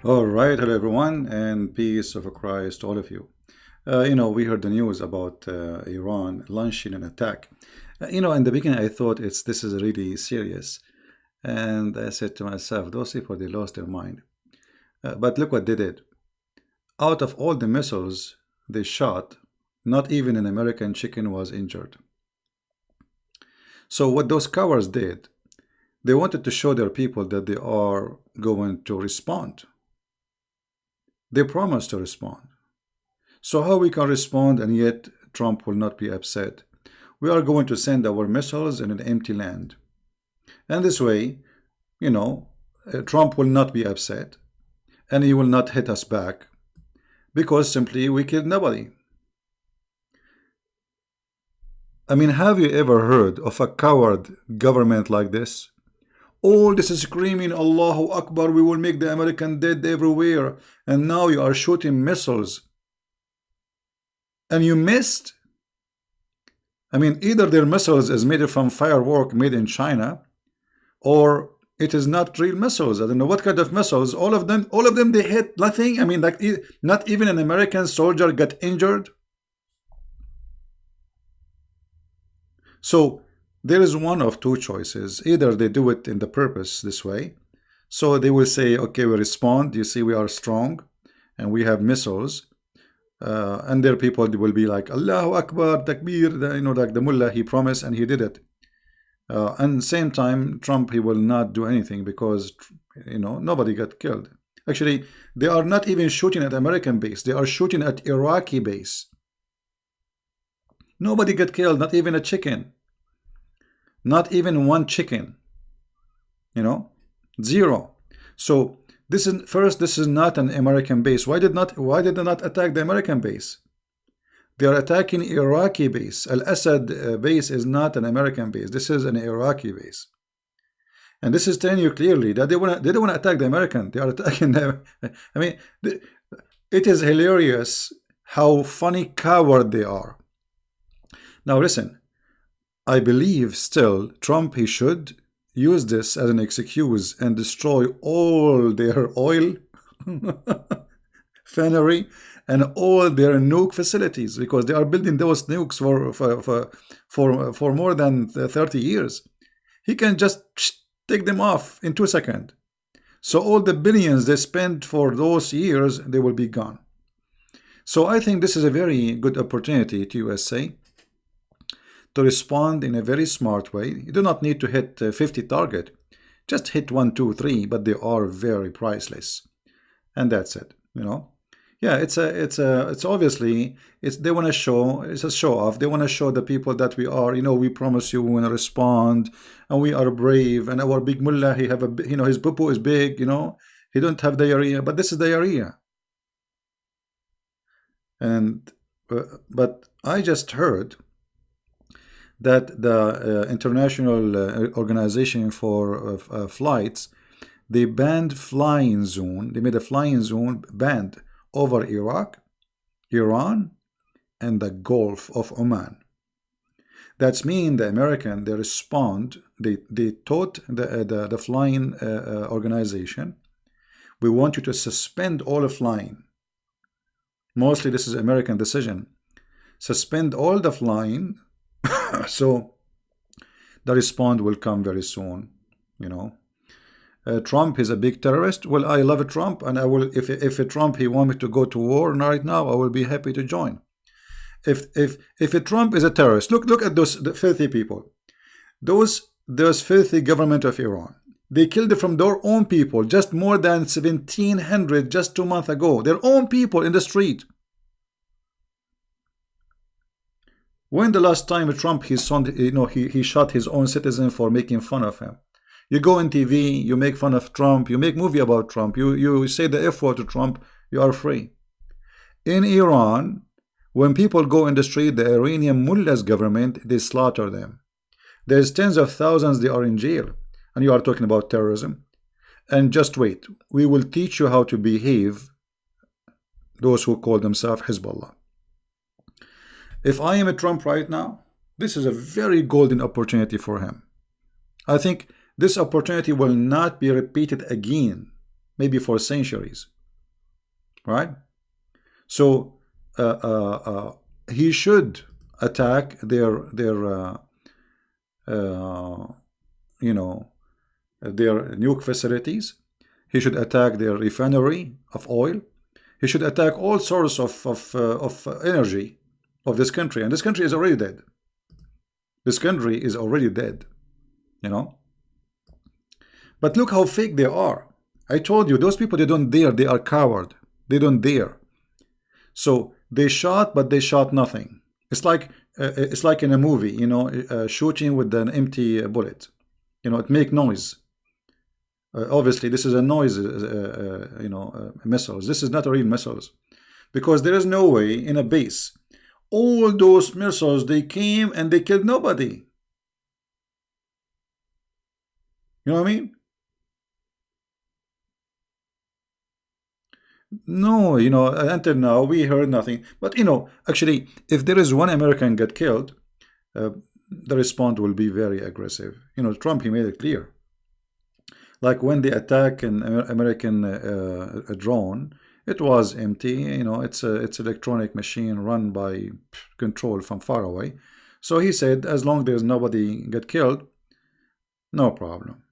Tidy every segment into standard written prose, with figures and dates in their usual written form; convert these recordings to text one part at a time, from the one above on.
All right, hello everyone, and peace of Christ to all of you. We heard the news about Iran launching an attack. In the beginning, I thought this is really serious, and I said to myself, those people they lost their mind. But look what they did. Out of all the missiles they shot, not even an American chicken was injured. So what those cowards did, they wanted to show their people that they are going to respond. They promised to respond. So how we can respond and yet Trump will not be upset? We are going to send our missiles in an empty land. And this way, Trump will not be upset and he will not hit us back because simply we killed nobody. I mean, have you ever heard of a coward government like this? All this is screaming, Allahu Akbar, we will make the American dead everywhere. And now you are shooting missiles. And you missed? I mean, either their missiles is made from firework made in China, or it is not real missiles. I don't know what kind of missiles. All of them, they hit nothing. I mean, like not even an American soldier got injured. So there is one of two choices. Either they do it in the purpose this way. So they will say, okay, we respond. You see, we are strong and we have missiles. And their people will be like, Allahu Akbar, Takbir, like the mullah, he promised and he did it. And same time, Trump, he will not do anything because, nobody got killed. Actually, they are not even shooting at American base. They are shooting at Iraqi base. Nobody got killed, not even a chicken. Not even one chicken. Zero. So this is not an American base. Why did they not attack the American base? They are attacking Iraqi base. Al-Assad base is not an American base. This is an Iraqi base. And this is telling you clearly that they don't want to attack the American. They are attacking them. I mean, it is hilarious how funny coward they are. Now listen, I believe still Trump, he should use this as an excuse and destroy all their oil refinery and all their nuke facilities, because they are building those nukes for more than 30 years. He can just take them off in 2 seconds. So all the billions they spent for those years, they will be gone. So I think this is a very good opportunity to USA to respond in a very smart way. You do not need to hit 50 target. Just hit 1, 2, 3, but they are very priceless. And that's it, Yeah, it's obviously, they want to show, it's a show off. They want to show the people that we are, we promise you we want to respond and we are brave, and our big mullah, he have a, his poo is big, he don't have diarrhea, but this is diarrhea. And, but I just heard that the International Organization for Flights, they banned flying zone. They made a flying zone banned over Iraq, Iran, and the Gulf of Oman. That's mean the American, they respond. They told the flying organization, we want you to suspend all the flying. Mostly this is American decision. Suspend all the flying. So the response will come very soon. Trump is a big terrorist. Well, I love Trump, and I will, if Trump he want me to go to war right now, I will be happy to join. If Trump is a terrorist, look at those filthy people, those filthy government of Iran. They killed from their own people, just more than 1,700 just 2 months ago. Their own people in the street. When the last time Trump he shot his own citizen for making fun of him? You go on TV, you make fun of Trump, you make movie about Trump, you say the F word to Trump, you are free. In Iran, when people go in the street, the Iranian mullahs government, they slaughter them. There's tens of thousands, they are in jail. And you are talking about terrorism. And just wait, we will teach you how to behave, those who call themselves Hezbollah. If I am a Trump right now, this is a very golden opportunity for him. I think this opportunity will not be repeated again, maybe for centuries. right? So he should attack uh, you know their nuke facilities. He should attack their refinery of oil. He should attack all sources of energy of this country, and this country is already dead. This country is already dead, you know. But look how fake they are. I told you, those people, they don't dare. They are coward. They don't dare. So they shot, but they shot nothing. It's like in a movie, you know, shooting with an empty bullet. You know, it make noise. Obviously, this is a noise, missiles. This is not a real missiles, because there is no way in a base. All those missiles, they came and they killed nobody. You know what I mean? No, you know, until now we heard nothing. But you know, actually, if there is one American get killed, uh, the response will be very aggressive. You know, Trump, he made it clear. Like when they attack an American a drone, it was empty. You know, it's electronic machine run by control from far away. So he said, as long there's nobody get killed, no problem.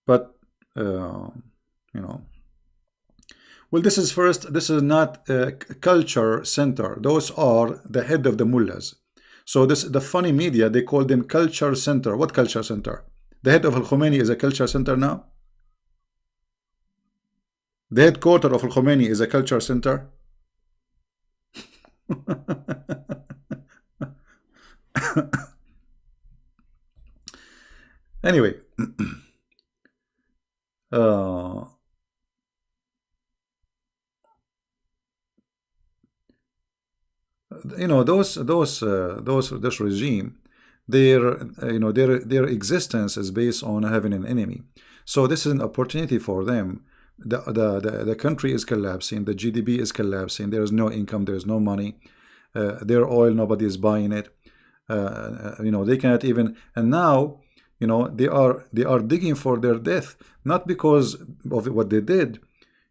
But you know, well, this is first. This is not a culture center. Those are the head of the mullahs. So this the funny media, they call them culture center. What culture center? The head of Al Khomeini is a culture center now. The headquarter of Al Khomeini is a culture center. Anyway, uh, you know, this regime, their existence is based on having an enemy. So this is an opportunity for them. The country is collapsing, the GDP is collapsing, there is no income, there is no money, their oil, nobody is buying it. You know, they cannot even, and now, you know, they are digging for their death, not because of what they did.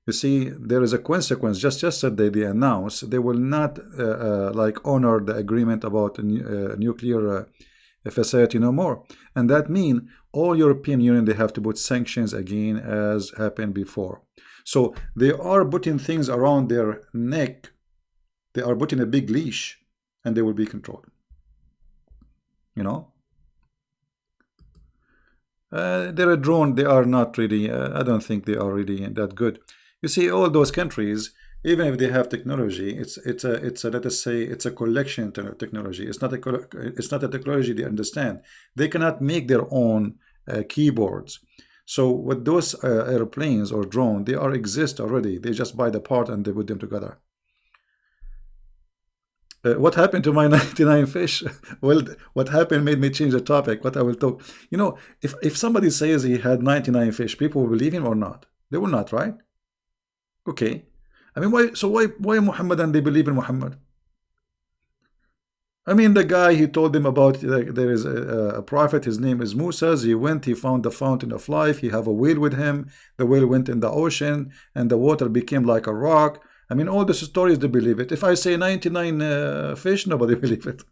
You see, there is a consequence. Just yesterday they announced they will not like honor the agreement about a nuclear facility no more, and that means all European Union, they have to put sanctions again, as happened before. So they are putting things around their neck. They are putting a big leash, and they will be controlled. You know, they're a drone. They are not really. I don't think they are really that good. You see, all those countries, even if they have technology, it's a let us say it's a collection technology. It's not a technology they understand. They cannot make their own keyboards. So with those airplanes or drone, they are exist already. They just buy the part and they put them together. What happened to my 99 fish? Well, what happened made me change the topic. What I will talk. You know, if somebody says he had 99 fish, people will believe him or not? They will not, right? Okay. I mean, why? So why Muhammad, and they believe in Muhammad? I mean, the guy, he told them about, like, there is a prophet. His name is Musa. He went. He found the fountain of life. He have a whale with him. The whale went in the ocean, and the water became like a rock. I mean, all these stories, they believe it. If I say 99 fish, nobody believe it.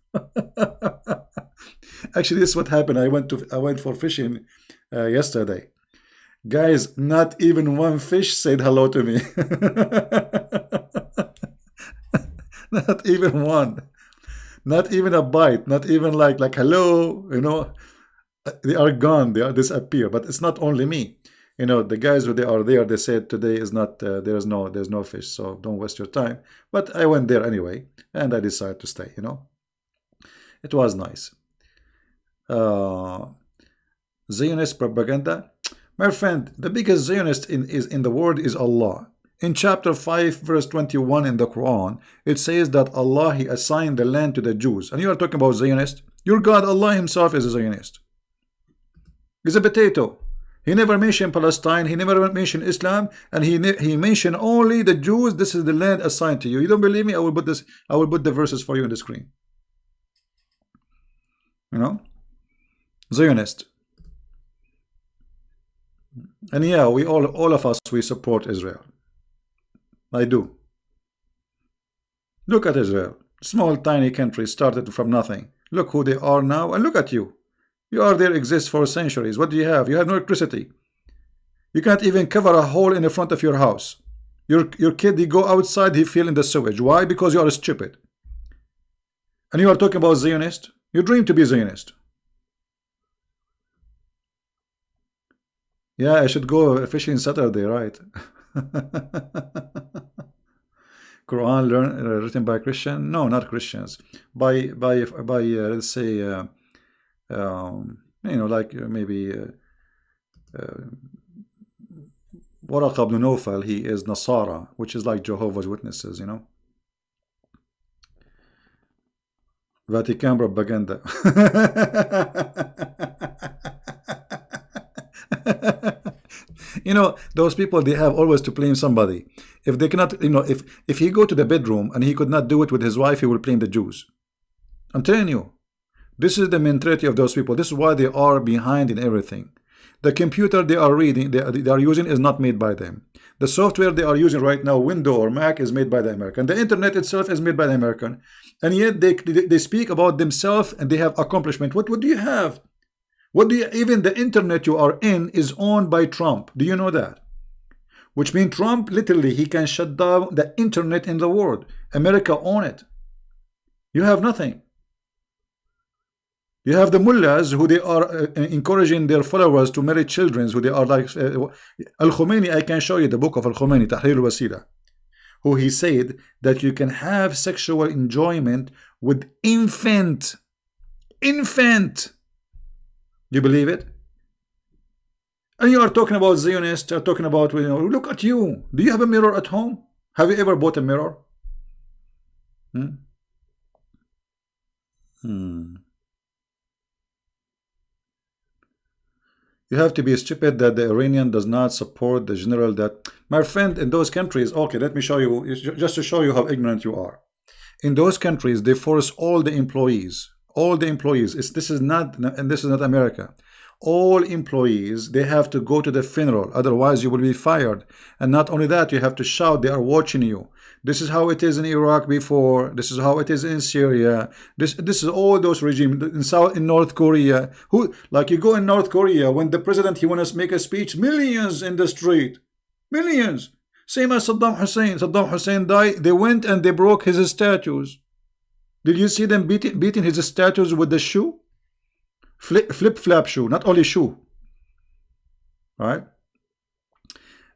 Actually, this is what happened. I went for fishing yesterday. Guys, not even one fish said hello to me. Not even one. Not even a bite. Not even like hello. You know, they are gone. They are disappear. But it's not only me. You know, the guys who they are there, they said today is not. There's no fish. So don't waste your time. But I went there anyway, and I decided to stay. You know, it was nice. Zionist propaganda. My friend, the biggest Zionist in the world is Allah. In chapter 5, verse 21 in the Quran, it says that Allah, He assigned the land to the Jews. And you are talking about Zionist? Your God, Allah Himself, is a Zionist. He's a potato. He never mentioned Palestine. He never mentioned Islam. And he mentioned only the Jews. This is the land assigned to you. You don't believe me? I will put the verses for you on the screen. You know? Zionist. And yeah, we all of us, we support Israel. I do. Look at Israel. Small, tiny country started from nothing. Look who they are now, and look at you. You are there, exist for centuries. What do you have? You have no electricity. You can't even cover a hole in the front of your house. Your kid, he go outside, he feel in the sewage. Why? Because you are stupid. And you are talking about Zionist? You dream to be Zionist. Yeah, I should go fishing Saturday, right? Quran written by Christian? No, not Christians. By let's say like maybe Waraq ibn Nawfal. He is Nasara, which is like Jehovah's Witnesses, Vatican propaganda. Those people, they have always to blame somebody. If they cannot, if he go to the bedroom and he could not do it with his wife, he will blame the Jews. I'm telling you, this is the mentality of those people. This is why they are behind in everything. The computer they are reading, they are using is not made by them. The software they are using right now, Windows or Mac, is made by the American. The internet itself is made by the American. And yet they speak about themselves and they have accomplishment. What do you have? Even the internet you are in is owned by Trump. Do you know that? Which means Trump, literally, he can shut down the internet in the world. America own it. You have nothing. You have the mullahs who they are encouraging their followers to marry children who they are like Al-Khomeini. I can show you the book of Al-Khomeini, Tahrir al-Wasila, who he said that you can have sexual enjoyment with infant. You believe it? And you are talking about Zionists, are talking about, look at you. Do you have a mirror at home? Have you ever bought a mirror? You have to be stupid that the Iranian does not support the general that, my friend, in those countries, okay, let me show you, just to show you how ignorant you are. In those countries, they force all the employees, this is not America. All employees, they have to go to the funeral, otherwise you will be fired. And not only that, you have to shout, they are watching you. This is how it is in Iraq before, this is how it is in Syria, this is all those regimes in North Korea. Like you go in North Korea, when the president, he wants to make a speech, millions in the street, millions. Same as Saddam Hussein died, they went and they broke his statues. Did you see them beating his statues with the shoe? Flip-flap shoe, not only shoe. Right?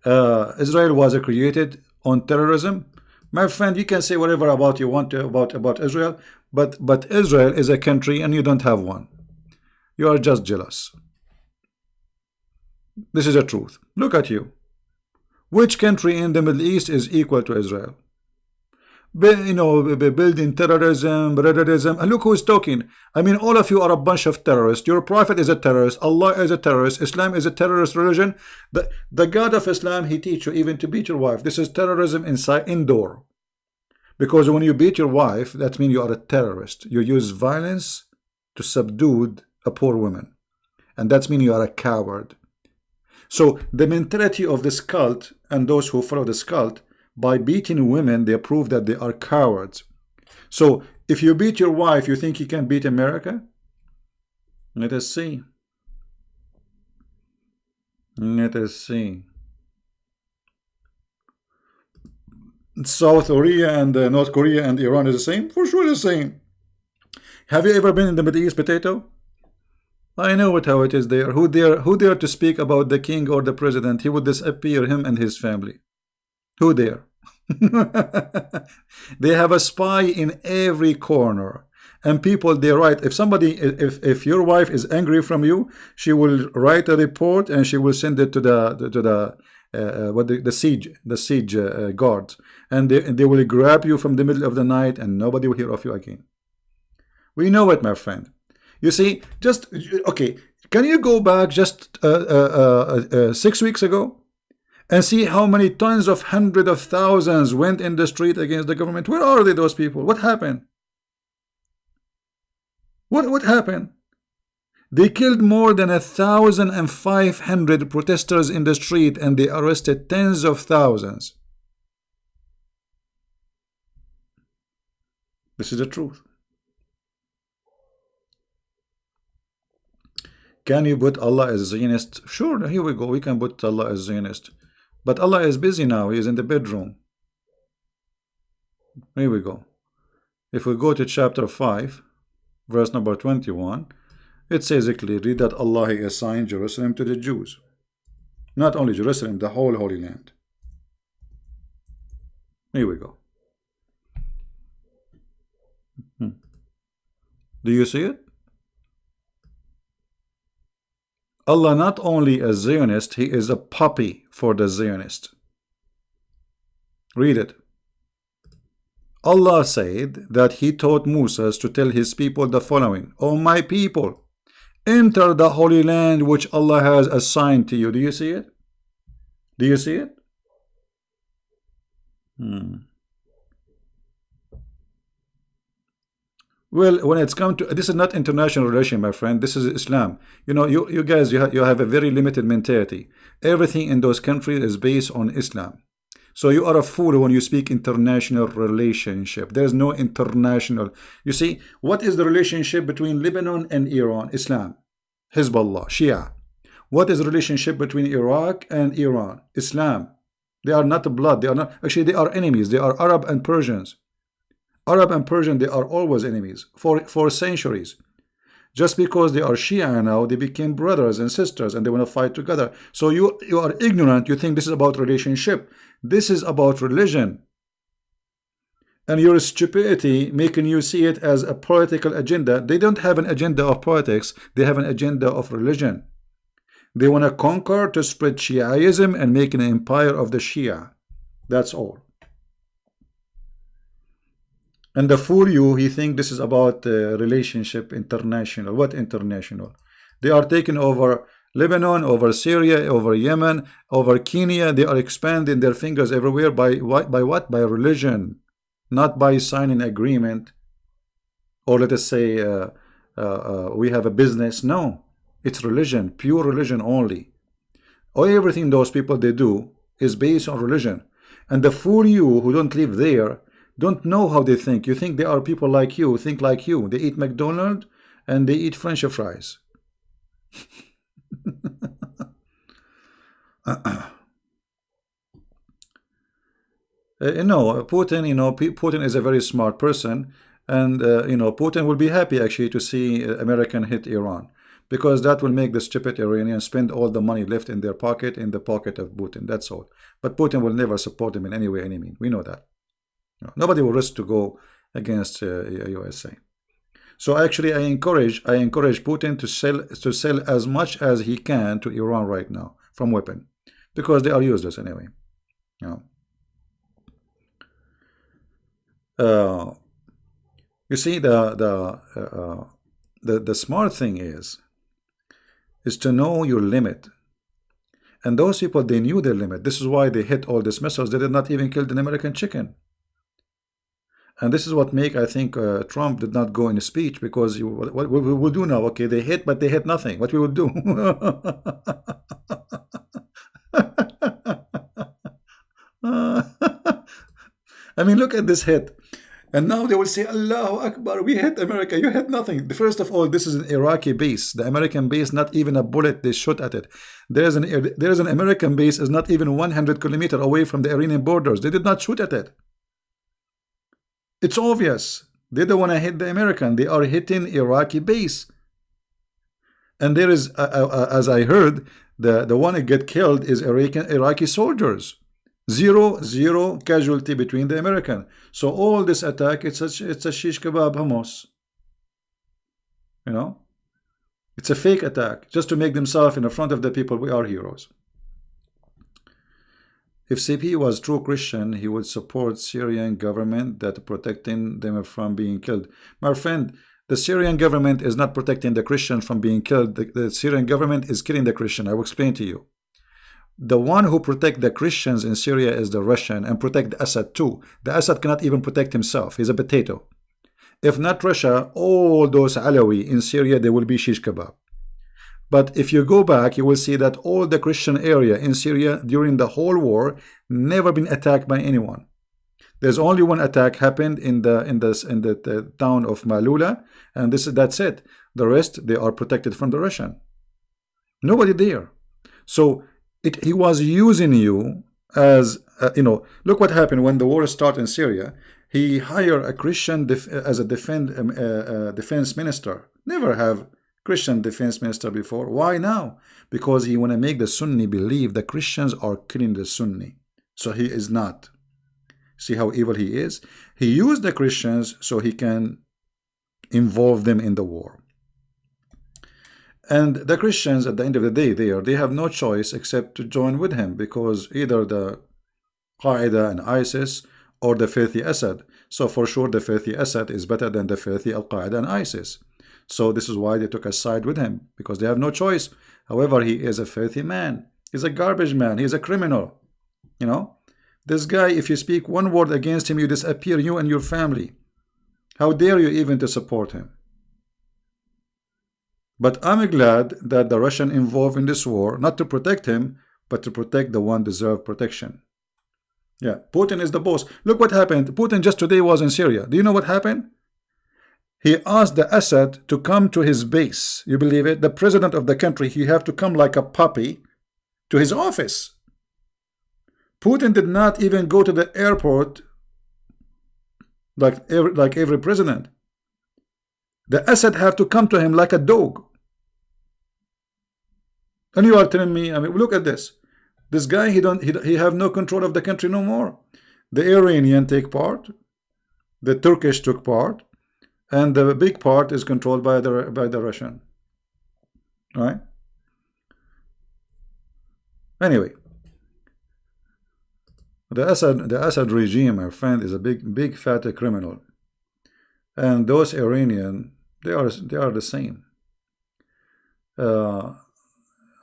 Israel was created on terrorism. My friend, you can say whatever about you want to about Israel, but Israel is a country and you don't have one. You are just jealous. This is the truth. Look at you. Which country in the Middle East is equal to Israel? Building terrorism, and look who's talking. I mean, all of you are a bunch of terrorists. Your prophet is a terrorist. Allah is a terrorist. Islam is a terrorist religion. The God of Islam, he teach you even to beat your wife. This is terrorism indoor. Because when you beat your wife, that means you are a terrorist. You use violence to subdue a poor woman. And that means you are a coward. So the mentality of this cult and those who follow this cult, by beating women, they prove that they are cowards. So if you beat your wife, you think you can beat America? Let us see. Let us see. South Korea and North Korea and Iran is the same? For sure the same. Have you ever been in the Middle East, Potato? I know how it is there. Who dare to speak about the king or the president? He would disappear, him and his family. Who dare? They have a spy in every corner. And people, they write, if your wife is angry from you, she will write a report and she will send it to the siege guards, and they will grab you from the middle of the night and nobody will hear of you again. We know it, my friend. You see, okay, can you go back just 6 weeks ago and see how many tons of hundreds of thousands went in the street against the government? Where are they, those people? What happened? What happened? They killed more than 1,500 protesters in the street and they arrested tens of thousands. This is the truth. Can you put Allah as a Zionist? Sure, here we go. We can put Allah as a Zionist. But Allah is busy now. He is in the bedroom. Here we go. If we go to chapter 5, verse number 21, it says clearly that Allah assigned Jerusalem to the Jews. Not only Jerusalem, the whole Holy Land. Here we go. Do you see it? Allah not only a Zionist, he is a puppy for the Zionist. Read it. Allah said that he taught Moses to tell his people the following: O my people, enter the Holy Land which Allah has assigned to you. Do you see it? Do you see it? Well, when it's come to this is not international relation, my friend. This is Islam. You know, you guys, you have a very limited mentality. Everything in those countries is based on Islam. So you are a fool when you speak international relationship. There is no international. You see, what is the relationship between Lebanon and Iran? Islam. Hezbollah, Shia. What is the relationship between Iraq and Iran? Islam. They are not blood. They are not. Actually, they are enemies. They are Arab and Persians. Arab and Persian, they are always enemies for centuries. Just because they are Shia now, they became brothers and sisters and they want to fight together. So you are ignorant. You think this is about relationship. This is about religion. And your stupidity making you see it as a political agenda. They don't have an agenda of politics. They have an agenda of religion. They want to conquer, to spread Shiaism and make an empire of the Shia. That's all. And the fool you, he think this is about relationship international. What international? They are taking over Lebanon, over Syria, over Yemen, over Kenya. They are expanding their fingers everywhere by what? By religion, not by signing agreement, or let us say we have a business. No, it's religion, pure religion only. Everything those people they do is based on religion. And the fool you who don't live there don't know how they think. You think they are people like you, think like you. They eat McDonald's and they eat French fries. No, Putin, Putin is a very smart person, and Putin will be happy actually to see American hit Iran, because that will make the stupid Iranians spend all the money left in their pocket in the pocket of Putin. That's all. But Putin will never support him in any way, any means. We know that. Nobody will risk to go against USA. So actually, I encourage Putin to sell as much as he can to Iran right now from weapon, because they are useless anyway. You see, the smart thing is to know your limit. And those people, they knew their limit. This is why they hit all these missiles. They did not even kill an American chicken. And this is what make, I think, Trump did not go in a speech, because what we will do now, okay, they hit, but they hit nothing. What we will do? I mean, look at this hit. And now they will say, Allahu Akbar, we hit America, you hit nothing. First of all, this is an Iraqi base. The American base, not even a bullet they shot at it. There is an American base is not even 100 kilometers away from the Iranian borders. They did not shoot at it. It's obvious. They don't want to hit the American. They are hitting Iraqi base. And there is, as I heard, the one that get killed is Iraqi soldiers. Zero casualty between the American. So all this attack, it's a shish kebab hummus. It's a fake attack, just to make themselves in the front of the people, we are heroes. If CP was true Christian, he would support Syrian government that protecting them from being killed. My friend, the Syrian government is not protecting the Christians from being killed. The Syrian government is killing the Christian. I will explain to you. The one who protect the Christians in Syria is the Russian, and protect Assad too. The Assad cannot even protect himself. He's a potato. If not Russia, all those Alawi in Syria, they will be shish kebab. But if you go back, you will see that all the Christian area in Syria during the whole war never been attacked by anyone. There's only one attack happened in the town of Malula, and that's it. The rest, they are protected from the Russian. Nobody there. So he was using you as look what happened when the war started in Syria. He hired a Christian as a defense minister. Never have Christian defense minister before. Why now? Because he want to make the Sunni believe the Christians are killing the Sunni. So he is not. See how evil he is? He used the Christians so he can involve them in the war. And the Christians, at the end of the day, they have no choice except to join with him, because either the Qaeda and ISIS or the filthy Assad. So for sure the filthy Assad is better than the filthy Al-Qaeda and ISIS. So this is why they took a side with him, because they have no choice. However, he is a filthy man. He's a garbage man. He's a criminal. This guy, if you speak one word against him, you disappear, you and your family. How dare you even to support him? But I'm glad that the Russian involved in this war, not to protect him, but to protect the one deserved protection. Yeah, Putin is the boss. Look what happened. Putin just today was in Syria. Do you know what happened? He asked the Assad to come to his base. You believe it? The president of the country, he have to come like a puppy to his office. Putin did not even go to the airport like every president. The Assad have to come to him like a dog. And you are telling me, I mean, look at this. This guy, he have no control of the country no more. The Iranian take part, the Turkish took part, and the big part is controlled by the Russian. Right? Anyway, the Assad regime, my friend, is a big fat criminal. And those Iranian, they are the same.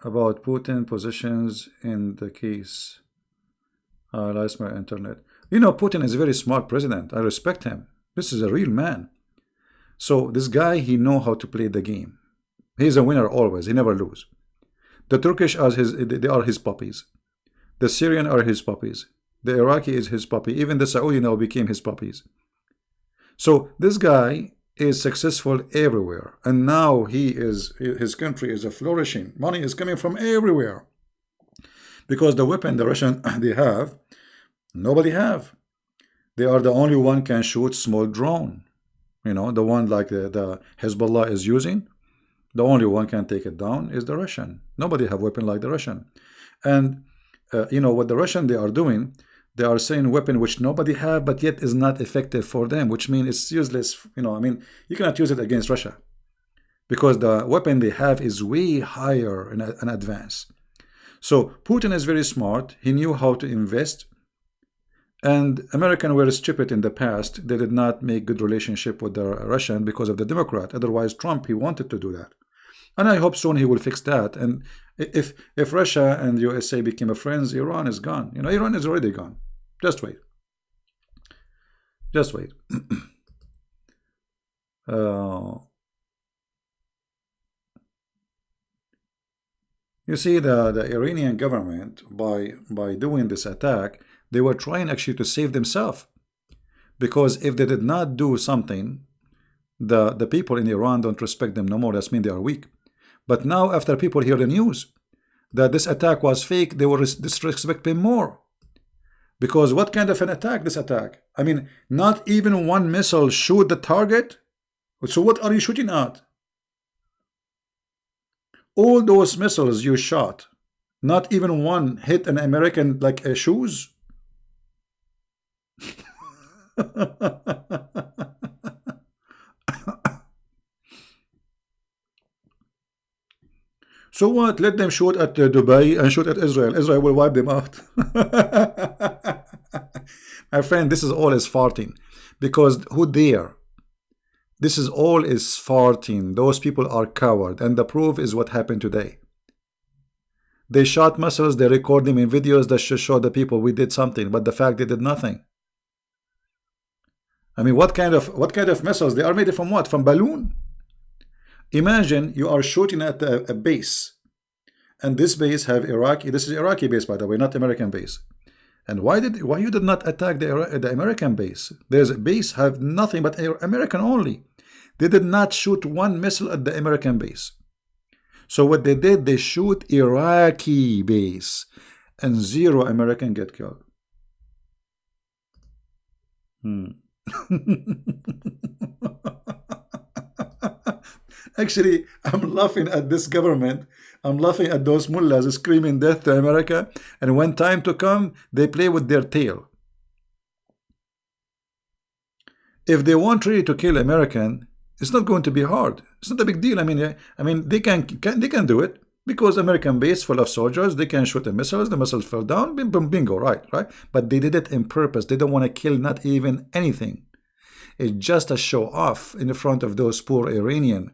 About Putin positions in the case. I lost my internet. Putin is a very smart president. I respect him. This is a real man. So this guy, he know how to play the game. He's a winner always. He never lose. The Turkish they are his puppies. The Syrian are his puppies. The Iraqi is his puppy. Even the Saudi now became his puppies. So this guy is successful everywhere, and now his country is flourishing. Money is coming from everywhere, because the weapon the Russian they have, nobody have. They are the only one can shoot small drone. The one like the Hezbollah is using. The only one can take it down is the Russian. Nobody have weapon like the Russian. And what the Russian they are doing. They are saying weapon which nobody have, but yet is not effective for them, which means it's useless. You cannot use it against Russia, because the weapon they have is way higher in advance. So Putin is very smart. He knew how to invest. And Americans were stupid in the past. They did not make good relationship with the Russian because of the Democrat. Otherwise, Trump, he wanted to do that. And I hope soon he will fix that. And if Russia and USA became friends, Iran is gone. Iran is already gone. Just wait. Just wait. You see, the Iranian government, by doing this attack, they were trying actually to save themselves. Because if they did not do something, the people in Iran don't respect them no more. That means they are weak. But now, after people hear the news that this attack was fake, they will disrespect them more. Because what kind of an attack, this attack? I mean, not even one missile shoot the target. So what are you shooting at? All those missiles you shot, not even one hit an American like a shoes. So what? Let them shoot at Dubai and shoot at Israel. Israel will wipe them out. My friend, this is all is farting. Because who dare? This is all is farting. Those people are coward. And the proof is what happened today. They shot missiles. They record them in videos that should show the people we did something. But the fact they did nothing. I mean, what kind of missiles? They are made from what? From balloon? Imagine you are shooting at a base, and this base have Iraqi. This is Iraqi base, by the way, not American base. And why you did not attack the American base? There's a base have nothing but American only. They did not shoot one missile at the American base. So what they did, they shoot Iraqi base, and zero American get killed. Actually, I'm laughing at this government. I'm laughing at those mullahs screaming death to America, and when time to come, they play with their tail. If they want really to kill American, it's not going to be hard. It's not a big deal. I mean, they can do it because American base full of soldiers. They can shoot the missiles. The missiles fell down. Bingo, right. But they did it in purpose. They don't want to kill not even anything. It's just a show off in front of those poor Iranian.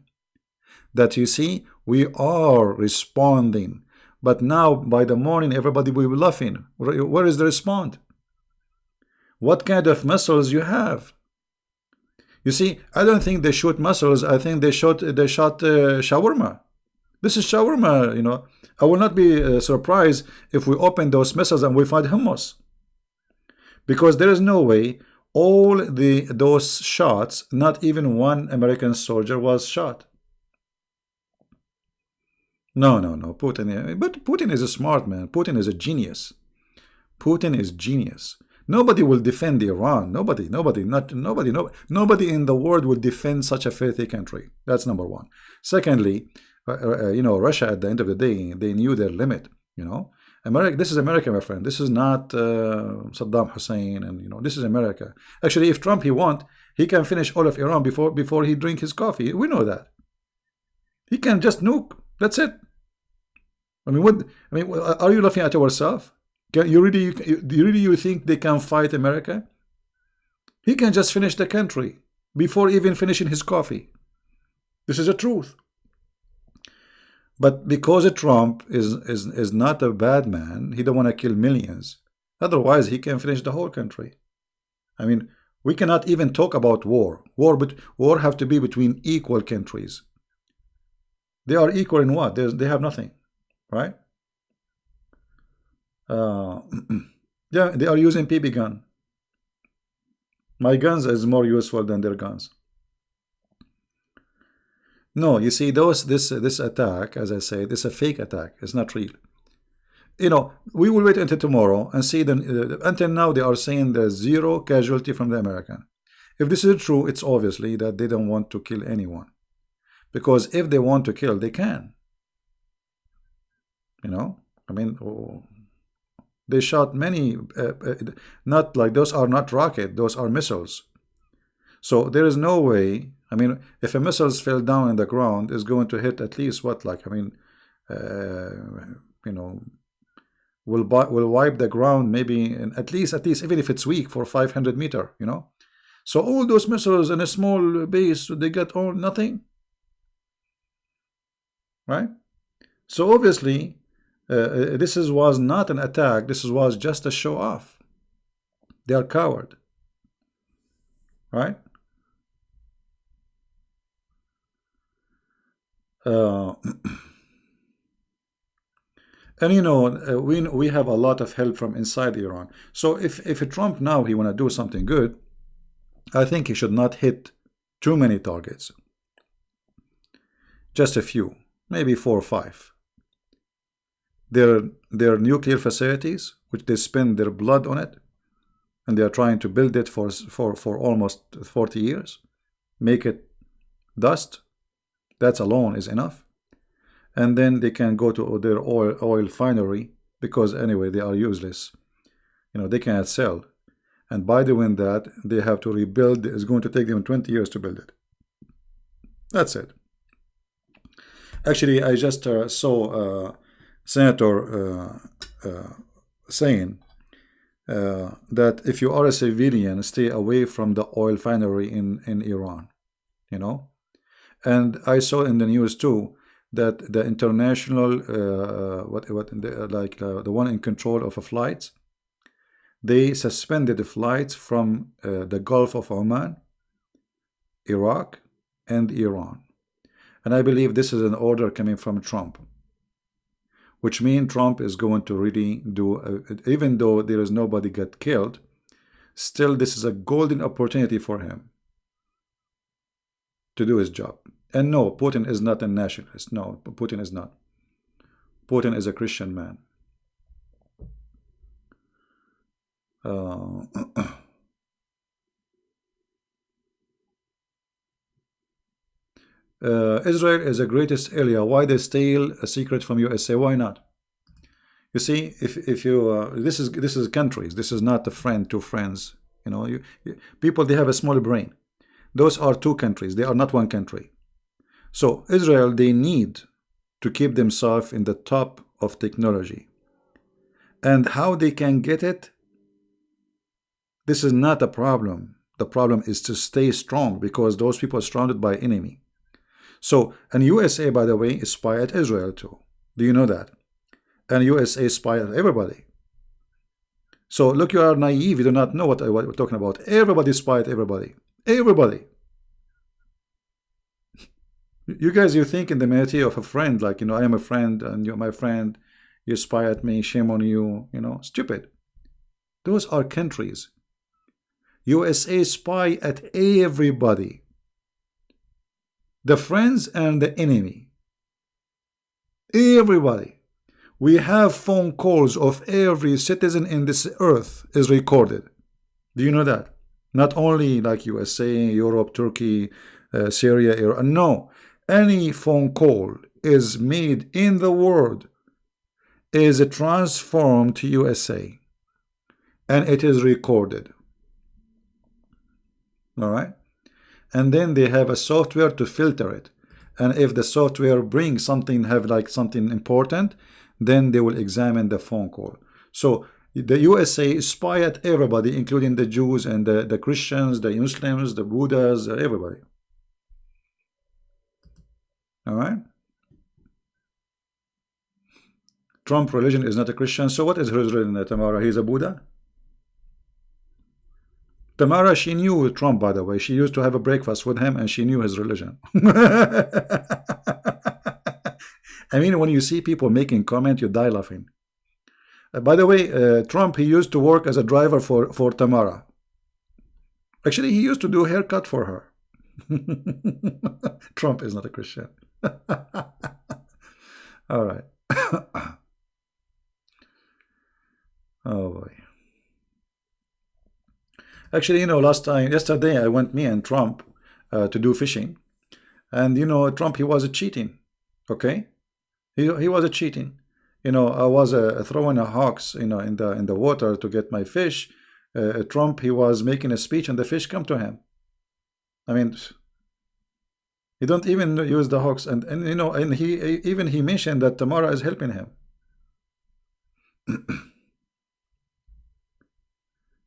That you see, we are responding. But now, by the morning, everybody will be laughing. Where is the response? What kind of missiles you have? You see, I don't think they shoot missiles. I think they shot shawarma. This is shawarma, you know. I will not be surprised if we open those missiles and we find hummus. Because there is no way all those shots, not even one American soldier was shot. No, Putin. But Putin is a smart man. Putin is a genius. Putin is genius. Nobody will defend Iran. Nobody in the world will defend such a filthy country. That's number one. Secondly, you know, Russia at the end of the day, they knew their limit. You know, America. This is America, my friend. This is not Saddam Hussein, and you know, this is America. Actually, if Trump he can finish all of Iran before he drink his coffee. We know that. He can just nuke. That's it. I mean, what? I mean, are you laughing at yourself? You really think they can fight America? He can just finish the country before even finishing his coffee. This is the truth. But because Trump is not a bad man, he don't want to kill millions. Otherwise, he can finish the whole country. I mean, we cannot even talk about war. War have to be between equal countries. They are equal in what? They have nothing, right? Yeah, they are using BB gun. My guns is more useful than their guns. No, you see, this attack, as I say, this is a fake attack. It's not real. You know, we will wait until tomorrow and see. Until now, they are saying there's zero casualty from the American. If this is true, it's obviously that they don't want to kill anyone. Because if they want to kill, they can. You know, I mean, they shot many, not like those are not rocket, those are missiles. So there is no way. I mean, if a missile fell down in the ground, it's going to hit at least what, like, I mean, you know, will wipe the ground maybe, at least even if it's weak for 500 meters. You know, so all those missiles in a small base, they get all nothing, right? So obviously, was not an attack. This was just a show off. They are coward, right? And you know, we have a lot of help from inside Iran. So if Trump now he want to do something good, I think he should not hit too many targets. Just a few, maybe 4 or 5. Their nuclear facilities, which they spend their blood on it, and they are trying to build it for almost 40 years, make it dust. That alone is enough. And then they can go to their oil refinery, because anyway they are useless. You know, they cannot sell. And by doing that, they have to rebuild. It's going to take them 20 years to build it. That's it. Actually, I just saw Senator saying that if you are a civilian, stay away from the oil refinery in Iran. You know. And I saw in the news too that the international, the one in control of flights, they suspended the flights from the Gulf of Oman, Iraq, and Iran. And I believe this is an order coming from Trump. which means Trump is going to really do, even though there is nobody get killed, still this is a golden opportunity for him to do his job. And no, Putin is not a nationalist. No, Putin is not. Putin is a Christian man. Israel is the greatest area. Why they steal a secret from USA? Why not? You see, if you this is countries. This is not a friend, two friends. You know, people, they have a small brain. Those are two countries. They are not one country. So Israel, they need to keep themselves in the top of technology. And how they can get it? This is not a problem. The problem is to stay strong, because those people are surrounded by enemy. So, and USA, by the way, is spy at Israel too. Do you know that? And USA spy at everybody. So look, you are naive. You do not know what we're talking about. Everybody spy at everybody. Everybody. You guys, you think in the mentality of a friend, like, you know, I am a friend and you're my friend. You spy at me. Shame on you. You know, stupid. Those are countries. USA spy at everybody. The friends and the enemy. Everybody. We have phone calls of every citizen in this earth is recorded. Do you know that? Not only like USA, Europe, Turkey, Syria, Iran. No. Any phone call is made in the world is transformed to USA. And it is recorded. All right? And then they have a software to filter it. And if the software brings something, have like something important, then they will examine the phone call. So the USA spy at everybody, including the Jews and the Christians, the Muslims, the Buddhas, everybody. All right? Trump religion is not a Christian. So what is his religion, Tamara? He's a Buddha? Tamara, she knew Trump, by the way. She used to have a breakfast with him and she knew his religion. I mean, when you see people making comment, you die laughing. By the way, Trump, he used to work as a driver for Tamara. Actually, he used to do a haircut for her. Trump is not a Christian. All right. Oh boy. Actually, you know, yesterday, I went, me and Trump, to do fishing. And, you know, Trump, he was cheating. Okay? He was cheating. You know, I was throwing a hawks, you know, in the water to get my fish. Trump, he was making a speech and the fish come to him. I mean, he don't even use the hawks. And you know, and he mentioned that Tamara is helping him.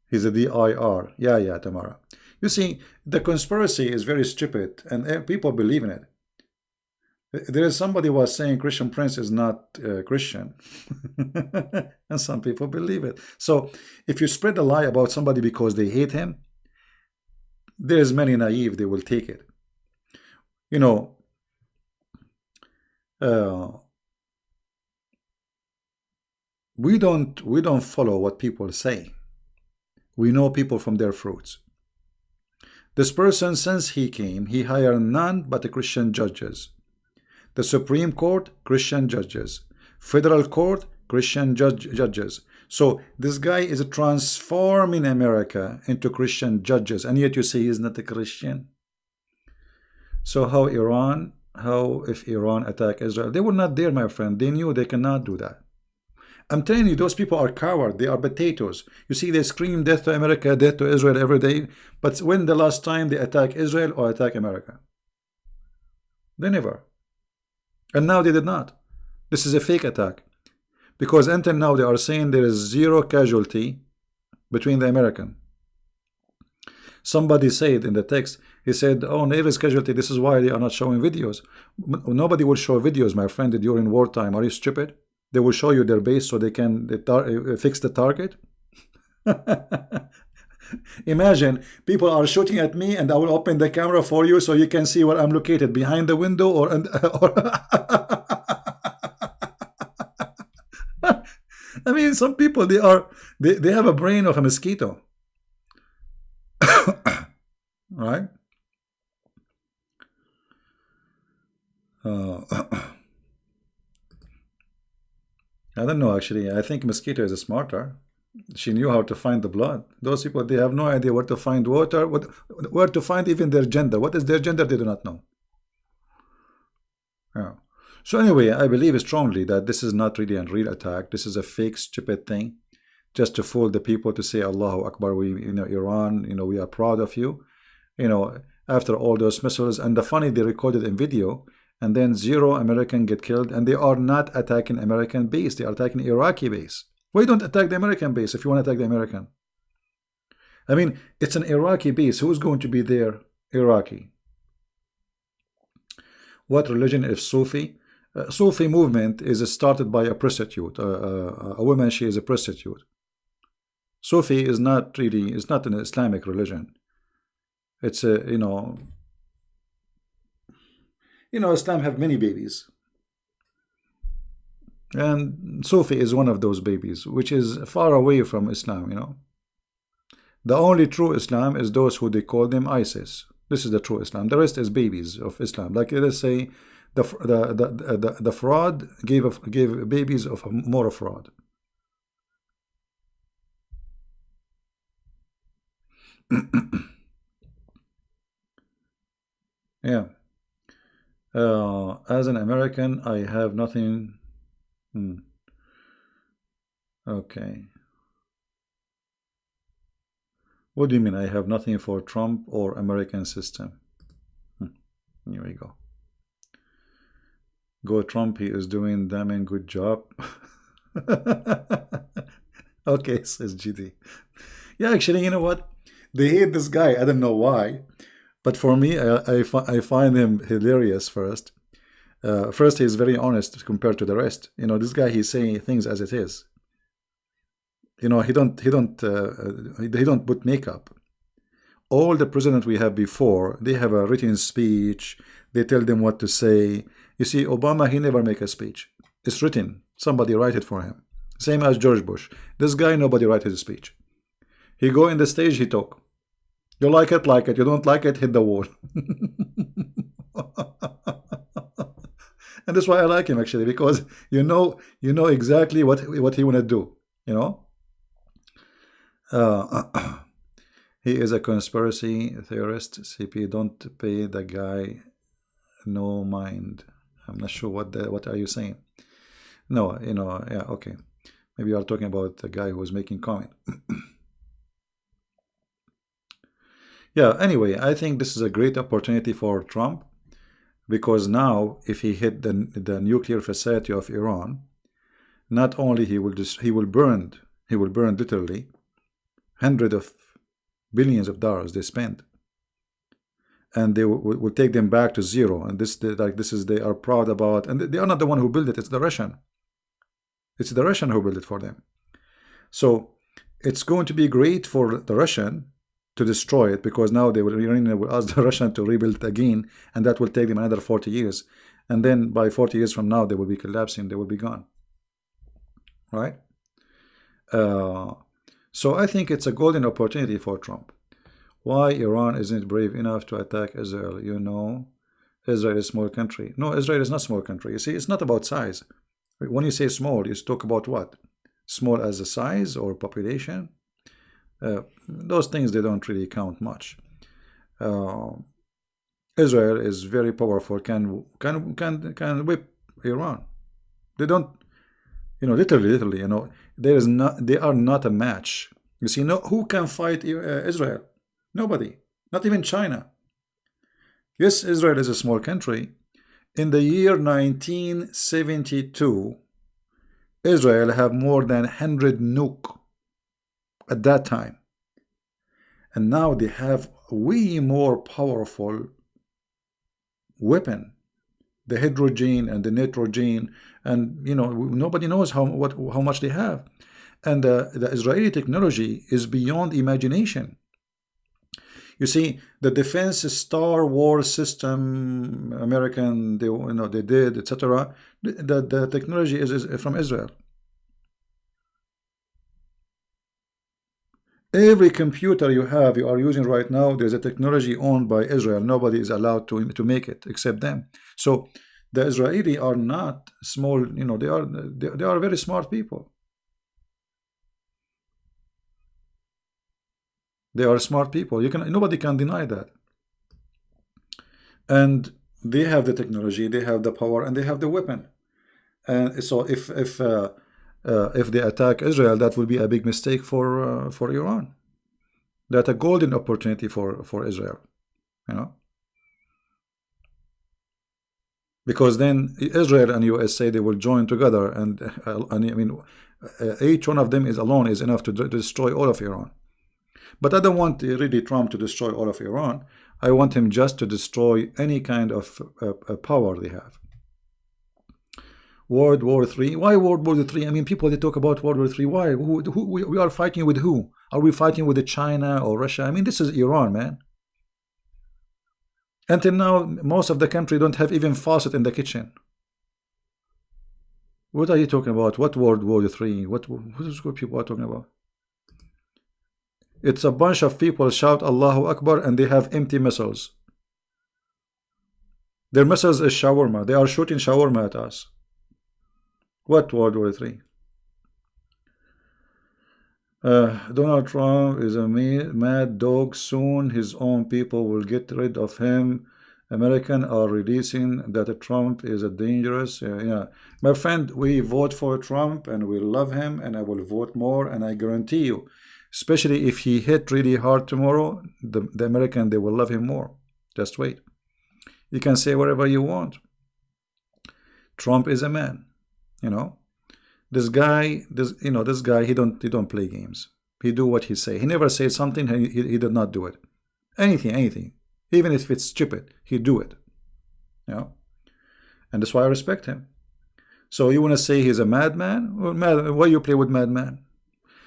He's a DIR. Yeah, Tamara. You see, the conspiracy is very stupid, and people believe in it. There is somebody was saying Christian Prince is not Christian, and some people believe it. So, if you spread a lie about somebody because they hate him, there is many naive, they will take it. You know, we don't follow what people say. We know people from their fruits. This person, since he came, he hired none but Christian judges. The Supreme Court, Christian judges. Federal Court, Christian judges. So this guy is transforming America into Christian judges, and yet you say he's not a Christian. So how if Iran attack Israel? They were not there, my friend. They knew they cannot do that. I'm telling you, those people are cowards. They are potatoes. You see, they scream death to America, death to Israel every day. But when the last time they attack Israel or attack America? They never. And now they did not. This is a fake attack. Because until now they are saying there is zero casualty between the American. Somebody said in the text, he said, oh, there is casualty. This is why they are not showing videos. Nobody will show videos, my friend, during wartime. Are you stupid? They will show you their base so they can fix the target. Imagine people are shooting at me and I will open the camera for you so you can see where I'm located, behind the window or I mean, some people they have a brain of a mosquito, right? Uh, I don't know actually. I think mosquito is smarter. She knew how to find the blood. Those people, they have no idea where to find water, where to find even their gender. What is their gender? They do not know. Yeah. So anyway, I believe strongly that this is not really a real attack. This is a fake, stupid thing, just to fool the people to say Allahu Akbar. We, Iran, we are proud of you. After all those missiles, and the funny, they recorded in video, and then zero American get killed, and they are not attacking American base. They are attacking Iraqi base. Why don't attack the American base if you want to attack the American? I mean, it's an Iraqi base. Who's going to be there? Iraqi. What religion is Sufi? Sufi movement is started by a prostitute, a woman. She is a prostitute. Sufi is not really, it's not an Islamic religion. It's a, Islam have many babies, and Sufi is one of those babies, which is far away from Islam. The only true Islam is those who they call them ISIS. This is the true Islam. The rest is babies of Islam. Like let's say, the fraud gave babies of more fraud. Yeah. As an American, I have nothing. Okay. What do you mean? I have nothing for Trump or American system. Here we go. Go Trump. He is doing damn good job. Okay, says GD. Yeah, actually, you know what? They hate this guy. I don't know why. But for me, I find him hilarious first. First, he's very honest compared to the rest. This guy, he's saying things as it is. He don't put makeup. All the presidents we have before, they have a written speech. They tell them what to say. You see, Obama, he never make a speech. It's written. Somebody write it for him. Same as George Bush. This guy, nobody write his speech. He go in the stage, he talk. You like it, like it. You don't like it, hit the wall. And that's why I like him actually, because you know exactly what he wanna do. He is a conspiracy theorist. CP, don't pay the guy no mind. I'm not sure what are you saying. No, yeah, okay. Maybe you are talking about the guy who was making comment. Yeah, anyway, I think this is a great opportunity for Trump, because now if he hit the nuclear facility of Iran, not only he will burn literally hundreds of billions of dollars they spent, and they will take them back to zero. And they are proud about, and they are not the one who built it. It's the Russian. It's the Russian who built it for them. So it's going to be great for the Russian to destroy it, because now they will ask the Russian to rebuild it again, and that will take them another 40 years. And then by 40 years from now, they will be collapsing. They will be gone. Right? So I think it's a golden opportunity for Trump. Why Iran isn't brave enough to attack Israel? Israel is a small country. No, Israel is not a small country. You see, it's not about size. When you say small, you talk about what? Small as a size or population? Those things, they don't really count much. Israel is very powerful, can whip Iran. They don't, literally, they are not a match. You see, who can fight Israel? Nobody, not even China. Yes, Israel is a small country. In the year 1972, Israel had more than 100 nuke at that time. And now they have way more powerful weapon, the hydrogen and the nitrogen, and nobody knows how much they have. And the Israeli technology is beyond imagination. You see, the defense Star Wars system, American, they did, etc. The technology is from Israel. Every computer you are using right now, there's a technology owned by Israel. Nobody is allowed to make it except them. So the Israeli are not small, you know, they are very smart people. They are smart people. Nobody can deny that. And they have the technology, they have the power, and they have the weapon. And so if they attack Israel, that will be a big mistake for Iran. That's a golden opportunity for Israel, you know, because then Israel and USA, they will join together, and I mean, each one of them is alone is enough to destroy all of Iran. But I don't want really Trump to destroy all of Iran. I want him just to destroy any kind of power they have. World War III. Why World War III? I mean, people, they talk about World War III. Why? We are fighting with who? Are we fighting with China or Russia? I mean, this is Iran, man. Until now, most of the country don't have even faucet in the kitchen. What are you talking about? What World War III? What is what people are talking about? It's a bunch of people shout Allahu Akbar and they have empty missiles. Their missiles is shawarma. They are shooting shawarma at us. What World War III? Donald Trump is a mad dog. Soon his own people will get rid of him. Americans are releasing that Trump is a dangerous. Yeah, my friend, we vote for Trump and we love him, and I will vote more. And I guarantee you, especially if he hit really hard tomorrow, the American, they will love him more. Just wait. You can say whatever you want. Trump is a man. You know, this guy, this guy, he don't play games. He do what he say. He never says something, he did not do it. Anything. Even if it's stupid, he do it. You know? And that's why I respect him. So you want to say he's a madman? Well, why you play with madman?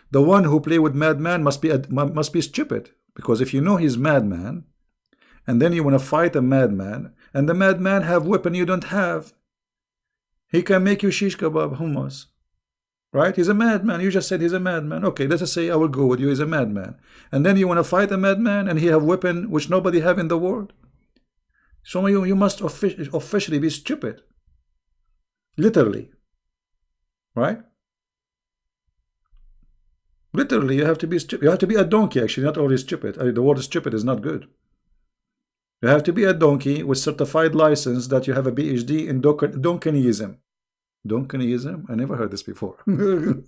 The one who play with madman must be stupid. Because if you know he's madman, and then you want to fight a madman, and the madman have weapon you don't have, he can make you shish kebab hummus. Right? He's a madman. You just said he's a madman. Okay, let's just say I will go with you. He's a madman. And then you want to fight a madman and he have weapon which nobody have in the world. So you must officially be stupid. Literally. Right? Literally, you have to be stupid. You have to be a donkey, actually, not always stupid. The word stupid is not good. You have to be a donkey with certified license that you have a PhD in Donkenism. Donkenism? I never heard this before. You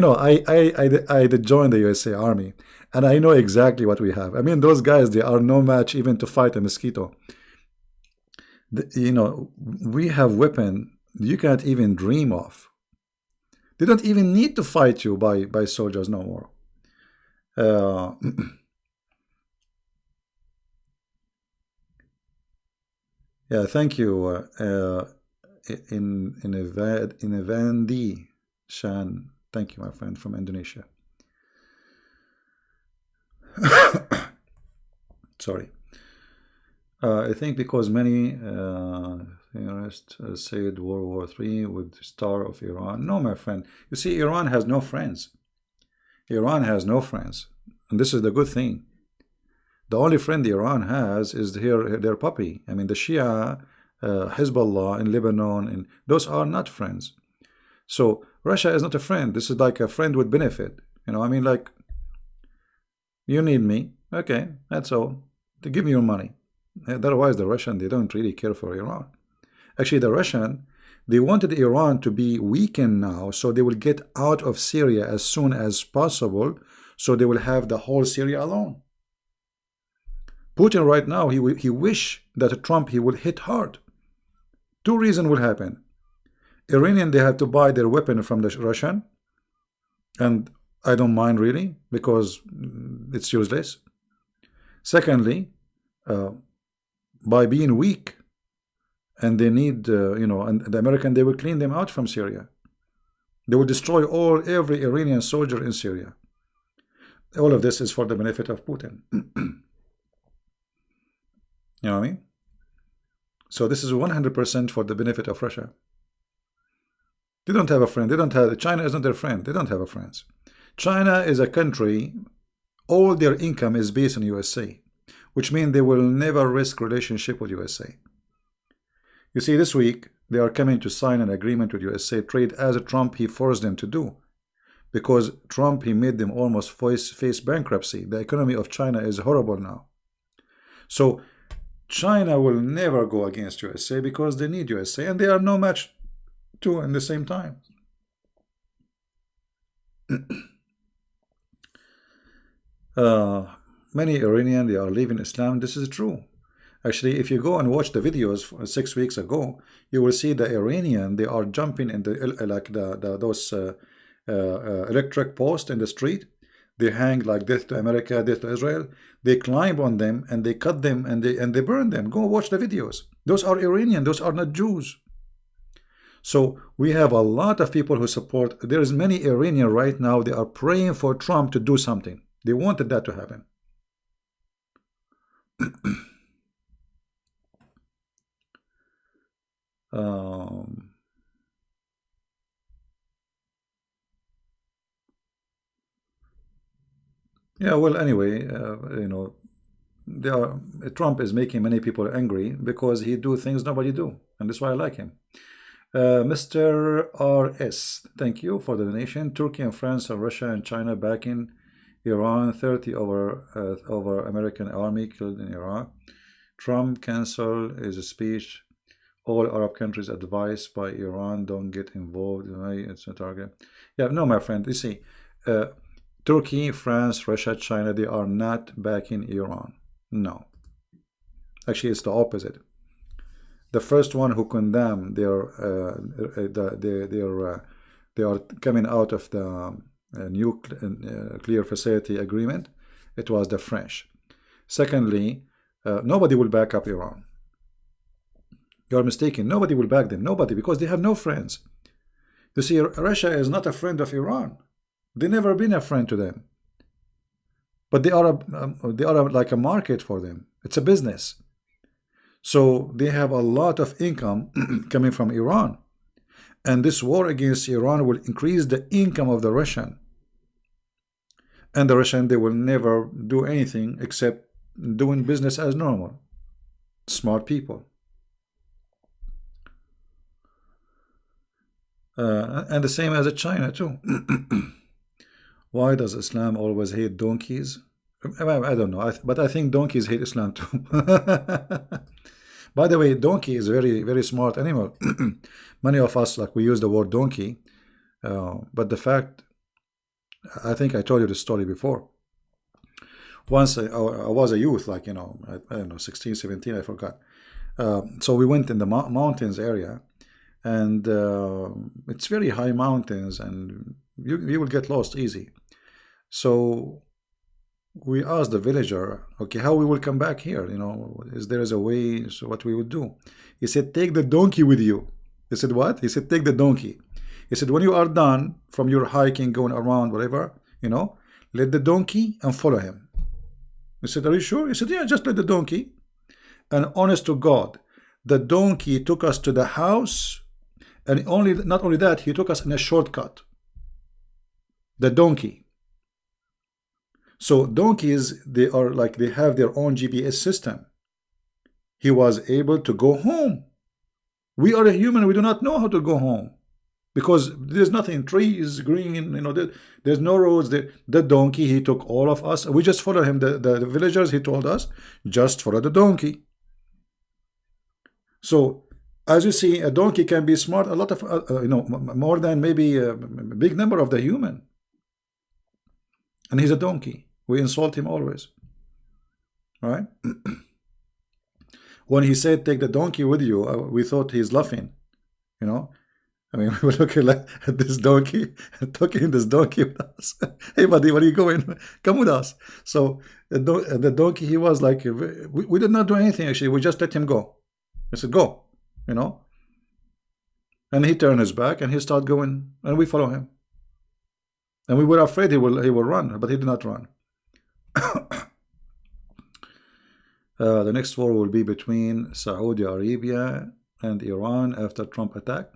know, I did join the USA Army, and I know exactly what we have. I mean, those guys, they are no match even to fight a mosquito. You know, we have weapon you can't even dream of. They don't even need to fight you by soldiers no more. Yeah, thank you. In Evandi Shan, thank you, my friend from Indonesia. Sorry. I think because many theorists said World War III would star of Iran. No, my friend. You see, Iran has no friends. Iran has no friends, and this is the good thing. The only friend Iran has is their puppy. I mean, the Shia, Hezbollah in Lebanon, and those are not friends. So Russia is not a friend. This is like a friend with benefit. You know, I mean, like, you need me. Okay, that's all. To give me your money. Otherwise, the Russian, they don't really care for Iran. Actually, the Russian, they wanted Iran to be weakened now, so they will get out of Syria as soon as possible, so they will have the whole Syria alone. Putin right now, he wish that Trump, he will hit hard. Two reasons will happen. Iranian, they have to buy their weapon from the Russian, and I don't mind really, because it's useless. Secondly, by being weak, and they need, you know, and the American, they will clean them out from Syria. They will destroy every Iranian soldier in Syria. All of this is for the benefit of Putin. You know what I mean? So this is 100% for the benefit of Russia. They don't have a friend. They don't have, China is not their friend. They don't have a friends. China is a country, all their income is based on USA, which means they will never risk relationship with USA. You see, this week, they are coming to sign an agreement with USA trade as Trump, he forced them to do. Because Trump, he made them almost face bankruptcy. The economy of China is horrible now. So China will never go against USA because they need USA, and they are no match to in the same time. Many Iranians, they are leaving Islam. This is true. Actually, if you go and watch the videos 6 weeks ago, you will see the Iranian, they are jumping in the like those electric posts in the street. They hang like death to America, death to Israel. They climb on them and they cut them and they burn them. Go watch the videos. Those are Iranian. Those are not Jews. So we have a lot of people who support. There is many Iranian right now. They are praying for Trump to do something. They wanted that to happen. Yeah, well, anyway, you know, Trump is making many people angry because he do things nobody do, and that's why I like him. Mr. RS, thank you for the donation. Turkey and France and Russia and China backing Iran. 30 over American army killed in Iraq. Trump cancel his speech. All Arab countries advised by Iran don't get involved. It's a target. Yeah, no, my friend. You see, Turkey, France, Russia, China, they are not backing Iran. No. Actually, it's the opposite. The first one who condemned they are coming out of the nuclear facility agreement, it was the French. Secondly, nobody will back up Iran. You are mistaken. Nobody will back them. Nobody, because they have no friends. You see, Russia is not a friend of Iran. They never been a friend to them. But they are like a market for them. It's a business. So they have a lot of income coming from Iran. And this war against Iran will increase the income of the Russian. And the Russian, they will never do anything except doing business as normal. Smart people. And the same as China too. Why does Islam always hate donkeys? I don't know, but I think donkeys hate Islam too. By the way, donkey is a very, very smart animal. Many of us, like, we use the word donkey, but the fact, I think I told you the story before. Once I was a youth, like, you know, I don't know, 16, 17, I forgot. So we went in the mountains area, and it's very high mountains, and you will get lost easy. So we asked the villager, okay, how we will come back here? You know, is there a way? So what we would do? He said, take the donkey with you. He said, what? He said, take the donkey. He said, when you are done from your hiking, going around, whatever, you know, let the donkey and follow him. He said, are you sure? He said, yeah, just let the donkey. And honest to God, the donkey took us to the house, and not only that, he took us in a shortcut. The donkey. So donkeys, they are like, they have their own GPS system. He was able to go home. We are a human, we do not know how to go home. Because there's nothing, trees, green, you know, there's no roads. The donkey, he took all of us. We just follow him. The villagers, he told us, just follow the donkey. So, as you see, a donkey can be smart a lot of, you know, more than maybe a big number of the human. And he's a donkey. We insult him always. All right? When he said, take the donkey with you, we thought he's laughing. You know? I mean, we were looking at this donkey, taking this donkey with us. Hey, buddy, where are you going? Come with us. So the donkey, he was like, we did not do anything, actually. We just let him go. I said, go, you know? And he turned his back and he started going, and we follow him. And we were afraid he will run, but he did not run. The next war will be between Saudi Arabia and Iran after Trump attack.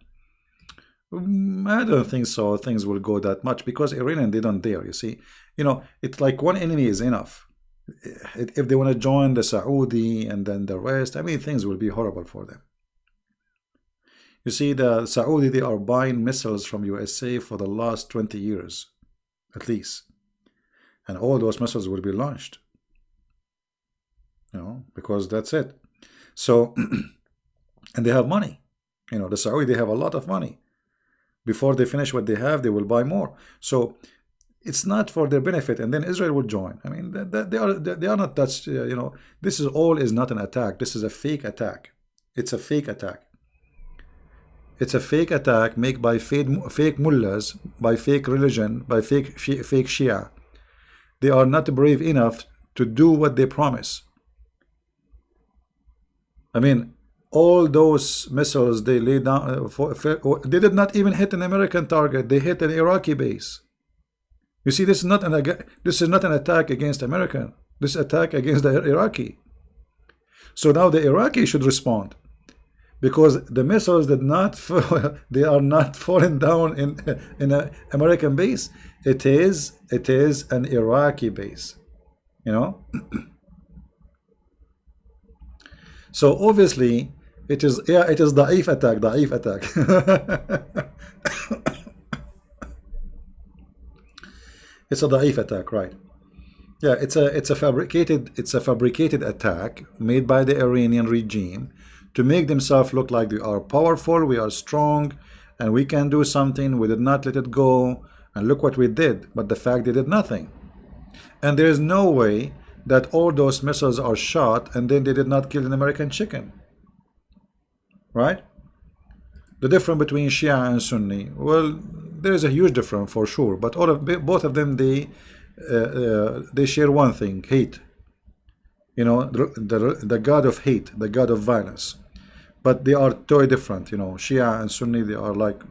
I don't think so. Things will go that much because Iranian they don't dare. You see, it's like one enemy is enough. If they want to join the Saudi and then the rest, I mean, things will be horrible for them. You see, the Saudi they are buying missiles from USA for the last 20 years, at least, and all those missiles will be launched. Because that's it. So, and they have money. The Saudi they have a lot of money. Before they finish what they have, they will buy more. So it's not for their benefit, and then Israel will join. I mean, they are not that. This is not an attack. This is a fake attack. It's a fake attack. It's a fake attack made by fake mullahs, by fake religion, by fake Shia. They are not brave enough to do what they promise. I mean, all those missiles they laid down, they did not even hit an American target. They hit an Iraqi base. You see, this is not an attack against American. This is an attack against the Iraqi. So now the Iraqi should respond, because the missiles did not they are not falling down in an American base. It is an Iraqi base. So obviously it is da'if attack. It's a da'if attack, right? Yeah, it's a fabricated attack made by the Iranian regime to make themselves look like they are powerful, we are strong, and we can do something. We did not let it go, and look what we did. But the fact they did nothing. And there is no way that all those missiles are shot and then they did not kill an American chicken. Right? The difference between Shia and Sunni, well, there is a huge difference for sure, but both of them they share one thing: hate. The god of hate, the god of violence. But they are totally different. Shia and Sunni, they are like,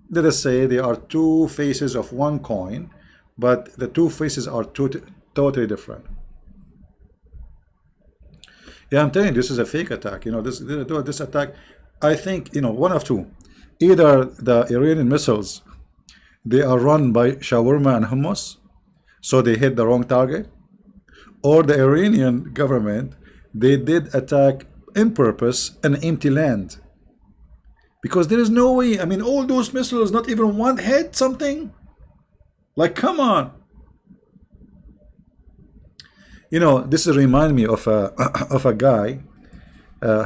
let us say, they are two faces of one coin, but the two faces are totally different. Yeah, I'm telling you, this is a fake attack. This attack, I think, one of two. Either the Iranian missiles, they are run by shawarma and hummus, so they hit the wrong target, or the Iranian government, they did attack in purpose an empty land. Because there is no way, I mean, all those missiles, not even one hit something. Like, come on. This remind me of a guy.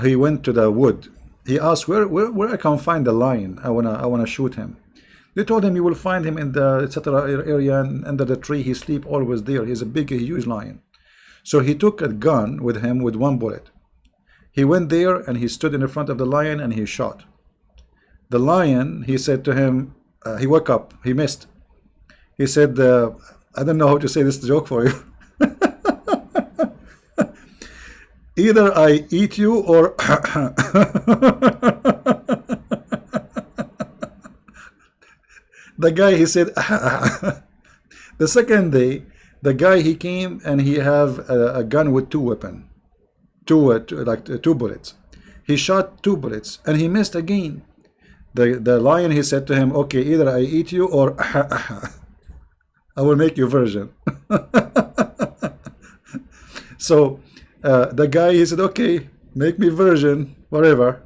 He went to the wood. He asked where I can find the lion. I wanna shoot him. They told him you will find him in the etc. area, and under the tree. He sleep always there. He's a huge lion. So he took a gun with him with one bullet. He went there and he stood in the front of the lion and he shot. The lion, he said to him, he woke up. He missed. He said, I don't know how to say this joke for you. Either I eat you or the guy, he said the second day the guy, he came and he have a gun with two bullets. He shot two bullets and he missed again. The lion, he said to him, okay, either I eat you or I will make you virgin. So the guy, he said, okay, make me virgin, whatever.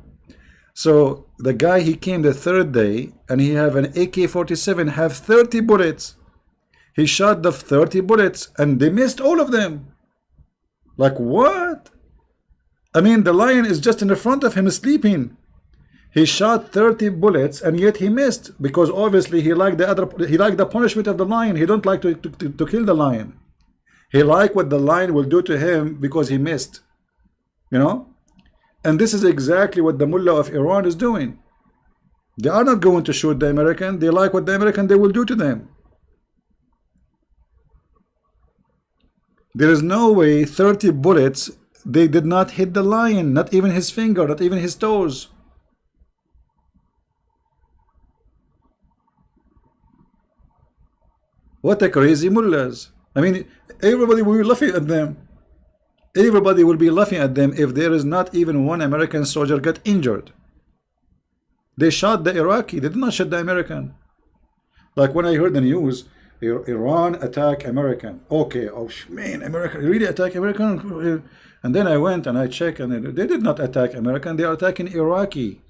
So the guy, he came the third day and he have an AK-47, have 30 bullets. He shot the 30 bullets and they missed all of them. Like, what? I mean, the lion is just in the front of him sleeping. He shot 30 bullets and yet he missed, because obviously he liked the punishment of the lion. He don't like to kill the lion. He liked what the lion will do to him because he missed. And this is exactly what the mullah of Iran is doing. They are not going to shoot the American. They like what the American they will do to them. There is no way 30 bullets, they did not hit the lion, not even his finger, not even his toes. What a crazy mullahs. I mean, everybody will be laughing at them. Everybody will be laughing at them if there is not even one American soldier get injured. They shot the Iraqi. They did not shoot the American. Like when I heard the news, Iran attack American. Okay, oh man, American really attack American? And then I went and I checked, and they did not attack American. They are attacking Iraqi.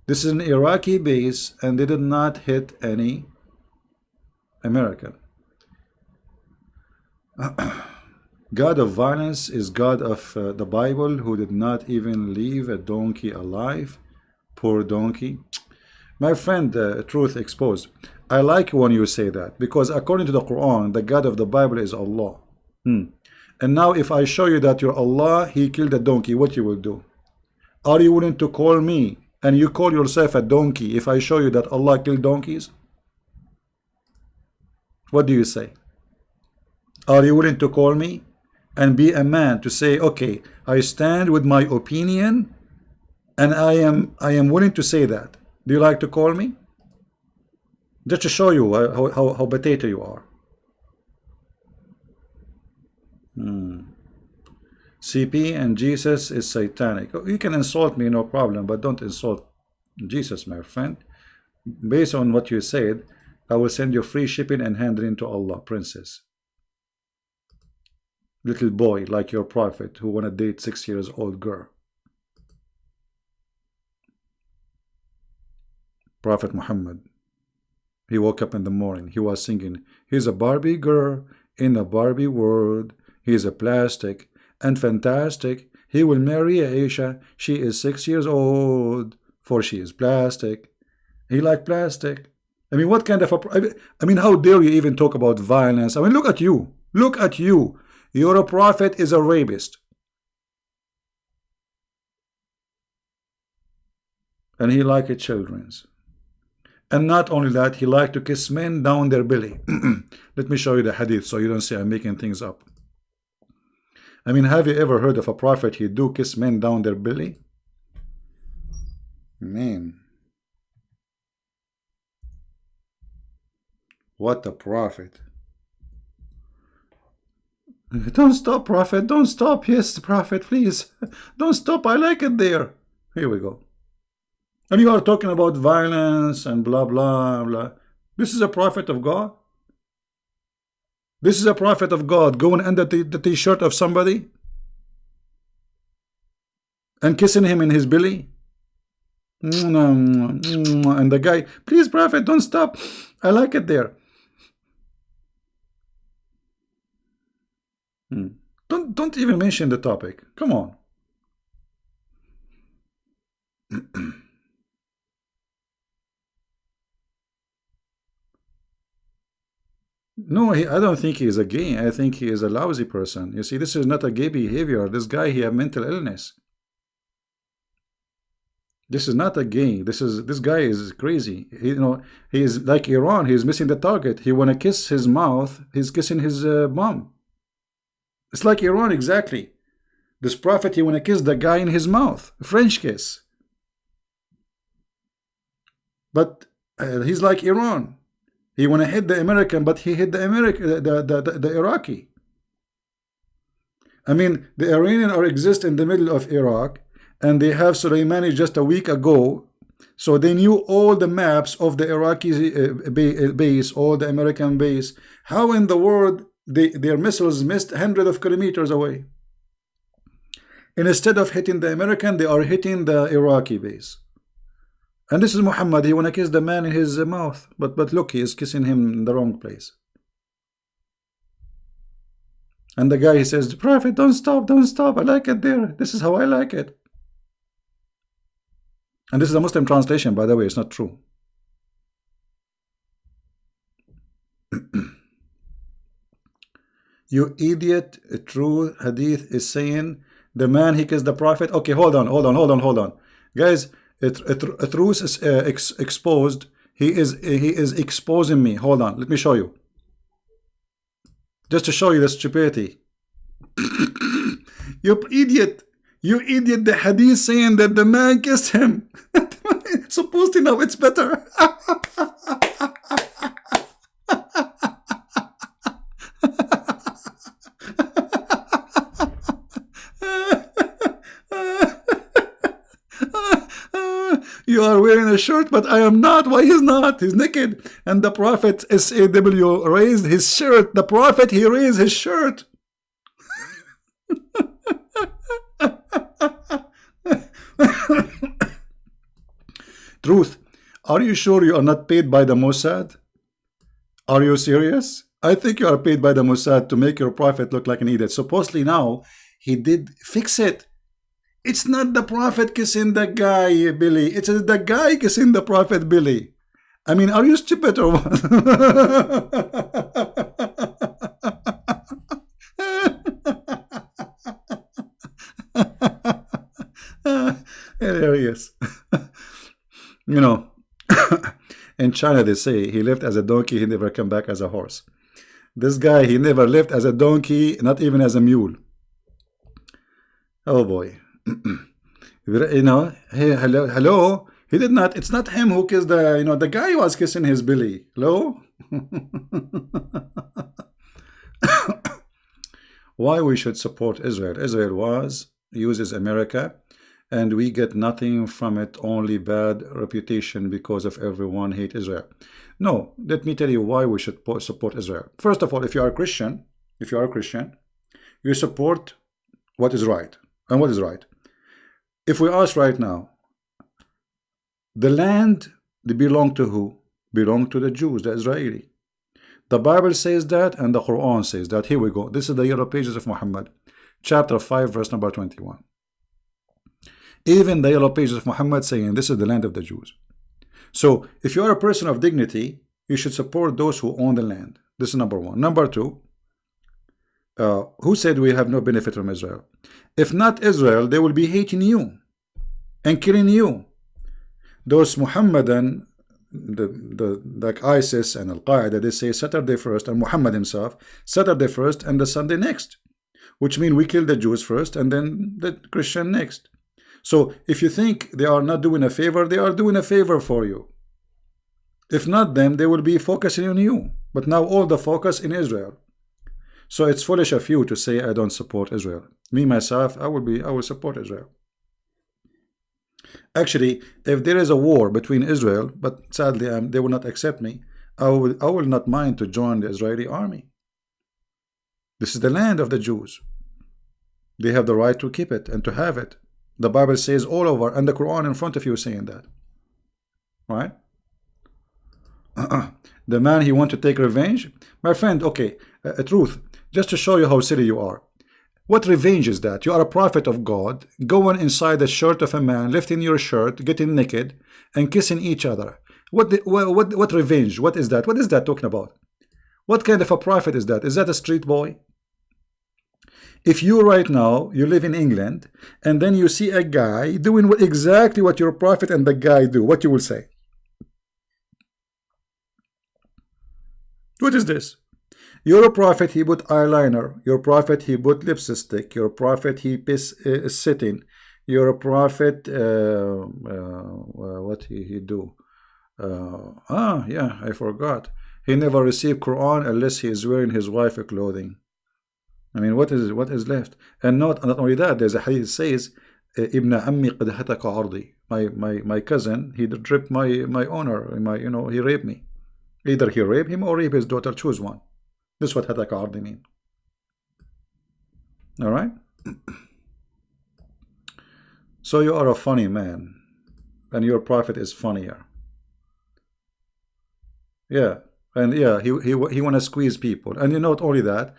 This is an Iraqi base, and they did not hit any American. God of violence is God of the Bible, who did not even leave a donkey alive. Poor donkey. My friend, Truth Exposed, I like when you say that, because according to the Quran, the God of the Bible is Allah. And now if I show you that your Allah, he killed a donkey, what you will do? Are you willing to call me and you call yourself a donkey if I show you that Allah killed donkeys? What do you say? Are you willing to call me and be a man to say, okay, I stand with my opinion and I am willing to say that? Do you like to call me? Just to show you how potato you are. CP and Jesus is satanic. You can insult me, no problem, but don't insult Jesus, my friend. Based on what you said, I will send you free shipping and hand it into Allah, princess. Little boy like your prophet who want to date 6 years old girl. Prophet Muhammad, he woke up in the morning, he was singing, he's a Barbie girl in a Barbie world, he's a plastic and fantastic, he will marry Aisha, she is 6 years old, for she is plastic. He like plastic. I mean, what kind of I mean, how dare you even talk about violence? I mean, look at you. Look at you. Your prophet is a rapist. And he liked children's. And not only that, he liked to kiss men down their belly. Let me show you the hadith so you don't say I'm making things up. I mean, have you ever heard of a prophet he do kiss men down their belly? Man. What a prophet. Don't stop, prophet. Don't stop. Yes, prophet, please. Don't stop. I like it there. Here we go. And you are talking about violence and blah, blah, blah. This is a prophet of God. This is a prophet of God going under the t-shirt of somebody and kissing him in his belly. And the guy, please, prophet, don't stop. I like it there. Don't even mention the topic. Come on. No, I don't think he is a gay. I think he is a lousy person. You see, this is not a gay behavior. This guy, he have mental illness. This is not a gay. This guy is crazy. He is like Iran. He is missing the target. He want to kiss his mouth. He's kissing his mom. It's like Iran exactly. This prophet, he want to kiss the guy in his mouth, French kiss. But he's like Iran. He want to hit the American, but he hit the Iraqi. I mean, the Iranian exist in the middle of Iraq, and they have Soleimani just a week ago, so they knew all the maps of the Iraqi base, all the American base. How in the world their missiles missed hundreds of kilometers away? And instead of hitting the American, they are hitting the Iraqi base. And this is Muhammad. He want to kiss the man in his mouth, but look, he is kissing him in the wrong place. And the guy, he says, prophet, don't stop, don't stop. I like it there. This is how I like it. And this is a Muslim translation, by the way. It's not true. You idiot. A true hadith is saying the man, he kissed the prophet. Okay, hold on. Guys, Truth is exposed. He is exposing me. Hold on. Let me show you. Just to show you the stupidity. You idiot. You idiot. The hadith saying that the man kissed him. Supposed to know it's better. You are wearing a shirt, but I am not. Why he's not? He's naked. And the Prophet SAW raised his shirt. The Prophet, he raised his shirt. Truth, are you sure you are not paid by the Mossad? Are you serious? I think you are paid by the Mossad to make your Prophet look like an idiot. Supposedly now, he did fix it. It's not the Prophet kissing the guy, Billy. It's the guy kissing the Prophet, Billy. I mean, are you stupid or what? Hilarious. You know, in China they say he lived as a donkey, he never come back as a horse. This guy, he never lived as a donkey, not even as a mule. Oh boy. You know, hey, hello. He did not, it's not him who kissed the, you know, the guy was kissing his Billy. Hello? Why we should support Israel? Israel uses America, and we get nothing from it, only bad reputation because of everyone hate Israel. No, let me tell you why we should support Israel. First of all, if you are a Christian, you support what is right. And what is right? If we ask right now, the land, they belong to who? Belong to the Jews, the Israeli. The Bible says that, and the Quran says that. Here we go. This is the Yellow Pages of Muhammad, chapter 5, verse number 21. Even the Yellow Pages of Muhammad saying this is the land of the Jews. So if you are a person of dignity, you should support those who own the land. This is number one. Number two, who said we have no benefit from Israel? If not Israel, they will be hating you and killing you. Those Muhammadan, like ISIS and Al-Qaeda, they say Saturday first, and Muhammad himself, Saturday first and the Sunday next, which means we kill the Jews first and then the Christian next. So if you think they are not doing a favor, they are doing a favor for you. If not them, they will be focusing on you. But now all the focus in Israel. So it's foolish of you to say I don't support Israel. Me myself, I will support Israel. Actually, if there is a war between Israel, but sadly they will not accept me, I will not mind to join the Israeli army. This is the land of the Jews. They have the right to keep it and to have it. The Bible says all over, and the Quran in front of you saying that. Right? The man, he want to take revenge. My friend, okay, truth, just to show you how silly you are. What revenge is that? You are a prophet of God, going inside the shirt of a man, lifting your shirt, getting naked, and kissing each other. What revenge? What is that? What is that talking about? What kind of a prophet is that? Is that a street boy? If you right now, you live in England, and then you see a guy doing exactly what your prophet and the guy do, what you will say? What is this? Your prophet, he put eyeliner. Your prophet, he put lipstick. Your prophet, he is sitting. Your prophet, what he do? Yeah, I forgot. He never received Quran unless he is wearing his wife's clothing. I mean, what is left? And not only that, there's a hadith says, Ibn Ammi qad hataka ardi. My cousin, he stripped my honor. He raped me. Either he raped him or rape his daughter. Choose one. This is what hataka ardi mean. All right. So you are a funny man, and your prophet is funnier. Yeah, and yeah, he want to squeeze people, and not only that,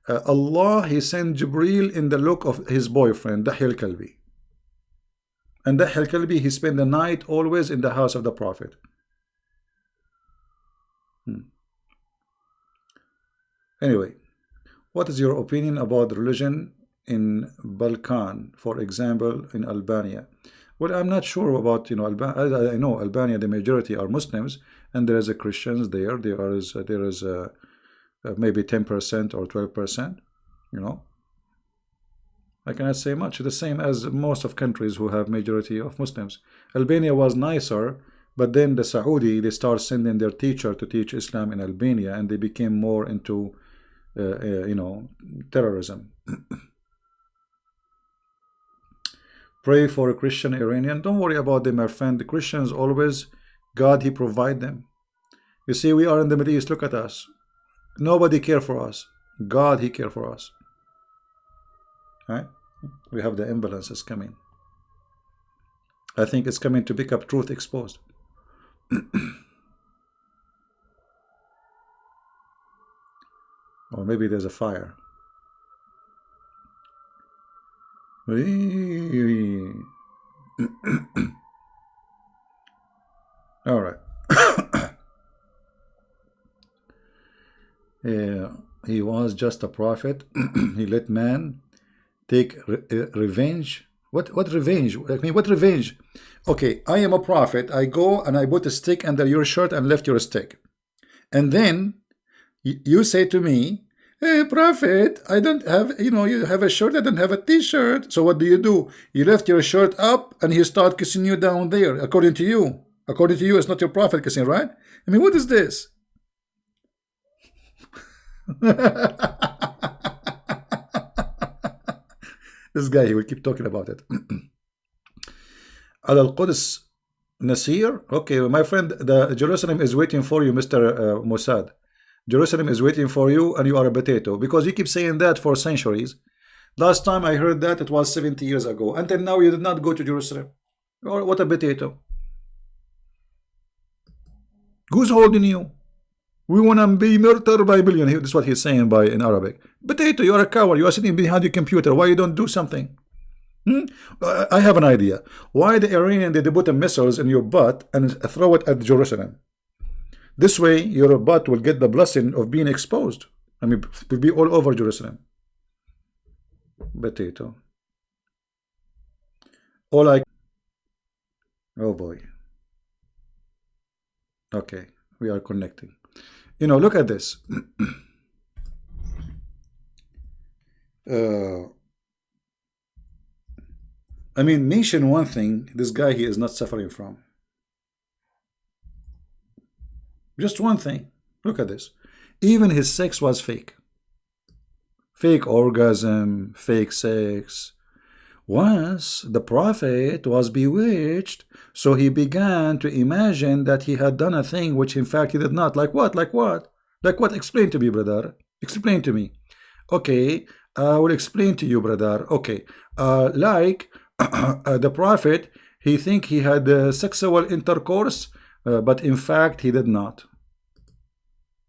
Allah, he sent Jibril in the look of his boyfriend, Dahya al-Kalbi. And Dahya al-Kalbi, he spent the night always in the house of the Prophet. Anyway, what is your opinion about religion in Balkan, for example, in Albania? Well, I'm not sure about, Albania. I know Albania, the majority are Muslims, and there is a Christians there. There is maybe 10% or 12%, I cannot say much. The same as most of countries who have majority of Muslims. Albania was nicer, but then the Saudi, they start sending their teacher to teach Islam in Albania, and they became more into, terrorism. Pray for a Christian Iranian. Don't worry about them, my friend. The Christians always, God, He provide them. You see, we are in the Middle East. Look at us. Nobody care for us. God, He care for us. Right? We have the ambulances coming. I think it's coming to pick up Truth Exposed. Or maybe there's a fire. All right. He was just a prophet. He let man take revenge. What revenge? I mean, what revenge? Okay, I am a prophet. I go and I put a stick under your shirt and left your stick. And then you say to me, hey, prophet, I don't have, you have a shirt, I don't have a t-shirt. So what do? You left your shirt up and he start kissing you down there, according to you. According to you, it's not your prophet kissing, right? I mean, what is this? This guy, he will keep talking about it. Al-Quds Nasir. Okay, my friend, the Jerusalem is waiting for you, Mr. Mossad. Jerusalem is waiting for you and you are a potato. Because you keep saying that for centuries. Last time I heard that, it was 70 years ago. Until now, you did not go to Jerusalem. Or what a potato. Who's holding you? We want to be murdered by billion. That's what he's saying in Arabic. Potato, you are a coward. You are sitting behind your computer. Why you don't do something? I have an idea. Why the Iranian, they put missiles in your butt and throw it at Jerusalem? This way, your butt will get the blessing of being exposed. I mean, it will be all over Jerusalem. Potato. Oh boy. Okay, we are connecting. Look at this. I mean, mention one thing this guy he is not suffering from. Just one thing. Look at this. Even his sex was fake. Fake orgasm, fake sex. Once the prophet was bewitched, so he began to imagine that he had done a thing which in fact he did not. Like what? Like what? Like what? Explain to me, brother. Explain to me. Okay, I will explain to you, brother. Okay, the prophet, he think he had sexual intercourse, but in fact he did not.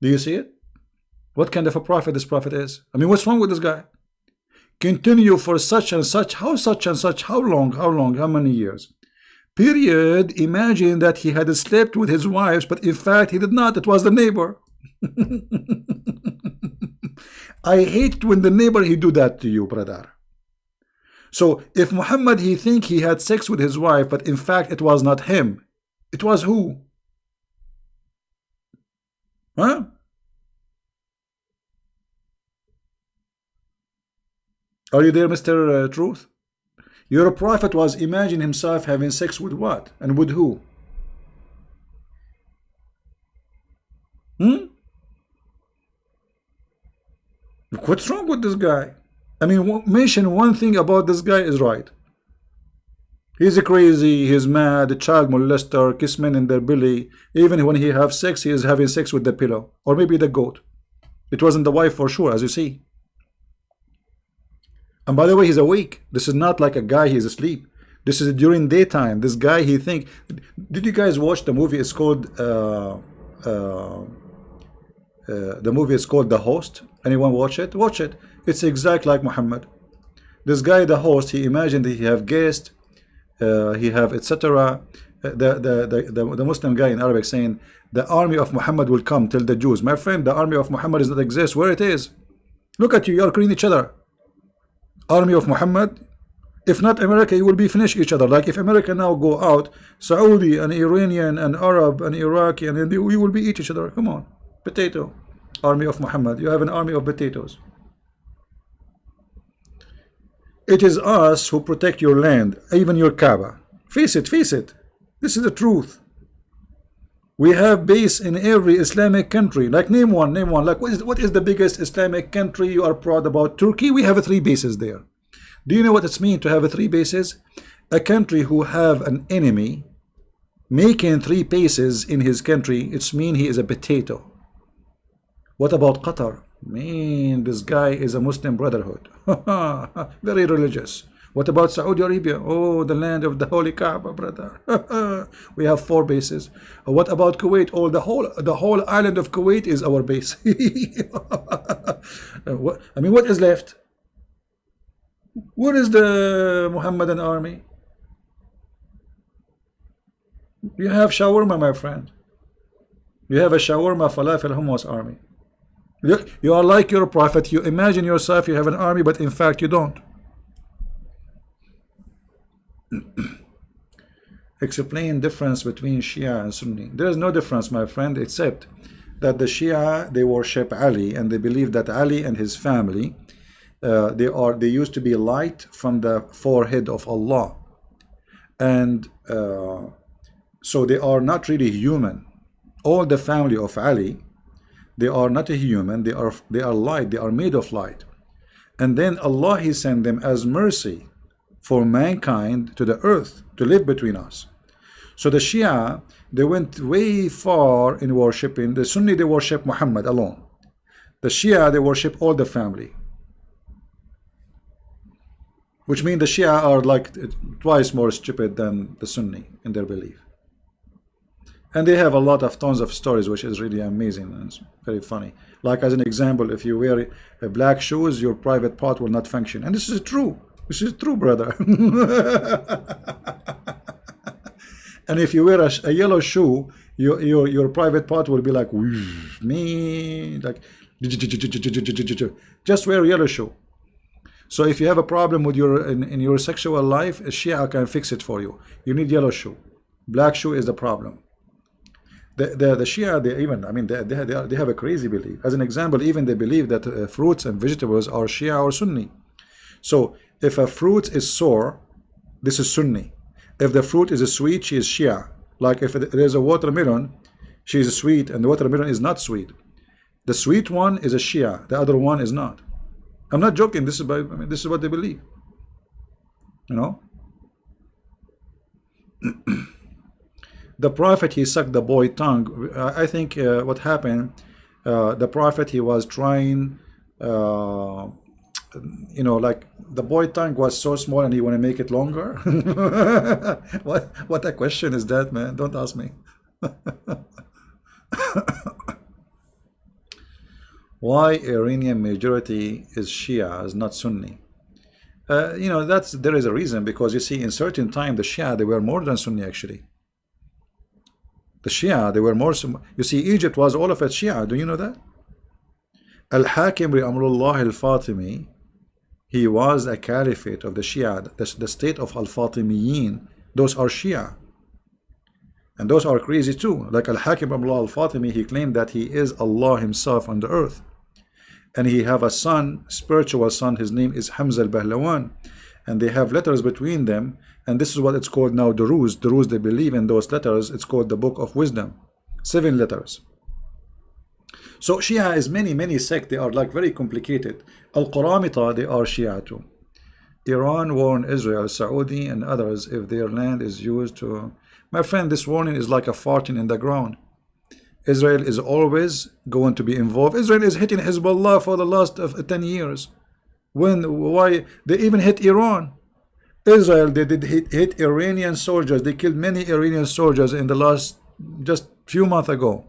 Do you see it? What kind of a prophet this prophet is? I mean, what's wrong with this guy? Continue for such and such, how such and such, how long, how many years? Period. Imagine that he had slept with his wives, but in fact he did not. It was the neighbor. I hate when the neighbor he do that to you, brother. So if Muhammad he think he had sex with his wife, but in fact it was not him, it was who? Huh? Are you there, Mr. Truth? Your prophet was imagining himself having sex with what? And with who? What's wrong with this guy? I mean, mention one thing about this guy is right. He's crazy, he's mad, a child molester, kiss men in their belly. Even when he have sex, he is having sex with the pillow. Or maybe the goat. It wasn't the wife for sure, as you see. And by the way, he's awake. This is not like a guy, he's asleep. This is during daytime. This guy, he think. Did you guys watch the movie? It's called the movie is called The Host. Anyone watch it? Watch it. It's exact like Muhammad. This guy, the host, he imagined that he have guests, he have etc. The Muslim guy in Arabic saying the army of Muhammad will come, tell the Jews. My friend, the army of Muhammad does not exist. Where it is? Look at you, you are killing each other. Army of Muhammad. If not America, you will be finish each other. Like if America now go out, Saudi and Iranian and Arab and Iraqi, and we will be each other. Come on, potato. Army of Muhammad. You have an army of potatoes. It is us who protect your land, even your Kaaba. Face it, face it. This is the truth. We have base in every Islamic country. Like name one. Like what is the biggest Islamic country you are proud about? Turkey. We have 3 bases there. Do you know what it's mean to have three bases? A country who have an enemy making three bases in his country, it's mean he is a potato. What about Qatar? Man, this guy is a Muslim Brotherhood. Very religious. What about Saudi Arabia? Oh, the land of the Holy Kaaba, brother. We have four bases. What about Kuwait? Oh, the whole island of Kuwait is our base. What is left? Where is the Muhammadan army? You have shawarma, my friend. You have a shawarma, falafel, hummus army. You are like your prophet. You imagine yourself you have an army, but in fact you don't. Explain difference between Shia and Sunni. There is no difference, my friend, except that the Shia, they worship Ali, and they believe that Ali and his family, they used to be light from the forehead of Allah, and so they are not really human. All the family of Ali, they are not a human. They are light. They are made of light, and then Allah, He sent them as mercy for mankind to the earth to live between us. So the Shia, they went way far in worshiping. The Sunni, they worship Muhammad alone. The Shia, they worship all the family, which means the Shia are like twice more stupid than the Sunni in their belief. And they have a lot of tons of stories, which is really amazing and it's very funny. Like as an example, if you wear black shoes, your private part will not function. And this is true. This is true, brother. And if you wear a yellow shoe, your private part will be like me, like just wear a yellow shoe. So if you have a problem with in your sexual life, a Shia can fix it for you. You need yellow shoe. Black shoe is the problem. The Shia, they have a crazy belief. As an example, even they believe that fruits and vegetables are Shia or Sunni. So if a fruit is sour, this is Sunni. If the fruit is sweet, she is Shia. Like if there's a watermelon, she is sweet and the watermelon is not sweet. The sweet one is a Shia, the other one is not. I'm not joking. This is what they believe. You know. The prophet, he sucked the boy tongue. I think what happened, the prophet, he was trying, like the boy tongue was so small and he want to make it longer. What a question is that, man? Don't ask me. Why Iranian majority is Shia, is not Sunni? There is a reason, because you see in certain time the Shia, they were more than Sunni actually. The Shia, they were more. You see, Egypt was all of it Shia. Do you know that? Al-Hakim Amrullah al-Fatimi, he was a caliphate of the Shia, the state of Al-Fatimiyin. Those are Shia. And those are crazy too. Like Al-Hakim Amrullah al-Fatimi, he claimed that he is Allah himself on the earth. And he have a son, spiritual son, his name is Hamza al-Bahlawan. And they have letters between them. And this is what it's called now, Duruz. Duruz, they believe in those letters. It's called the Book of Wisdom. 7 letters. So Shia is many sects. They are like very complicated. Al-Qaramita, they are Shia too. Iran warned Israel, Saudi and others if their land is used to... My friend, this warning is like a farting in the ground. Israel is always going to be involved. Israel is hitting Hezbollah for the last 10 years. Why? They even hit Iran. Israel, they did hit Iranian soldiers. They killed many Iranian soldiers in the last, just few months ago.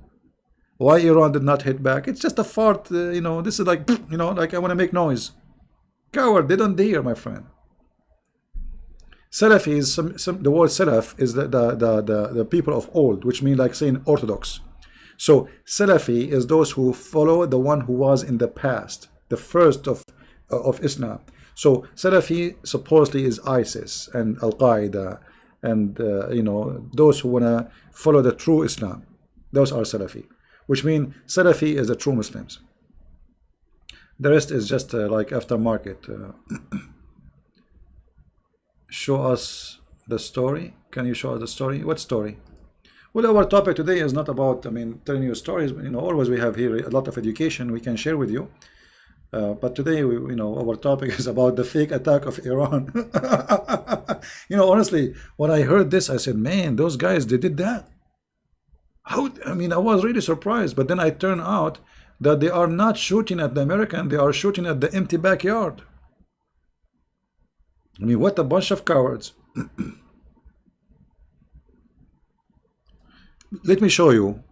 Why Iran did not hit back? It's just a fart, this is like, like I want to make noise. Coward, they don't dare, my friend. Salafis, the word Salaf is the people of old, which means like saying Orthodox. So Salafi is those who follow the one who was in the past, the first of Islam. So Salafi supposedly is ISIS and Al-Qaeda and those who want to follow the true Islam. Those are Salafi, which means Salafi is the true Muslims. The rest is just like aftermarket. Show us the story. Can you show us the story? What story? Well, our topic today is not about, telling you stories. Always we have here a lot of education we can share with you. But today, our topic is about the fake attack of Iran. Honestly, when I heard this, I said, "Man, those guys, they did that." How? I mean, I was really surprised. But then I turned out that they are not shooting at the American; they are shooting at the empty backyard. I mean, what a bunch of cowards! Let me show you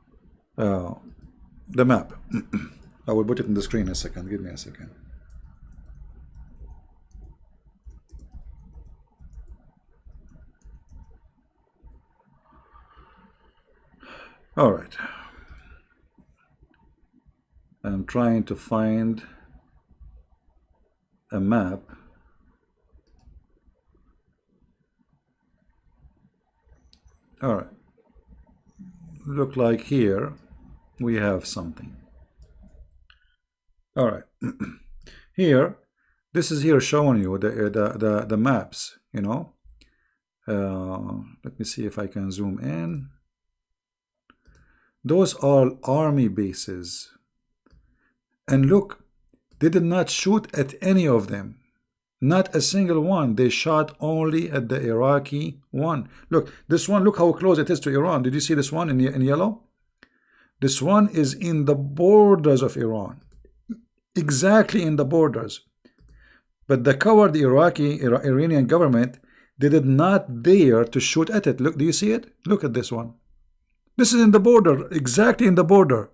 the map. I will put it in the screen in a second. Give me a second. All right. I'm trying to find a map. All right. Look like here we have something. All right. Here, this is here showing you the maps, let me see if I can zoom in. Those are army bases. And look, they did not shoot at any of them. Not a single one. They shot only at the Iraqi one. Look, this one, look how close it is to Iran. Did you see this one in yellow? This one is in the borders of Iran. Exactly in the borders. But the coward Iranian government, they did not dare to shoot at it. Look, do you see it? Look at this one. This is in the border, exactly in the border.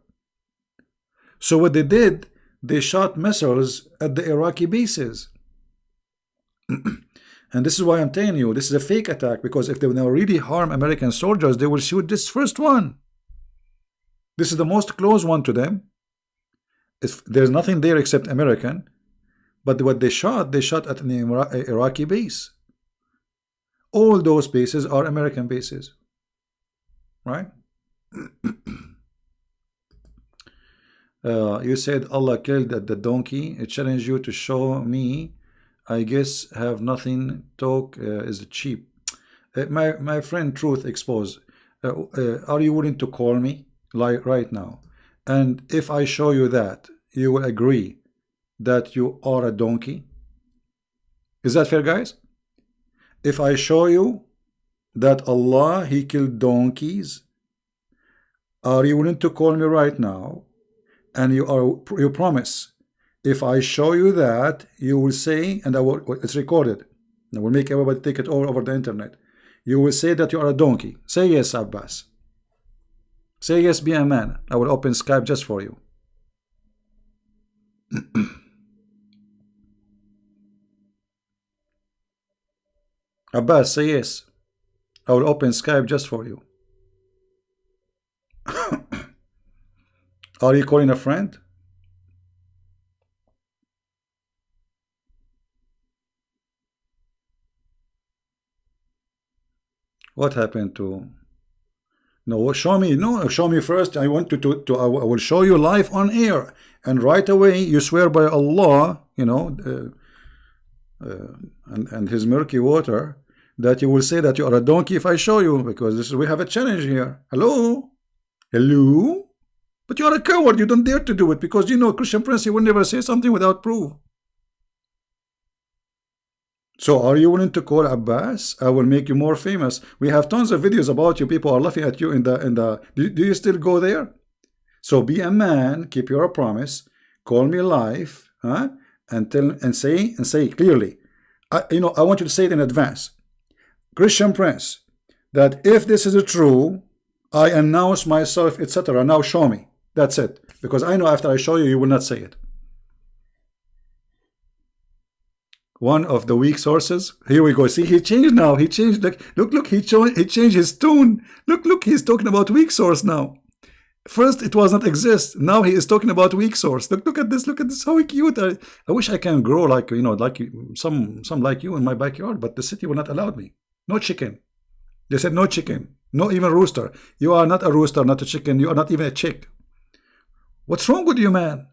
So what they did, they shot missiles at the Iraqi bases. And this is why I'm telling you, this is a fake attack, because if they will really harm American soldiers, they will shoot this first one. This is the most close one to them. There's nothing there except American. But what they shot at an Iraqi base. All those bases are American bases. Right? You said Allah killed the donkey. It challenged you to show me. I guess have nothing. Talk is cheap. My friend, truth exposed. Are you willing to call me like right now? And if I show you that, you will agree that you are a donkey? Is that fair, guys? If I show you that Allah, He killed donkeys, are you willing to call me right now? And you promise, if I show you that, you will say, and it's recorded, and I will make everybody take it all over the internet. You will say that you are a donkey. Say yes, Abbas. Say yes, be a man. I will open Skype just for you. Abbas, say yes. I will open Skype just for you. Are you calling a friend? What happened to... No, show me. No, show me first. I want I will show you live on air. And right away, you swear by Allah, and His murky water, that you will say that you are a donkey if I show you, because we have a challenge here. Hello? Hello? But you are a coward. You don't dare to do it, because Christian Prince, he will never say something without proof. So are you willing to call Abbas? I will make you more famous. We have tons of videos about you. People are laughing at you in the do you still go there? So be a man, keep your promise, call me live, huh? And say clearly. I want you to say it in advance. Christian Prince, that if this is true, I announce myself, etc. Now show me. That's it. Because I know after I show you, you will not say it. One of the weak sources. Here we go. See, he changed now. He changed. Look. He changed his tone. Look. He's talking about weak source now. First, it was not exist. Now he is talking about weak source. Look at this. Look at this. How cute. I wish I can grow like some like you in my backyard, but the city will not allow me. No chicken. They said no chicken. No even rooster. You are not a rooster, not a chicken. You are not even a chick. What's wrong with you, man?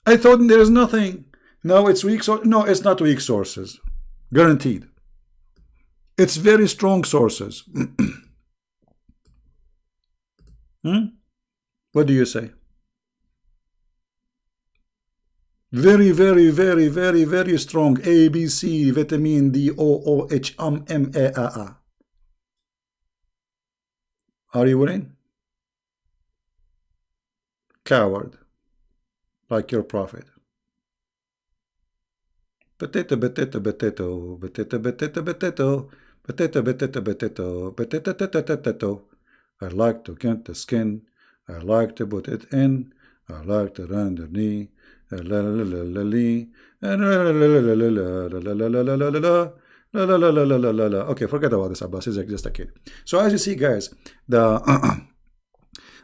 I thought there is nothing. No, it's weak source. No, it's not weak sources. Guaranteed. It's very strong sources. What do you say? Very, very, very, very, very strong. A, B, C, vitamin D, O, O, H, M, A, A. Are you willing? Coward, like your prophet. Potato, potato, potato, potato, potato, potato, potato, potato, potato, potato, potato, potato. I like to get the skin. I like to put it in. I like to run the knee. La la la la la la la la la la la la la. Okay, forget about this, Abbas. He's like just a kid. So as you see, guys, the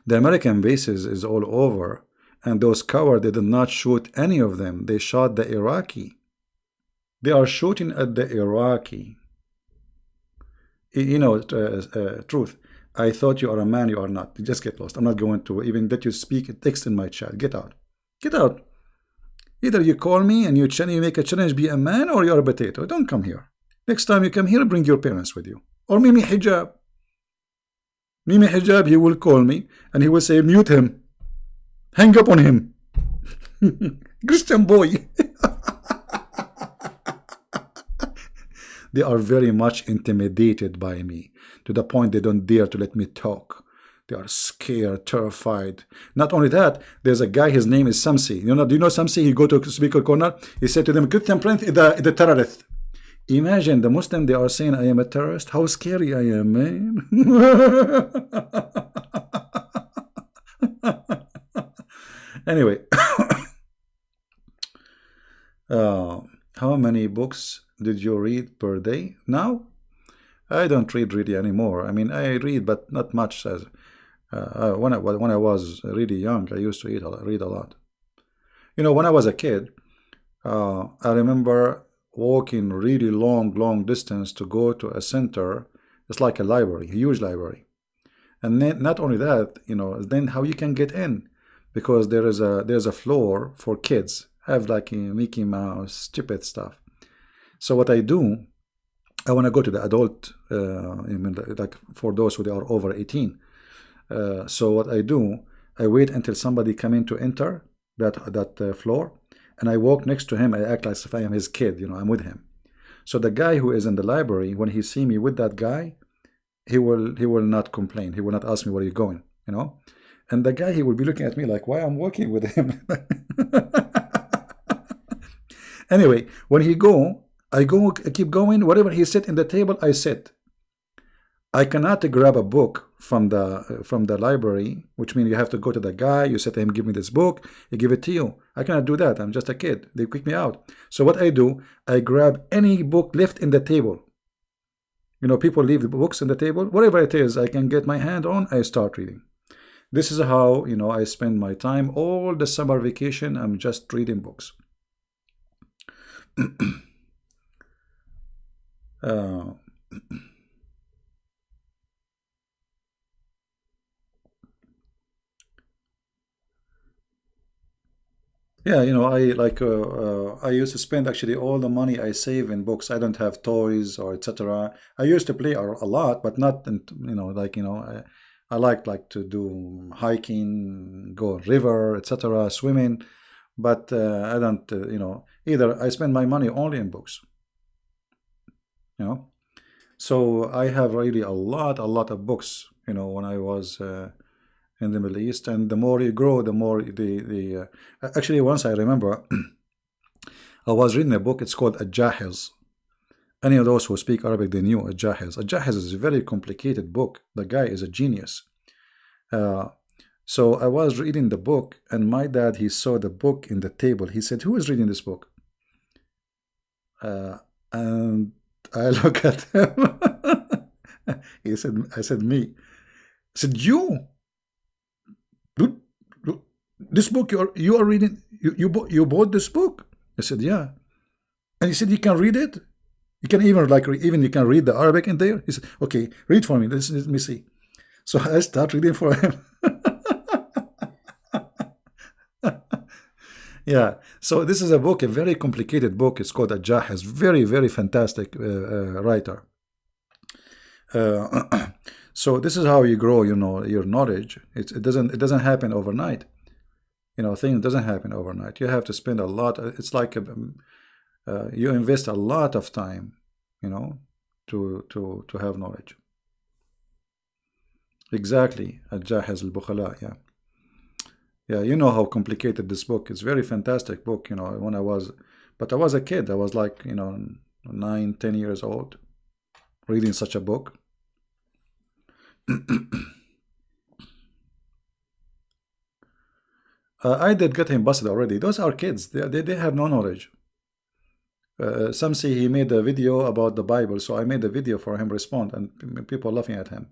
the American bases is all over, and those cowards, they did not shoot any of them. They shot the Iraqi. They are shooting at the Iraqi. You know, truth. I thought you are a man. You are not. Just get lost. I'm not going to even let you speak. Text in my chat. Get out. Get out. Either you call me and you make a challenge, be a man, or you're a potato. Don't come here. Next time you come here, bring your parents with you. Or Mimi Hijab. Mimi Hijab, he will call me and he will say, mute him. Hang up on him. Christian boy. They are very much intimidated by me, to the point they don't dare to let me talk. They are scared, terrified. Not only that, there's a guy, his name is Samsi. Do you know Samsi? He go to speaker corner. He said to them, Christian Prince is the terrorist. Imagine the Muslim, they are saying I am a terrorist. How scary I am, man. Anyway. How many books did you read per day? Now, I don't read really anymore. I mean, I read, but not much. As when I was really young, I used to read a lot. You know, when I was a kid, I remember walking really long distance to go to a center. It's like a library, a huge library. And then, not only that, you know, then how you can get in, because there's a floor for kids. Have like a Mickey Mouse, stupid stuff. So what I do, I want to go to the adult, like for those who are over 18. So what I do, I wait until somebody come in to enter that floor, and I walk next to him. I act like if I am his kid, you know, I'm with him. So the guy who is in the library, when he see me with that guy, he will not complain. He will not ask me where you're going, you know. And the guy, he will be looking at me like, why I'm walking with him. Anyway, when he go, I keep going. Wherever he sit in the table, I sit. I cannot grab a book from the library, which means you have to go to the guy. You say to him, give me this book. He give it to you. I cannot do that. I'm just a kid. They kick me out. So what I do, I grab any book left in the table. You know, people leave the books in the table. Whatever it is, I can get my hand on, I start reading. This is how, you know, I spend my time. All the summer vacation, I'm just reading books. Yeah, you know, I used to spend actually all the money I save in books. I don't have toys or etc. I used to play a lot, but not, you know, like, you know, I like to do hiking, go river, etc., swimming, but I don't, you know, either. I spend my money only in books, you know. So I have really a lot of books, you know, when I was in the Middle East. And the more you grow, the more actually, once I remember, I was reading a book. It's called Al-Jahiz. Any of those who speak Arabic, they knew Al-Jahiz. Al-Jahiz is a very complicated book. The guy is a genius. So I was reading the book, and my dad, he saw the book in the table. He said, who is reading this book? And I look at him. I said, me. I said, you? This book you are reading, you bought this book? I said, yeah. And he said, you can read it? You can even you can read the Arabic in there? He said, okay, read for me. Let me see. So I start reading for him. Yeah. So this is a book, a very complicated book. It's called Al-Jahiz. Very fantastic writer. So this is how you grow, you know, your knowledge. It doesn't happen overnight. You know, things doesn't happen overnight. You have to spend a lot. It's like you invest a lot of time, you know, to have knowledge. Exactly, Al-Jahiz al-Bukhala, yeah. Yeah, you know how complicated this book is. Very fantastic book, you know, when I was, but I was a kid. I was like, you know, 9, 10 years old, reading such a book. I did get him busted already. Those are kids. They have no knowledge. Some say he made a video about the Bible, so I made a video for him respond, and people laughing at him.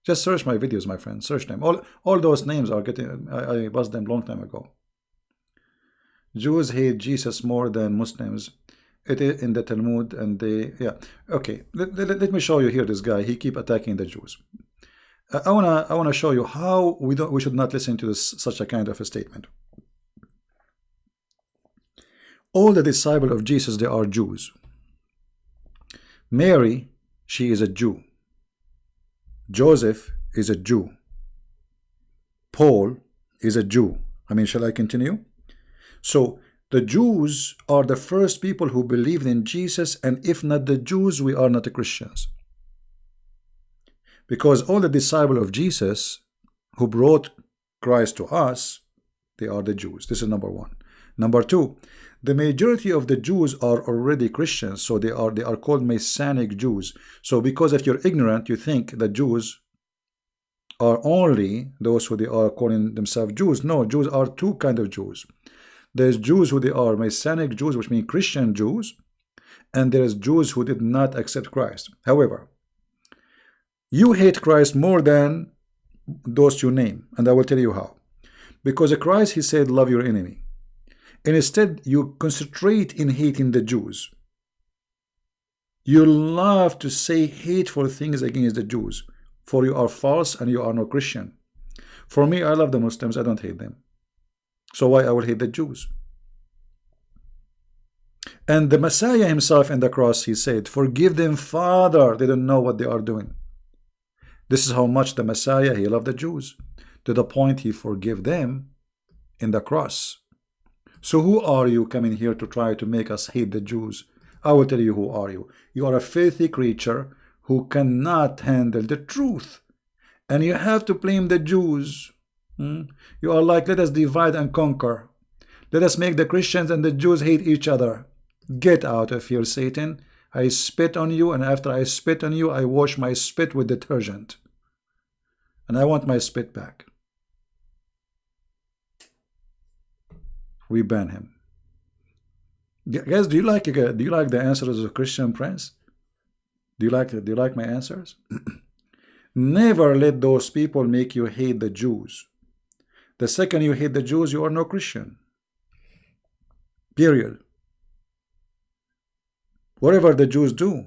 Just search my videos, my friend. Search them. All those names are getting. I buzzed them long time ago. Jews hate Jesus more than Muslims. It is in the Talmud, and they, yeah. Okay, let me show you here. This guy, he keep attacking the Jews. I wanna show you how we should not listen to such a kind of a statement. All the disciples of Jesus, they are Jews. Mary, she is a Jew. Joseph is a Jew. Paul is a Jew. I mean, shall I continue? So the Jews are the first people who believed in Jesus, and if not the Jews, we are not the Christians. Because all the disciples of Jesus who brought Christ to us, they are the Jews. This is number one. Number two, the majority of the Jews are already Christians, so they are called Messianic Jews. So because if you're ignorant, you think that Jews are only those who they are calling themselves Jews. No, Jews are two kinds of Jews. There's Jews who they are Messianic Jews, which mean Christian Jews, and there's Jews who did not accept Christ. However, you hate Christ more than those you name, and I will tell you how. Because Christ, he said, love your enemy. And instead, you concentrate in hating the Jews. You love to say hateful things against the Jews, for you are false and you are no Christian. For me, I love the Muslims, I don't hate them. So why I will hate the Jews? And the Messiah himself in the cross, he said, forgive them, Father, they don't know what they are doing. This is how much the Messiah, he loved the Jews, to the point he forgave them in the cross. So who are you coming here to try to make us hate the Jews? I will tell you who are you. You are a filthy creature who cannot handle the truth. And you have to blame the Jews. You are like, let us divide and conquer. Let us make the Christians and the Jews hate each other. Get out of here, Satan. I spit on you, and after I spit on you, I wash my spit with detergent. And I want my spit back. We ban him. Guys, do you like the answers of Christian Prince? Do you like my answers? Never let those people make you hate the Jews. The second you hate the Jews, you are no Christian. Period. Whatever the Jews do,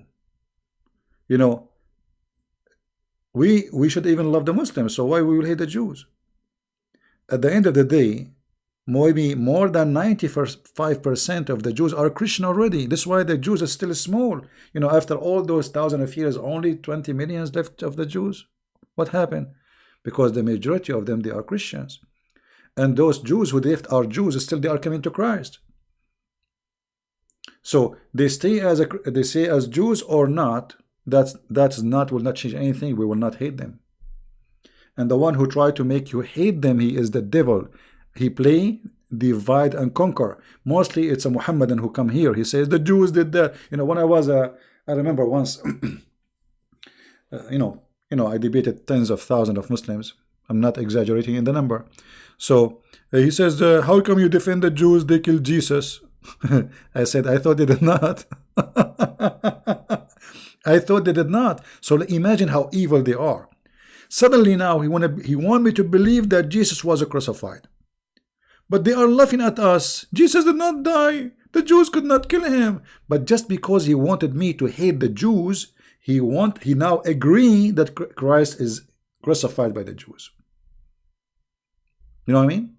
you know, we should even love the Muslims. So why we will hate the Jews? At the end of the day, maybe more than 95% of the Jews are Christian already. That's why the Jews are still small. You know, after all those thousands of years, only 20 million left of the Jews. What happened? Because the majority of them, they are Christians. And those Jews who left are Jews, still they are coming to Christ. So they stay as Jews or not. Will not change anything. We will not hate them. And the one who tried to make you hate them, he is the devil. He play divide and conquer. Mostly it's a Muhammadan who come here. He says the Jews did that. You know, when I was I remember once, you know, I debated tens of thousands of Muslims. I'm not exaggerating in the number. So he says, how come you defend the Jews? They killed Jesus. I said, I thought they did not. I thought they did not. So imagine how evil they are. Suddenly now he want me to believe that Jesus was crucified. But they are laughing at us. Jesus did not die. The Jews could not kill him. But just because he wanted me to hate the Jews, he now agree that Christ is crucified by the Jews. You know what I mean?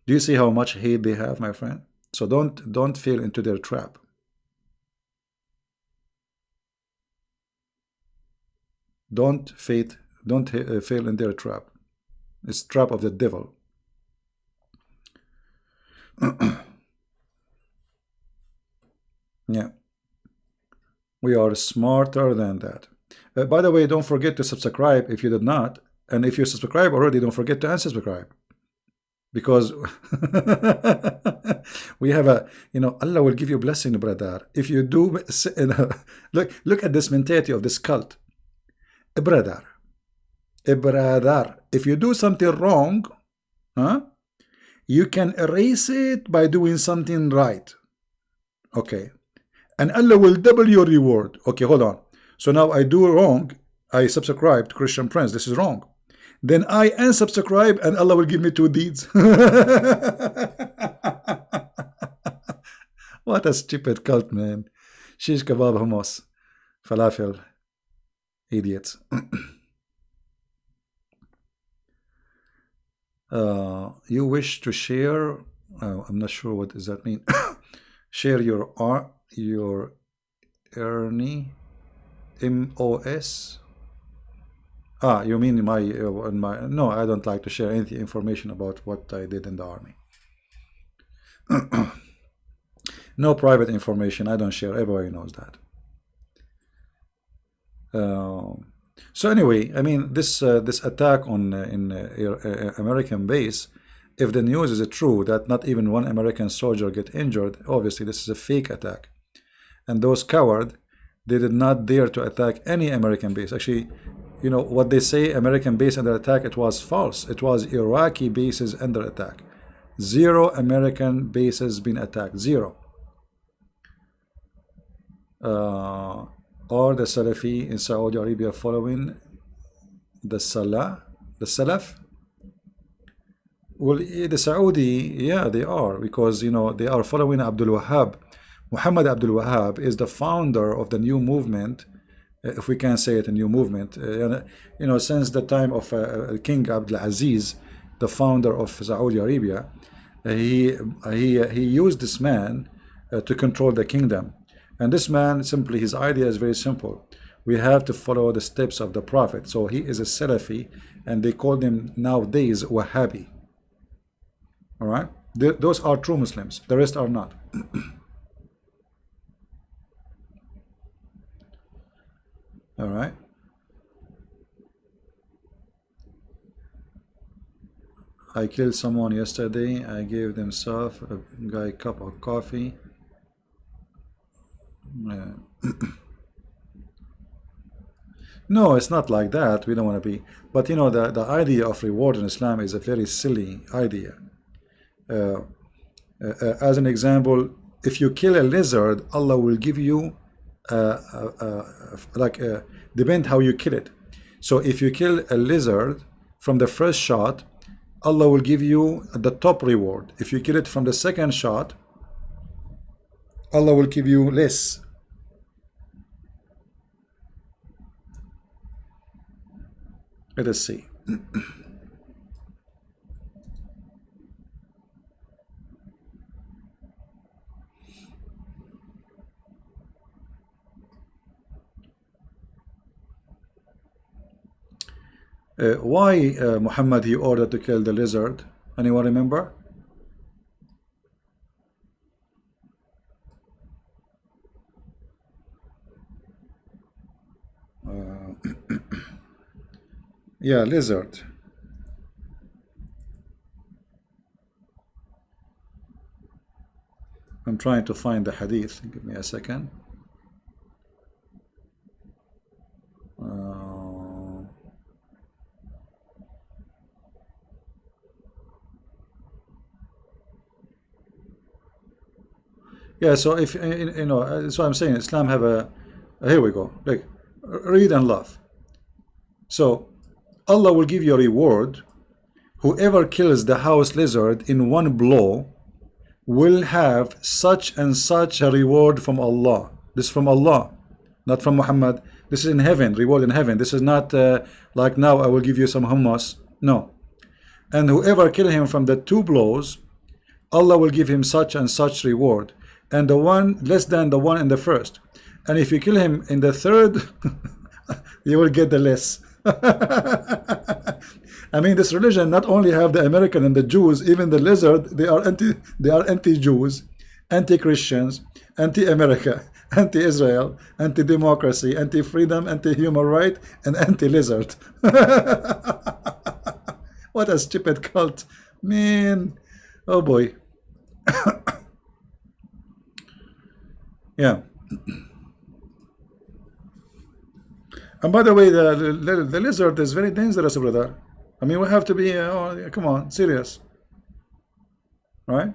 Do you see how much hate they have, my friend? So don't fall into their trap. Don't fail in their trap. It's trap of the devil. Yeah, we are smarter than that. By the way, don't forget to subscribe if you did not, and if you subscribe already, don't forget to unsubscribe, because we have a, Allah will give you a blessing, brother, if you do. Look at this mentality of this cult. Brother, if you do something wrong, you can erase it by doing something right. Okay, and Allah will double your reward. Okay, hold on. So now I do wrong, I subscribe to Christian Prince, this is wrong. Then I unsubscribe and Allah will give me 2 deeds. What a stupid cult, man. Shish kebab, hummus, falafel, idiots. You wish to share, I'm not sure what does that mean. Share your Ernie MOS. You mean my no, I don't like to share any information about what I did in the army. No private information, I don't share, everybody knows that. So anyway, I mean, this attack on American base, if the news is true that not even 1 American soldier get injured, obviously this is a fake attack. And those cowards, they did not dare to attack any American base. Actually, what they say, American base under attack, it was false. It was Iraqi bases under attack. 0 American bases been attacked. 0. Or the Salafi in Saudi Arabia following the Salaf? Well, the Saudi, yeah, they are, because they are following Abdul Wahhab. Muhammad Abdul Wahhab is the founder of the new movement, if we can say it, a new movement. Since the time of King Abdul Aziz, the founder of Saudi Arabia, he used this man to control the kingdom. And this man, simply, his idea is very simple. We have to follow the steps of the Prophet. So he is a Salafi, and they call him nowadays Wahhabi. All right? Those are true Muslims. The rest are not. All right? I killed someone yesterday. I gave them a guy a cup of coffee. No, it's not like that. We don't want to be. But the idea of reward in Islam is a very silly idea. As an example, if you kill a lizard, Allah will give you depend how you kill it. So if you kill a lizard from the first shot, Allah will give you the top reward. If you kill it from the second shot, Allah will give you less. Let us see. Why Muhammad he ordered to kill the lizard? Anyone remember? Yeah, lizard. I'm trying to find the hadith. Give me a second. Yeah, so if so I'm saying Islam have here we go. Like, read and love. So Allah will give you a reward. Whoever kills the house lizard in one blow will have such and such a reward from Allah. This is from Allah, not from Muhammad. This is in heaven, reward in heaven. This is not like now I will give you some hummus. No. And whoever kill him from the 2 blows, Allah will give him such and such reward, and the one less than the one in the first. And if you kill him in the third you will get the less. I mean, this religion not only have the American and the Jews, even the lizard, they are anti-Jews, anti-Christians, anti-America, anti-Israel, anti-democracy, anti-freedom, anti-human right, and anti-lizard. What a stupid cult, man. Oh boy. Yeah. And by the way, the lizard is very dangerous, brother. I mean, we have to be, oh, come on, serious, right?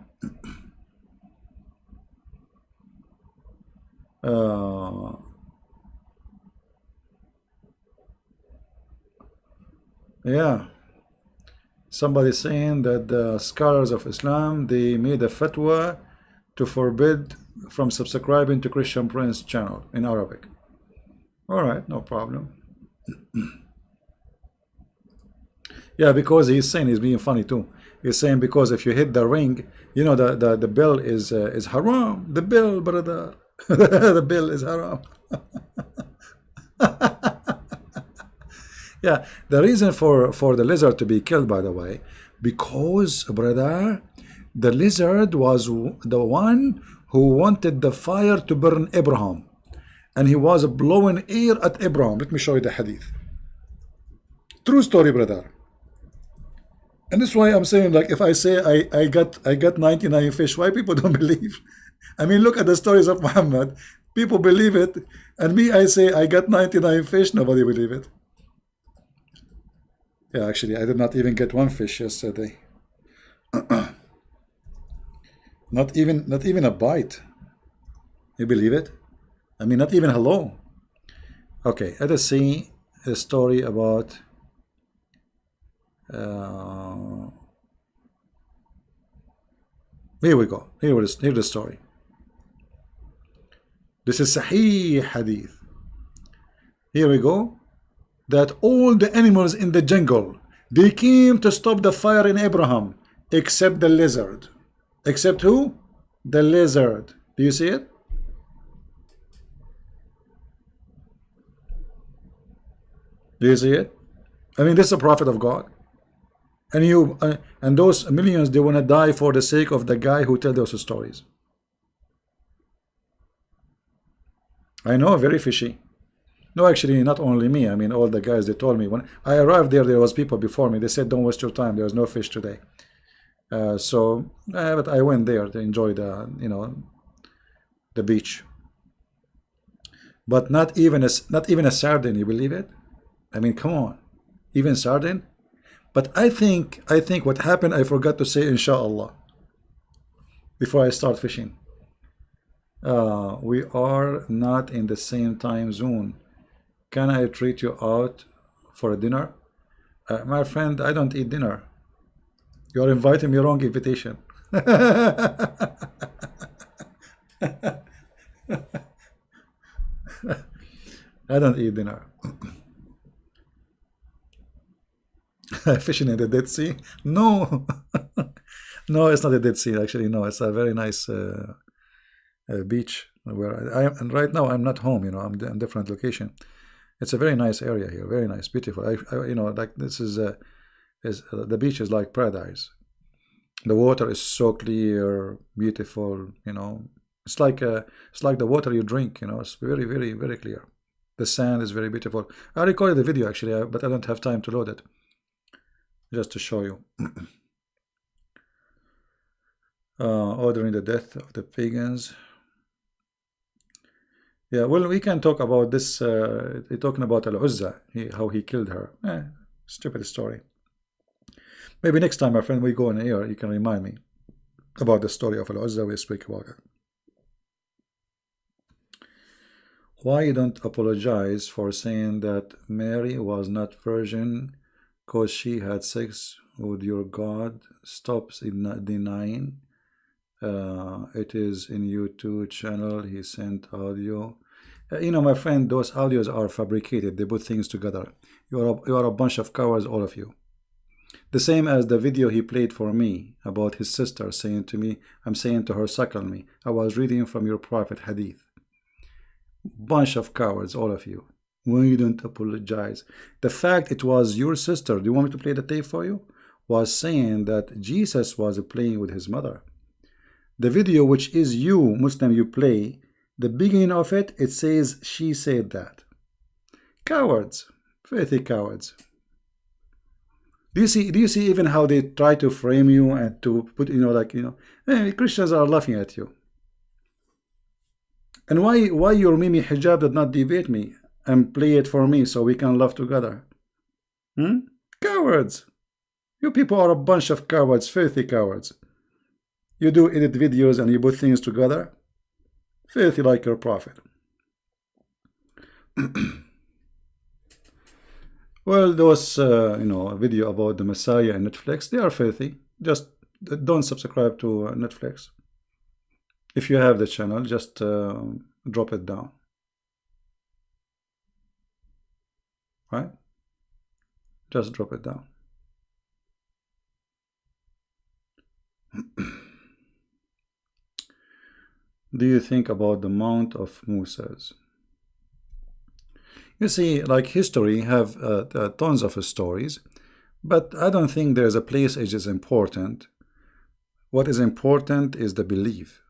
Yeah. Somebody saying that the scholars of Islam, they made a fatwa to forbid from subscribing to Christian Prince channel in Arabic. All right, no problem. Yeah, because he's saying, he's being funny too. He's saying because if you hit the ring, you know the bill is haram. The bill, brother, the bill is haram. Yeah, the reason for the lizard to be killed, by the way, because, brother, the lizard was the one who wanted the fire to burn Abraham, and he was blowing air at Abraham. Let me show you the hadith. True story, brother. And that's why I'm saying, like, if I say I got 99 fish, why people don't believe? I mean, look at the stories of Muhammad. People believe it, and me, I say I got 99 fish, nobody believe it. Yeah, actually, I did not even get one fish yesterday. Not even a bite. You believe it? I mean, not even hello. Okay, let us see a story about here we go. Here's the story. This is Sahih Hadith. Here we go. That all the animals in the jungle, they came to stop the fire in Abraham, except the lizard. Except who? The lizard. Do you see it? Do you see it? I mean, this is a prophet of God. And you and those millions, they want to die for the sake of the guy who tells those stories. I know, very fishy. No, actually, not only me. I mean, all the guys, they told me. When I arrived there was people before me. They said, don't waste your time. There's no fish today. But I went there to enjoy the, the beach. But not even a sardine, you believe it? I mean, come on. Even sardine? But I think what happened, I forgot to say inshallah before I start fishing. We are not in the same time zone. Can I treat you out for a dinner? My friend, I don't eat dinner. You are inviting me wrong invitation. I don't eat dinner. Fishing in the Dead Sea? No. No, it's not the Dead Sea, actually. No, it's a very nice beach where I am. And right now I'm not home, I'm in a different location. It's a very nice area here, very nice, beautiful. Like this is the beach is like paradise. The water is so clear, beautiful. It's like the water you drink. It's very, very, very clear. The sand is very beautiful. I recorded the video actually, but I don't have time to load it. Just to show you. Ordering the death of the pagans. Yeah, well, we can talk about this. Talking about Al-Uzza, how he killed her. Stupid story. Maybe next time, my friend, we go on air, you can remind me about the story of Al-Uzza. We speak about it. Why you don't apologize for saying that Mary was not virgin because she had sex with your God? Stops denying. It is in YouTube channel. He sent audio. My friend, those audios are fabricated. They put things together. You are a bunch of cowards, all of you. The same as the video he played for me about his sister saying to me, I'm saying to her, suckle me. I was reading from your prophet hadith. Bunch of cowards, all of you. When you don't apologize. The fact it was your sister, do you want me to play the tape for you? Was saying that Jesus was playing with his mother. The video, which is you, Muslim, you play, the beginning of it, it says she said that. Cowards, filthy cowards. Do you see even how they try to frame you and to put, hey, Christians are laughing at you. And why your Mimi hijab did not debate me and play it for me so we can laugh together? Cowards. You people are a bunch of cowards, filthy cowards. You do edit videos and you put things together. Filthy like your prophet. Well, those, a video about the Messiah and Netflix, they are filthy. Just don't subscribe to Netflix. If you have the channel, just drop it down. Right? Just drop it down. Do you think about the Mount of Moses? You see, like history have tons of stories, but I don't think there's a place which is important. What is important is the belief,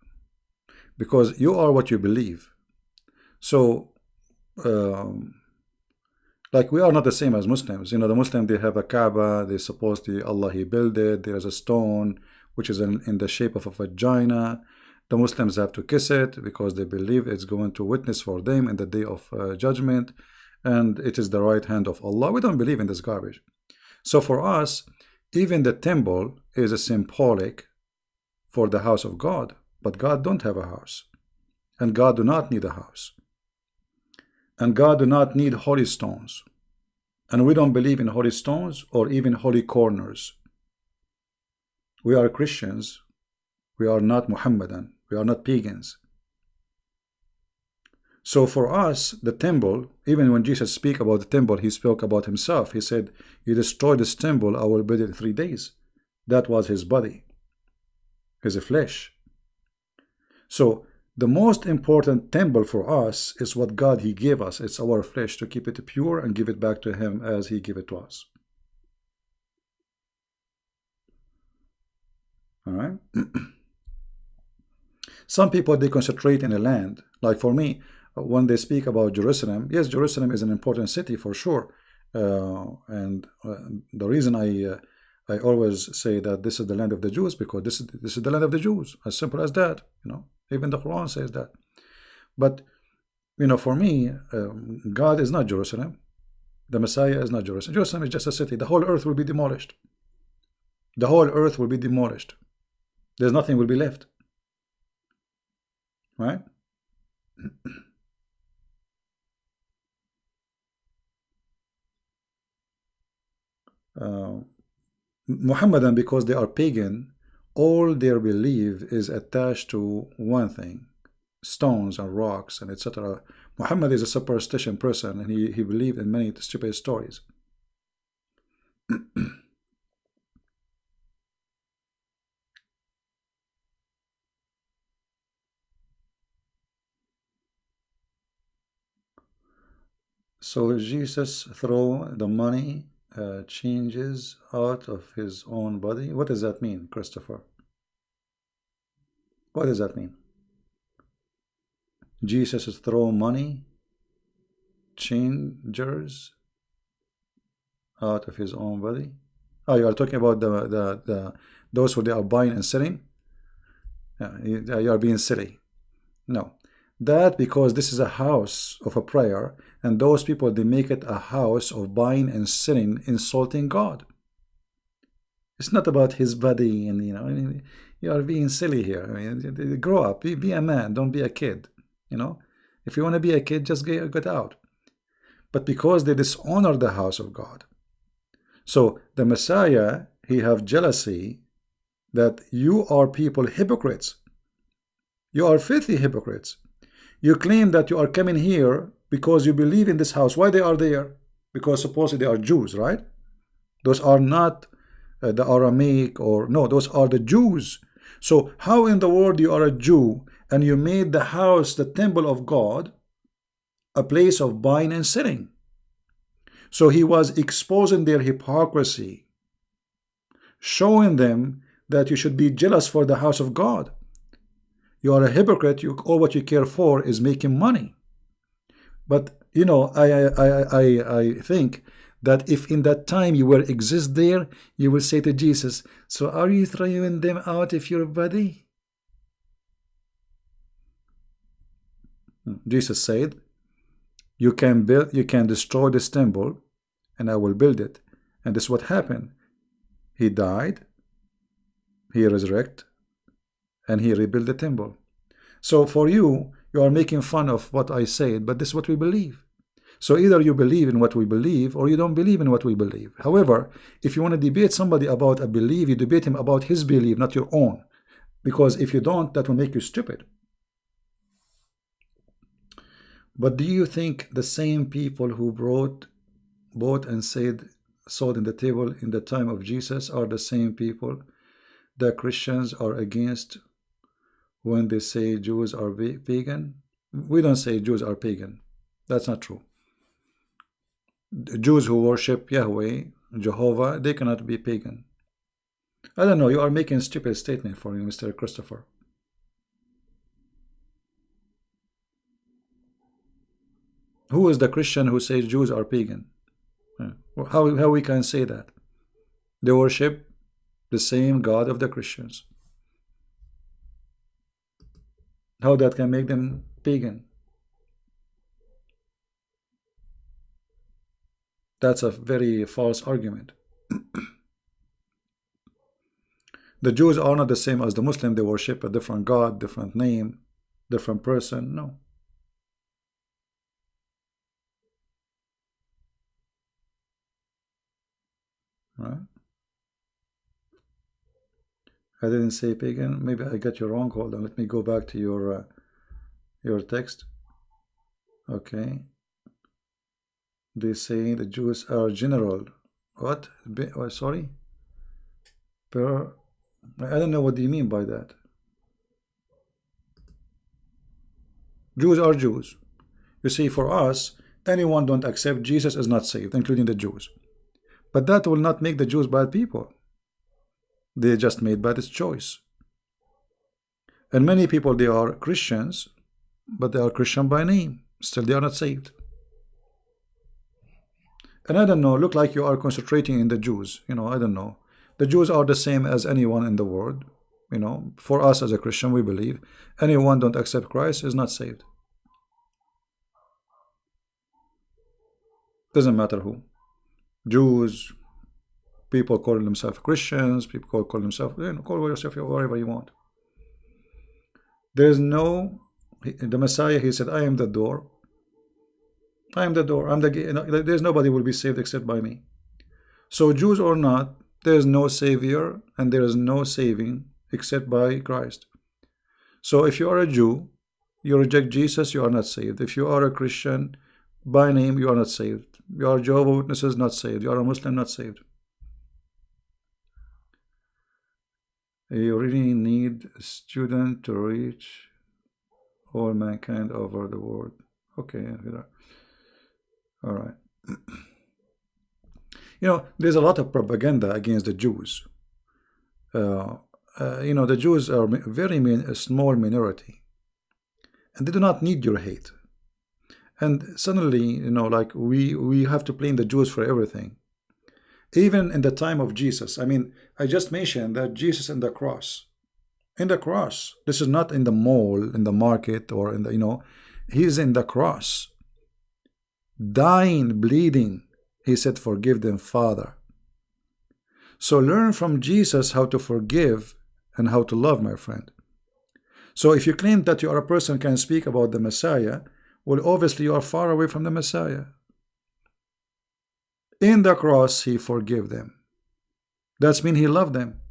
because you are what you believe. So, like we are not the same as Muslims. The Muslims, they have a Kaaba, they supposedly Allah, he built it. There's a stone which is in the shape of a vagina. The Muslims have to kiss it because they believe it's going to witness for them in the day of judgment, and it is the right hand of Allah. We don't believe in this garbage. So for us, even the temple is a symbolic for the house of God, but God don't have a house, and God do not need a house, and God do not need holy stones, and we don't believe in holy stones or even holy corners. We are Christians. We are not Muhammadan. We are not pagans. So for us, the temple, even when Jesus spoke about the temple, he spoke about himself. He said, you destroy this temple, I will build it in 3 days. That was his body, his flesh. So the most important temple for us is what God, he gave us. It's our flesh, to keep it pure and give it back to him as he gave it to us. All right. Some people, they concentrate in a land. Like for me, when they speak about Jerusalem, yes, Jerusalem is an important city for sure. And the reason I always say that this is the land of the Jews, because this is the land of the Jews. As simple as that. Even the Quran says that. But for me, God is not Jerusalem. The Messiah is not Jerusalem. Jerusalem is just a city. The whole earth will be demolished. The whole earth will be demolished. There's nothing will be left. Right? Muhammadan, because they are pagan, all their belief is attached to one thing: stones and rocks and etc. Muhammad is a superstition person, and he believed in many stupid stories. So Jesus throw the money changes out of his own body. What does that mean, Christopher? What does that mean? Jesus throw money changers out of his own body. Oh, you are talking about those who they are buying and selling. You are being silly. No, that because this is a house of a prayer, and those people, they make it a house of buying and selling, insulting God. It's not about his body, and you are being silly here. I mean, grow up, be a man, don't be a kid. If you want to be a kid, just get out. But because they dishonor the house of God, so the Messiah, he have jealousy that you are people hypocrites. You are filthy hypocrites. You claim that you are coming here because you believe in this house. Why they are there? Because supposedly they are Jews, right? Those are not the Aramaic, or no, those are the Jews. So how in the world you are a Jew and you made the house the temple of God, a place of buying and selling. So he was exposing their hypocrisy, showing them that you should be jealous for the house of God. You are a hypocrite. All what you care for is making money. But you know, I think that if in that time you will exist there, you will say to Jesus, so are you throwing them out of your body? Jesus said, you can destroy this temple, and I will build it. And this is what happened. He died, he resurrected, and he rebuilt the temple. So for you, you are making fun of what I said, but this is what we believe. So either you believe in what we believe, or you don't believe in what we believe. However, if you want to debate somebody about a belief, you debate him about his belief, not your own. Because if you don't, that will make you stupid. But do you think the same people who bought and sold in the table in the time of Jesus are the same people that Christians are against when they say Jews are pagan? We don't say Jews are pagan. That's not true. The Jews who worship Yahweh, Jehovah, they cannot be pagan. I don't know, you are making a stupid statement for me, Mr. Christopher. Who is the Christian who says Jews are pagan? How we can say that? They worship the same God of the Christians. How that can make them pagan? That's a very false argument. The Jews are not the same as the Muslim. They worship a different God, different name, different person. No. Right? I didn't say pagan. Maybe I got you wrong. Hold on. Let me go back to your text. Okay. They say the Jews are general. What? Oh, sorry? I don't know what do you mean by that. Jews are Jews. You see, for us, anyone don't accept Jesus is not saved, including the Jews. But that will not make the Jews bad people. They just made bad choice. And many people, they are Christians, but they are Christian by name. Still, they are not saved. And I don't know, look like you are concentrating in the Jews. You know, I don't know. The Jews are the same as anyone in the world. You know, for us as a Christian, we believe anyone don't accept Christ is not saved. Doesn't matter who. Jews, people call themselves Christians, people call themselves, you know, call yourself whatever you want. There is no, the Messiah, he said, I am the door. I am the door. I'm the gate. There's nobody will be saved except by me. So Jews or not, there is no savior and there is no saving except by Christ. So if you are a Jew, you reject Jesus, you are not saved. If you are a Christian by name, you are not saved. You are Jehovah's Witnesses, not saved. You are a Muslim, not saved. You really need a student to reach all mankind over the world. Okay, all right. You know, there's a lot of propaganda against the Jews. You know, the Jews are a small minority, and they do not need your hate. And suddenly, you know, like we have to blame the Jews for everything. Even in the time of Jesus, I mean, I just mentioned that Jesus in the cross. In the cross. This is not in the mall, in the market, or in the, you know, he's in the cross. Dying, bleeding. He said, forgive them, Father. So learn from Jesus how to forgive and how to love, my friend. So if you claim that you are a person can speak about the Messiah, well, obviously you are far away from the Messiah. In the cross, he forgave them. That means he loved them.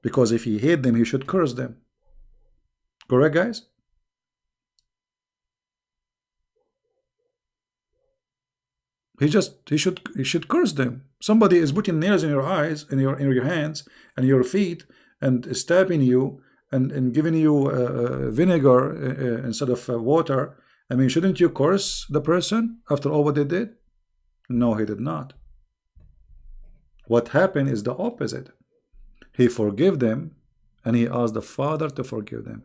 Because if he hate them, he should curse them. Correct, guys? He should curse them. Somebody is putting nails in your eyes, in your hands, and your feet, and stabbing you, and giving you vinegar instead of water, I mean, shouldn't you curse the person after all what they did? No, he did not. What happened is the opposite. He forgave them, and he asked the Father to forgive them.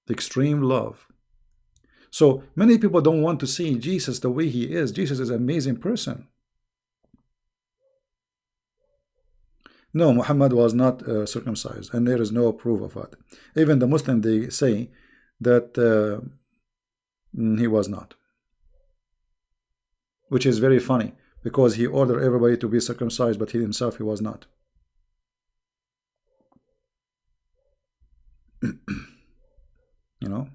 Extreme love. So many people don't want to see Jesus the way he is. Jesus is an amazing person. No, Muhammad was not circumcised, and there is no proof of it. Even the Muslim, they say that he was not, which is very funny because he ordered everybody to be circumcised, but he himself, he was not. You know?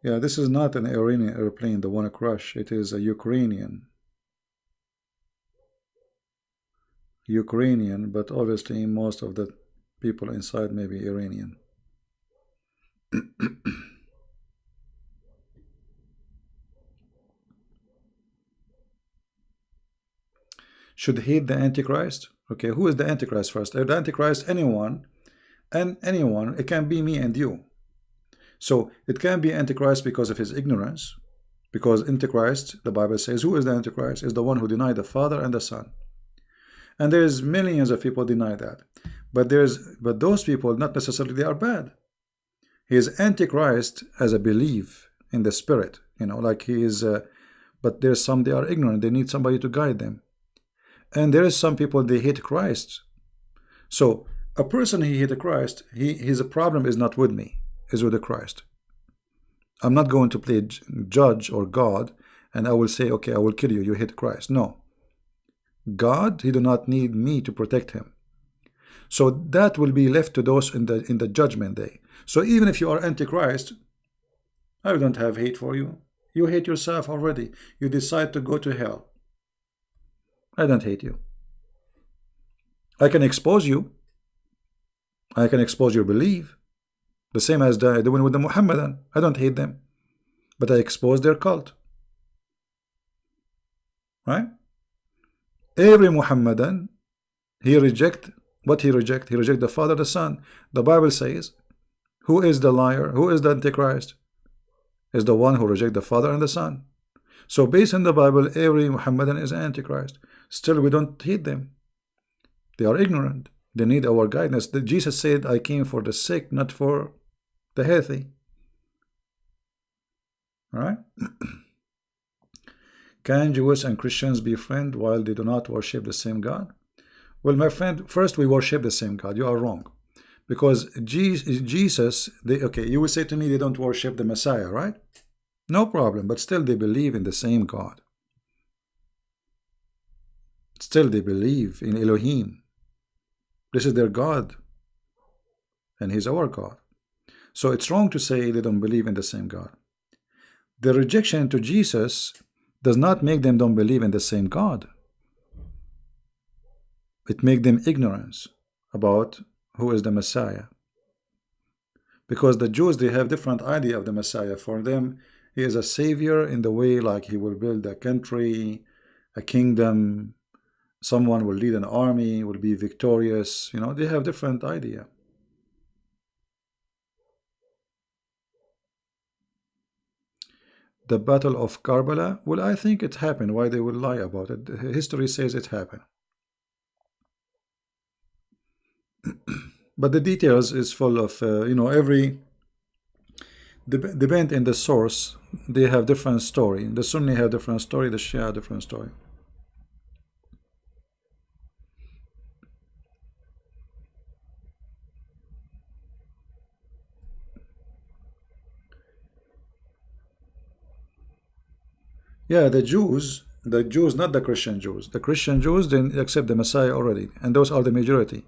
Yeah, this is not an Iranian airplane, the one crash. It is a Ukrainian. Ukrainian, but obviously most of the people inside may be Iranian. Should hate the Antichrist? Okay, who is the Antichrist first? The Antichrist, anyone, and anyone, it can be me and you. So it can be Antichrist because of his ignorance, because Antichrist, the Bible says, who is the Antichrist? Is the one who denied the Father and the Son. And there's millions of people deny that. But those people, not necessarily they are bad. He is Antichrist as a belief in the spirit, you know, like he is, but there's some, they are ignorant, they need somebody to guide them. And there is some people, they hate Christ. So a person who hates Christ, his problem is not with me, is with the Christ. I'm not going to play judge or God, and I will say, okay, I will kill you, you hate Christ. No. God, he do not need me to protect him. So that will be left to those in the judgment day. So even if you are Antichrist, I don't have hate for you. You hate yourself already. You decide to go to hell. I don't hate you. I can expose you. I can expose your belief. The same as doing with the Muhammadan. I don't hate them. But I expose their cult. Right? Every Muhammadan, he reject what he reject. He reject the Father, the Son. The Bible says, who is the liar? Who is the Antichrist? Is the one who reject the Father and the Son. So based on the Bible, every Muhammadan is Antichrist. Still, we don't hate them. They are ignorant. They need our guidance. Jesus said, I came for the sick, not for the healthy. All right? Can Jews and Christians be friends while they do not worship the same God? Well, my friend, first we worship the same God. You are wrong. Because Jesus, okay, you will say to me they don't worship the Messiah, right? No problem, but still they believe in the same God. Still they believe in Elohim. This is their God. And he's our God. So it's wrong to say they don't believe in the same God. The rejection to Jesus does not make them don't believe in the same God. It makes them ignorance about who is the Messiah. Because the Jews, they have different idea of the Messiah. For them, he is a savior in the way like he will build a country, a kingdom, someone will lead an army, will be victorious. You know, they have different idea. The Battle of Karbala, well, I think it happened. Why they will lie about it? History says it happened. But the details is full of, you know, every depend in the source, they have different story. The Sunni have different story, the Shia different story. Yeah, the Jews, not the Christian Jews. The Christian Jews didn't accept the Messiah already, and those are the majority.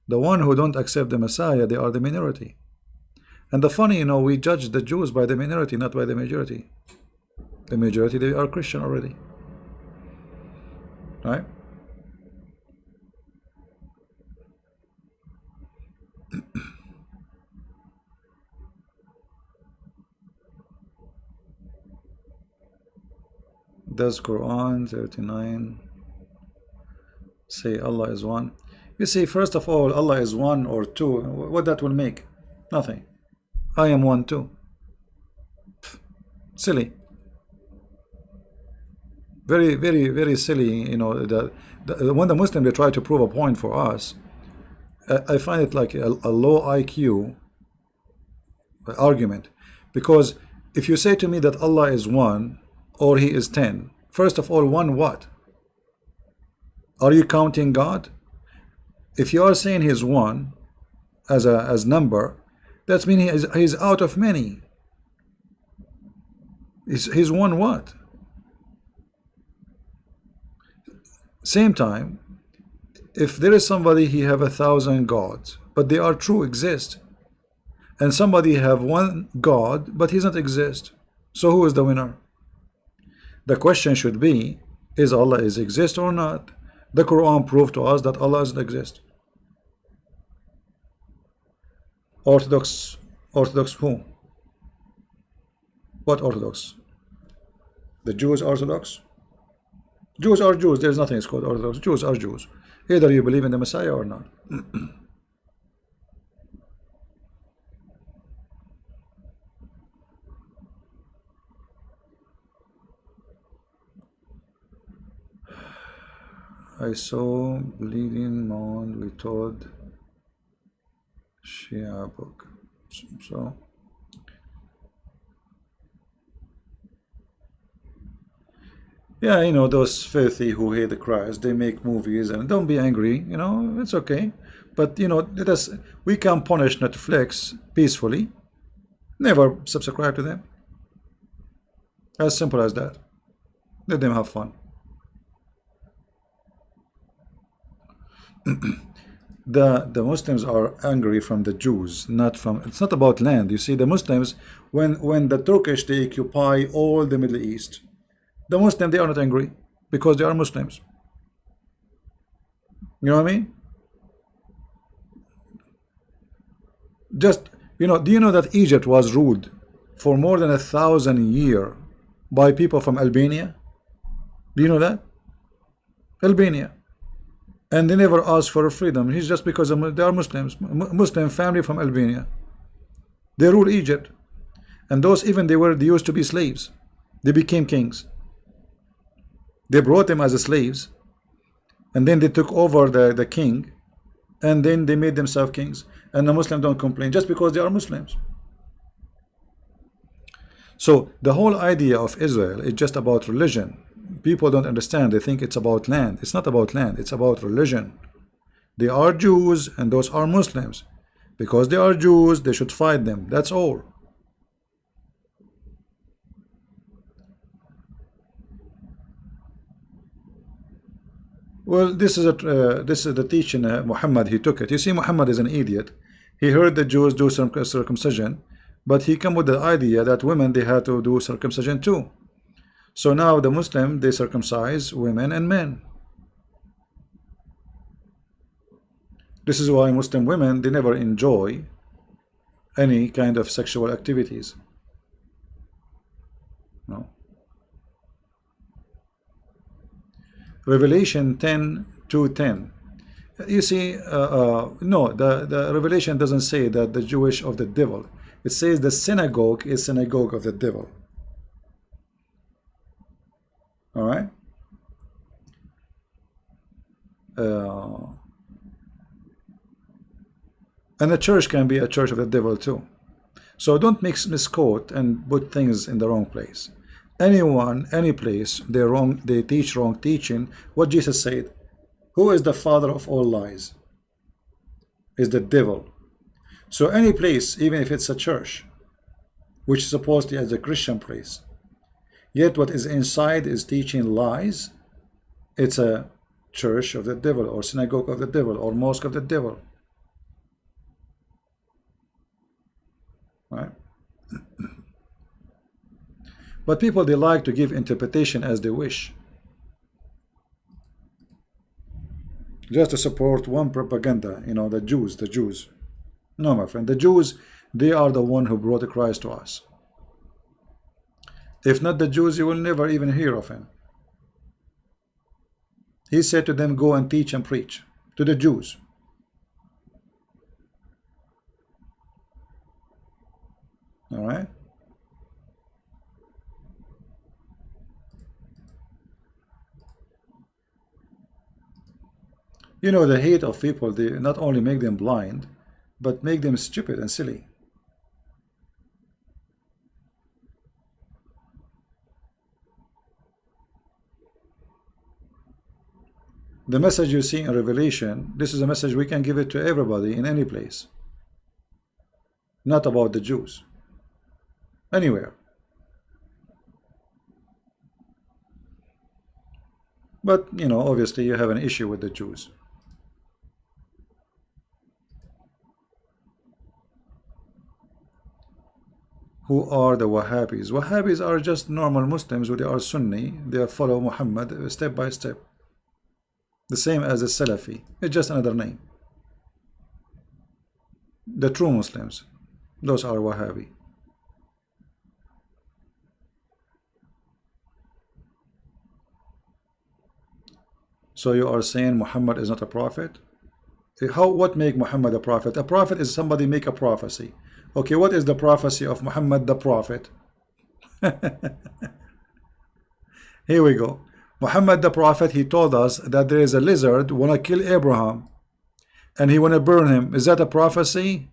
The one who don't accept the Messiah, they are the minority. And the funny, you know, we judge the Jews by the minority, not by the majority. The majority, they are Christian already. Right? Does Quran 39 Say Allah is one. You see, first of all, Allah is one or two. What that will make? Nothing. I am one too. Silly. Very, very, very silly. You know, when the Muslim they try to prove a point for us, I find it like a low IQ argument. Because if you say to me that Allah is one or He is 10, first of all, one what? Are you counting God? If you are saying He is one as number, that means He's out of many. He's one what? Same time, if there is somebody he have 1,000 gods, but they are true, exist, and somebody have one God, but he doesn't exist, so who is the winner? The question should be, is Allah is exist or not? The Quran proved to us that Allah doesn't exist. Orthodox who? What Orthodox? The Jews Orthodox? Jews are Jews. There's nothing called Orthodox. Jews are Jews. Either you believe in the Messiah or not. I saw Bleeding Mound with Todd Shia book. So yeah, you know, those filthy who hate the Christ, they make movies, and don't be angry, you know, it's okay. But you know, we can punish Netflix peacefully. Never subscribe to them. As simple as that. Let them have fun. The Muslims are angry from the Jews, not from. It's not about land. You see, the Muslims, when the Turkish they occupy all the Middle East, the Muslims they are not angry because they are Muslims. You know what I mean? Just you know, do you know that Egypt was ruled for more than 1,000 years by people from Albania? Do you know that? Albania. And they never asked for freedom. It's just because they are Muslims, Muslim family from Albania. They rule Egypt, and those even they used to be slaves. They became kings. They brought them as slaves, and then they took over the king, and then they made themselves kings. And the Muslims don't complain just because they are Muslims. So the whole idea of Israel is just about religion. People don't understand. They think it's about land. It's not about land. It's about religion. They are Jews and those are Muslims. Because they are Jews, they should fight them. That's all. Well, this is the teaching Muhammad. He took it. You see, Muhammad is an idiot. He heard the Jews do circumcision, but he came with the idea that women they had to do circumcision too. So now the Muslim they circumcise women and men. This is why Muslim women they never enjoy any kind of sexual activities. No. Revelation 10:2-10. You see, no, the Revelation doesn't say that the Jewish of the devil. It says the synagogue is synagogue of the devil. All right. And a church can be a church of the devil too. So don't misquote and put things in the wrong place. Anyone, any place, they teach wrong teaching. What Jesus said, who is the father of all lies? Is the devil. So any place, even if it's a church, which is supposed to be as a Christian place, yet what is inside is teaching lies, it's a church of the devil, or synagogue of the devil, or mosque of the devil. Right? But people, they like to give interpretation as they wish, just to support one propaganda. You know, the Jews. No, my friend, the Jews, they are the one who brought Christ to us. If not the Jews, you will never even hear of him. He said to them, go and teach and preach to the Jews. All right. You know, the hate of people, they not only make them blind, but make them stupid and silly. The message you see in Revelation, this is a message we can give it to everybody in any place. Not about the Jews. Anywhere. But, you know, obviously you have an issue with the Jews. Who are the Wahhabis? Wahhabis are just normal Muslims. They are Sunni. They follow Muhammad step by step. The same as the Salafi. It's just another name. The true Muslims, those are Wahhabi. So you are saying Muhammad is not a prophet? What make Muhammad a prophet? A prophet is somebody make a prophecy. Okay, what is the prophecy of Muhammad the prophet? Here we go. Muhammad the prophet, he told us that there is a lizard wanna kill Abraham and he wanna burn him. Is that a prophecy?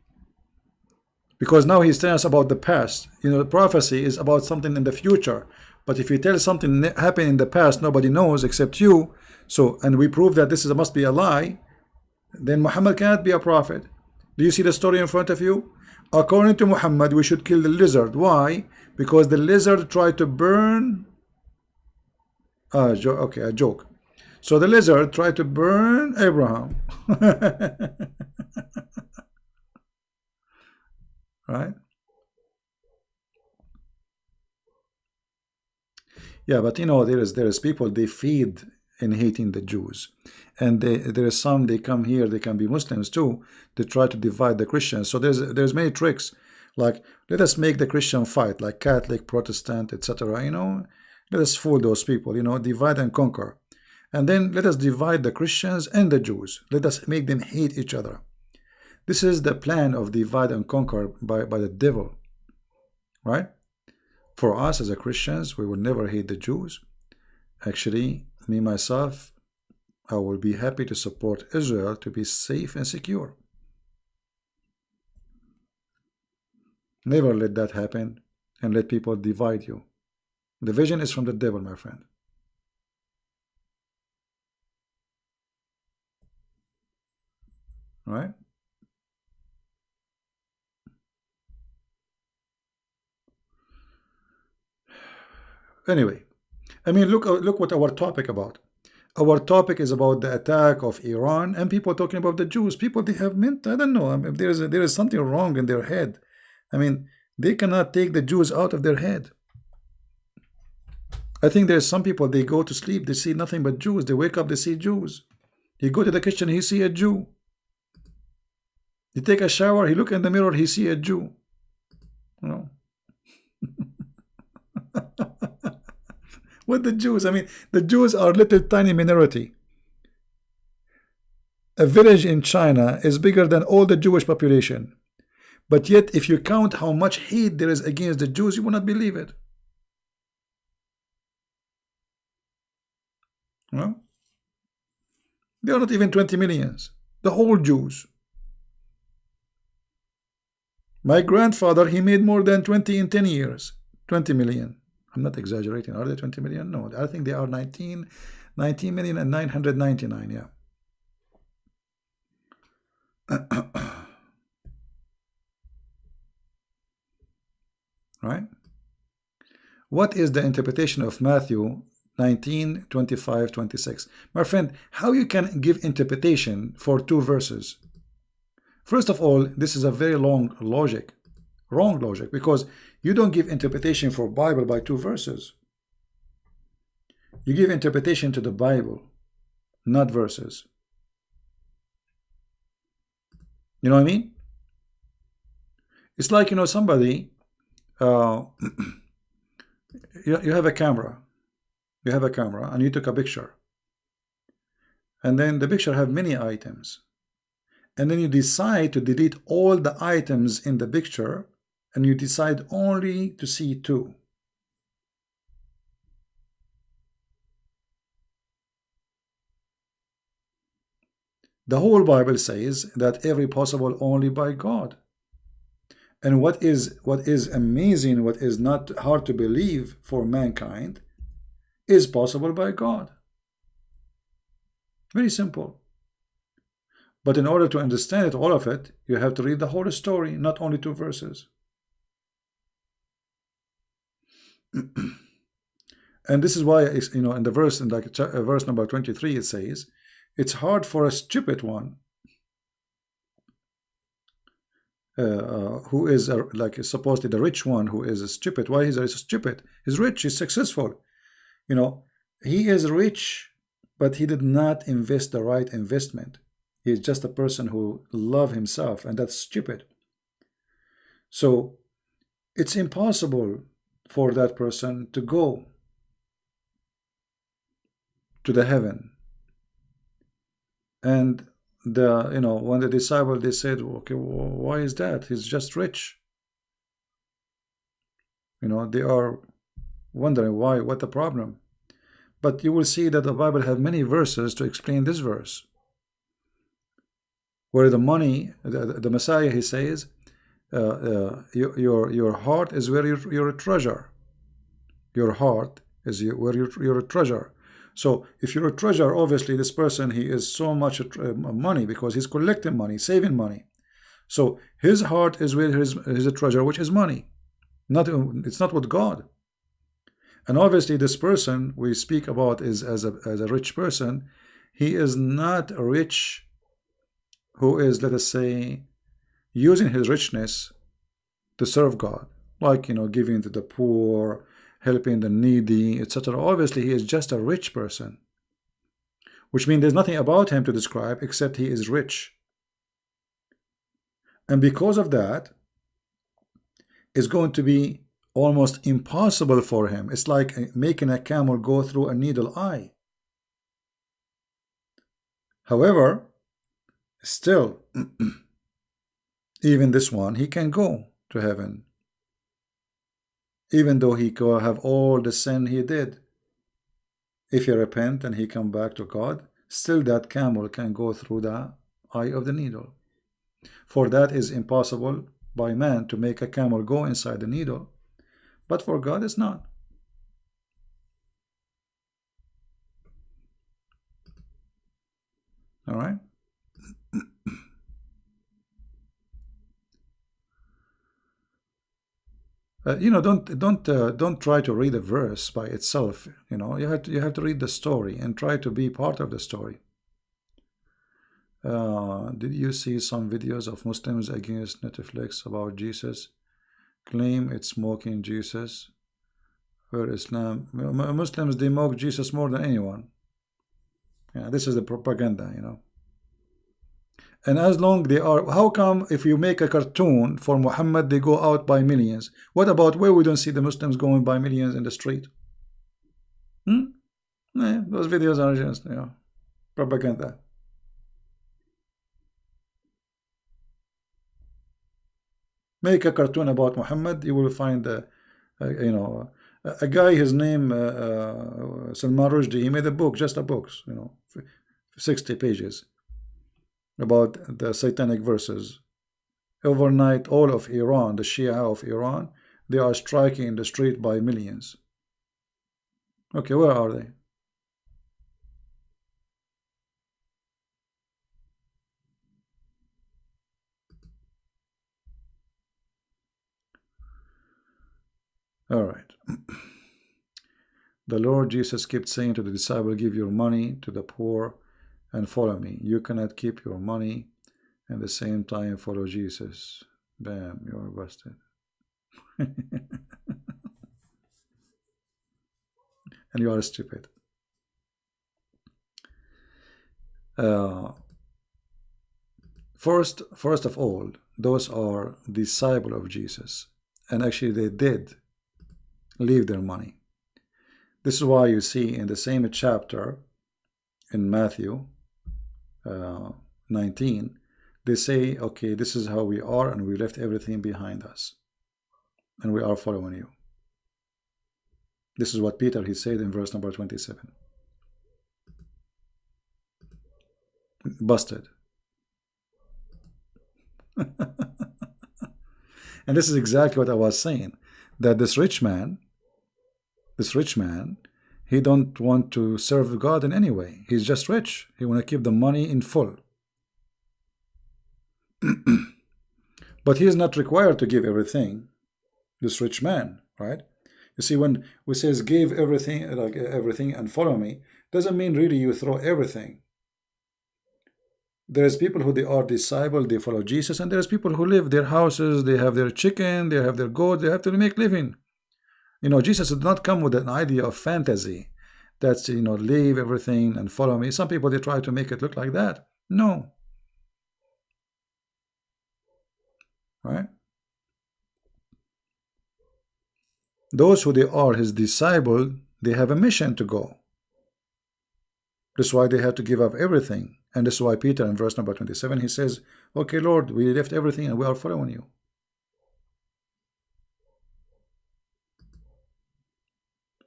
Because now he's telling us about the past. You know, the prophecy is about something in the future. But if you tell something happened in the past, nobody knows except you. So, and we prove that this must be a lie, then Muhammad cannot be a prophet. Do you see the story in front of you? According to Muhammad, we should kill the lizard. Why? Because the lizard tried to burn. Okay, a joke. So the lizard tried to burn Abraham. Right? Yeah, but you know, there is people, they feed in hating the Jews, and there is some, they come here, they can be Muslims too, they try to divide the Christians. So there's many tricks, like let us make the Christian fight, like Catholic, Protestant, etc. You know, let us fool those people, you know, divide and conquer, and then let us divide the Christians and the Jews. Let us make them hate each other. This is the plan of divide and conquer by the devil, right? For us as a Christians, we will never hate the Jews. Actually, me myself, I will be happy to support Israel to be safe and secure. Never let that happen and let people divide you. Division is from the devil, my friend. Right? Anyway, I mean, look what our topic about. Our topic is about the attack of Iran, and people talking about the Jews. People, they have meant, I don't know, I mean, there is something wrong in their head. I mean, they cannot take the Jews out of their head. I think there's some people, they go to sleep, they see nothing but Jews. They wake up, they see Jews. He go to the kitchen, he see a Jew. He take a shower, he look in the mirror, he see a Jew. You know. With the Jews, I mean, the Jews are a little tiny minority. A village in China is bigger than all the Jewish population. But yet, if you count how much hate there is against the Jews, you will not believe it. Well, they are not even 20 millions. The whole Jews. My grandfather, he made more than 20 in 10 years. 20 million. I'm not exaggerating. Are they 20 million? No, I think they are 19 million and 999. Yeah. Right? What is the interpretation of Matthew 19, 25, 26? My friend, how you can give interpretation for 2 verses? First of all, this is a very long logic. Wrong logic, because you don't give interpretation for Bible by 2 verses. You give interpretation to the Bible, not verses. You know what I mean? It's like, you know, somebody, you have a camera. You have a camera and you took a picture. and then the picture have many items, and then you decide to delete all the items in the picture, and you decide only to see two. The whole Bible says that every possible only by God. And what is amazing, what is not hard to believe for mankind, is possible by God. Very simple. But in order to understand it, all of it, you have to read the whole story, not only 2 verses. And this is why, you know, in the verse, in like verse number 23, it says, it's hard for a stupid one who is like supposedly the rich one who is stupid. Why is he stupid? He's rich, he's successful. You know, he is rich, but he did not invest the right investment. He is just a person who loves himself, and that's stupid. So it's impossible for that person to go to the heaven. And the, you know, when the disciple, they said, okay, why is that? He's just rich. You know, they are wondering why, what the problem. But you will see that the Bible has many verses to explain this verse, where the money, the Messiah, he says, your heart is where your treasure. Your heart is where your treasure. So if you're a treasure, obviously this person, he is so much money because he's collecting money, saving money. So his heart is where his a treasure, which is money. It's not with God. And obviously this person we speak about is as a rich person. He is not rich who is, let us say, using his richness to serve God, like, you know, giving to the poor, helping the needy, etc. Obviously he is just a rich person, which means there's nothing about him to describe except he is rich. And because of that, it's going to be almost impossible for him. It's like making a camel go through a needle eye. However, still, even this one, he can go to heaven, even though he could have all the sin he did. If he repent and he come back to God, still that camel can go through the eye of the needle. For that is impossible by man to make a camel go inside the needle, but for God it's not. All right. You know, don't try to read a verse by itself. You know, you have to read the story and try to be part of the story. Did you see some videos of Muslims against Netflix about Jesus? Claim it's mocking Jesus. Where Islam, Muslims, they mock Jesus more than anyone. Yeah, this is the propaganda, you know. And as long they are, how come if you make a cartoon for Muhammad, they go out by millions? What about where we don't see the Muslims going by millions in the street? Those videos are just, you know, propaganda. Make a cartoon about Muhammad, you will find, you know, a guy, his name Salman Rushdie, he made a book, just a book, you know, 60 pages about the satanic verses. Overnight, all of Iran, the Shia of Iran, they are striking in the street by millions. Okay, where are they? All right. The Lord Jesus kept saying to the disciple, give your money to the poor and follow me. You cannot keep your money and at the same time follow Jesus. Bam, you are busted. And you are stupid. First of all, those are disciples of Jesus, and actually they did leave their money. This is why you see in the same chapter in Matthew, 19, they say, okay, this is how we are, and we left everything behind us, and we are following you. This is what Peter, he said in verse number 27. Busted. And this is exactly what I was saying, that this rich man, he don't want to serve God in any way. He's just rich. He want to keep the money in full. But he is not required to give everything, this rich man, right? You see, when we says give everything, like everything and follow me, doesn't mean really you throw everything. There's people who they are disciple, they follow Jesus, and there's people who live their houses, they have their chicken, they have their goat, they have to make living. You know, Jesus did not come with an idea of fantasy. That's, you know, leave everything and follow me. Some people, they try to make it look like that. No. Right? Those who they are his disciple, they have a mission to go. That's why they have to give up everything. And this is why Peter in verse number 27, he says, okay, Lord, we left everything and we are following you.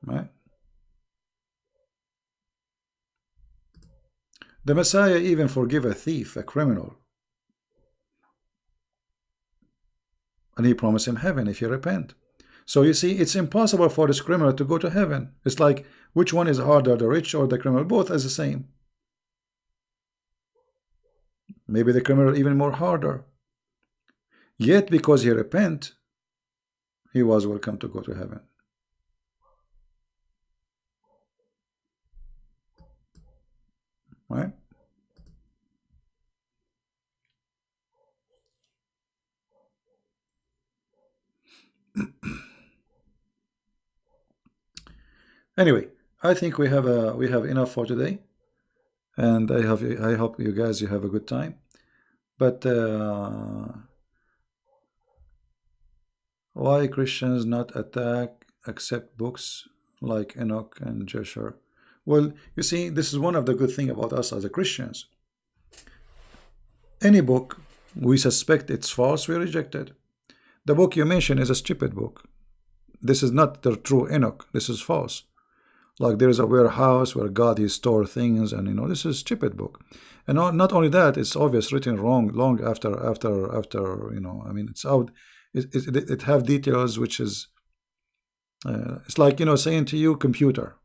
Right? The Messiah even forgive a thief, a criminal. And he promised him heaven if he repent. So you see, it's impossible for this criminal to go to heaven. It's like, which one is harder, the rich or the criminal? Both as the same. Maybe the criminal even more harder. Yet because he repent, he was welcome to go to heaven. Right? Anyway, I think we have enough for today, and I hope you guys have a good time. But why Christians not attack accept books like Enoch and Joshua? Well, you see, this is one of the good things about us as a Christians. Any book we suspect it's false, we reject it. The book you mentioned is a stupid book. This is not the true Enoch. This is false. Like there is a warehouse where God he store things, and you know, this is a stupid book. And not only that, it's obvious written wrong long after you know, I mean, it's out. It have details which is it's like, you know, saying to you computer,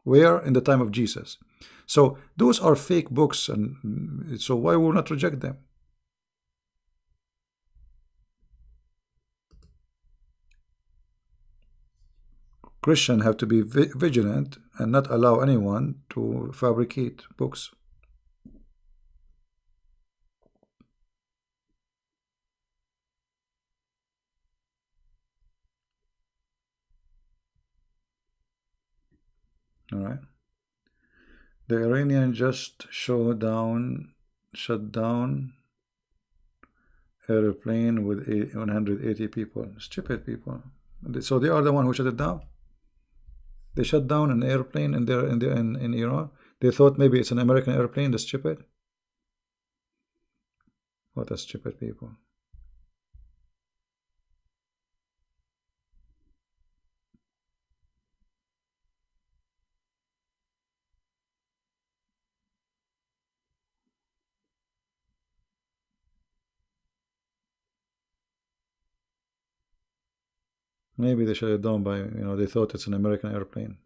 where in the time of Jesus. So those are fake books, and so why will not reject them? Christians have to be vigilant and not allow anyone to fabricate books. All right. The Iranian just shut down airplane with 180 people. Stupid people. So they are the one who shut it down. They shut down an airplane in Iran. They thought maybe it's an American airplane. That's stupid. What a stupid people. Maybe they shut it down by, you know, they thought it's an American airplane.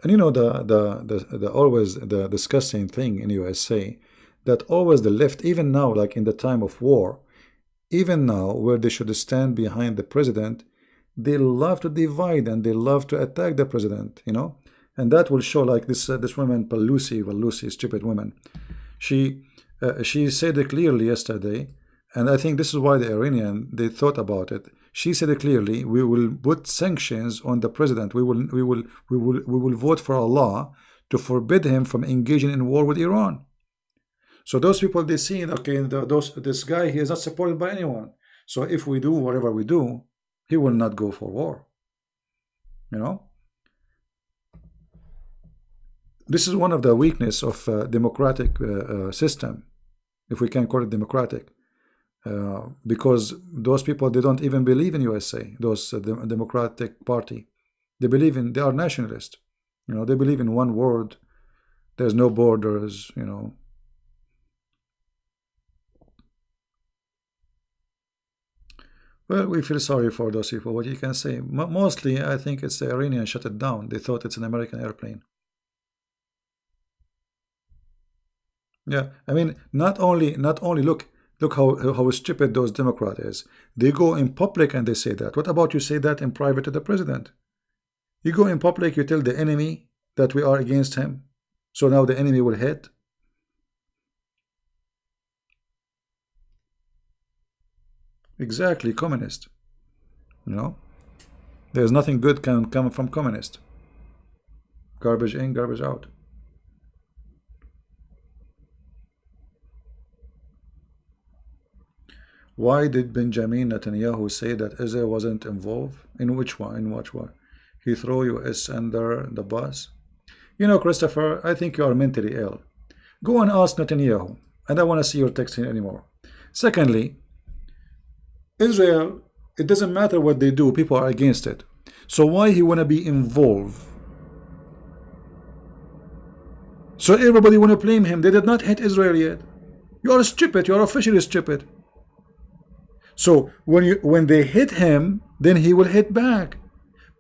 And you know, the always the disgusting thing in USA, that always the left, even now, like in the time of war, even now where they should stand behind the president, they love to divide and they love to attack the president, you know. And that will show, like this woman Pelosi, stupid woman. She said it clearly yesterday, and I think this is why the Iranian they thought about it. She said it clearly: we will put sanctions on the president. We will vote for a law to forbid him from engaging in war with Iran. So those people, they see, okay, this guy, he is not supported by anyone. So if we do whatever we do, He will not go for war. You know, this is one of the weakness of democratic system, if we can call it democratic, because those people, they don't even believe in USA. Those Democratic Party, they are nationalist. You know, they believe in one world. There's no borders. You know. Well, we feel sorry for those people. What you can say? Mostly, I think it's the Iranians shut it down. They thought it's an American airplane. Yeah, I mean, not only look how stupid those Democrats is. They go in public and they say that. What about you say that in private to the president? You go in public, you tell the enemy that we are against him. So now the enemy will hit. Exactly, communist. You know, there's nothing good can come from communist. Garbage in, garbage out. Why did Benjamin Netanyahu say that Israel wasn't involved? In which one? In which one? He threw US under the bus? You know, Christopher, I think you are mentally ill. Go and ask Netanyahu. I don't want to see your text here anymore. Secondly, Israel, it doesn't matter what they do, people are against it. So why he want to be involved? So everybody want to blame him. They did not hit Israel yet. You are stupid. You are officially stupid. So when they hit him, then he will hit back.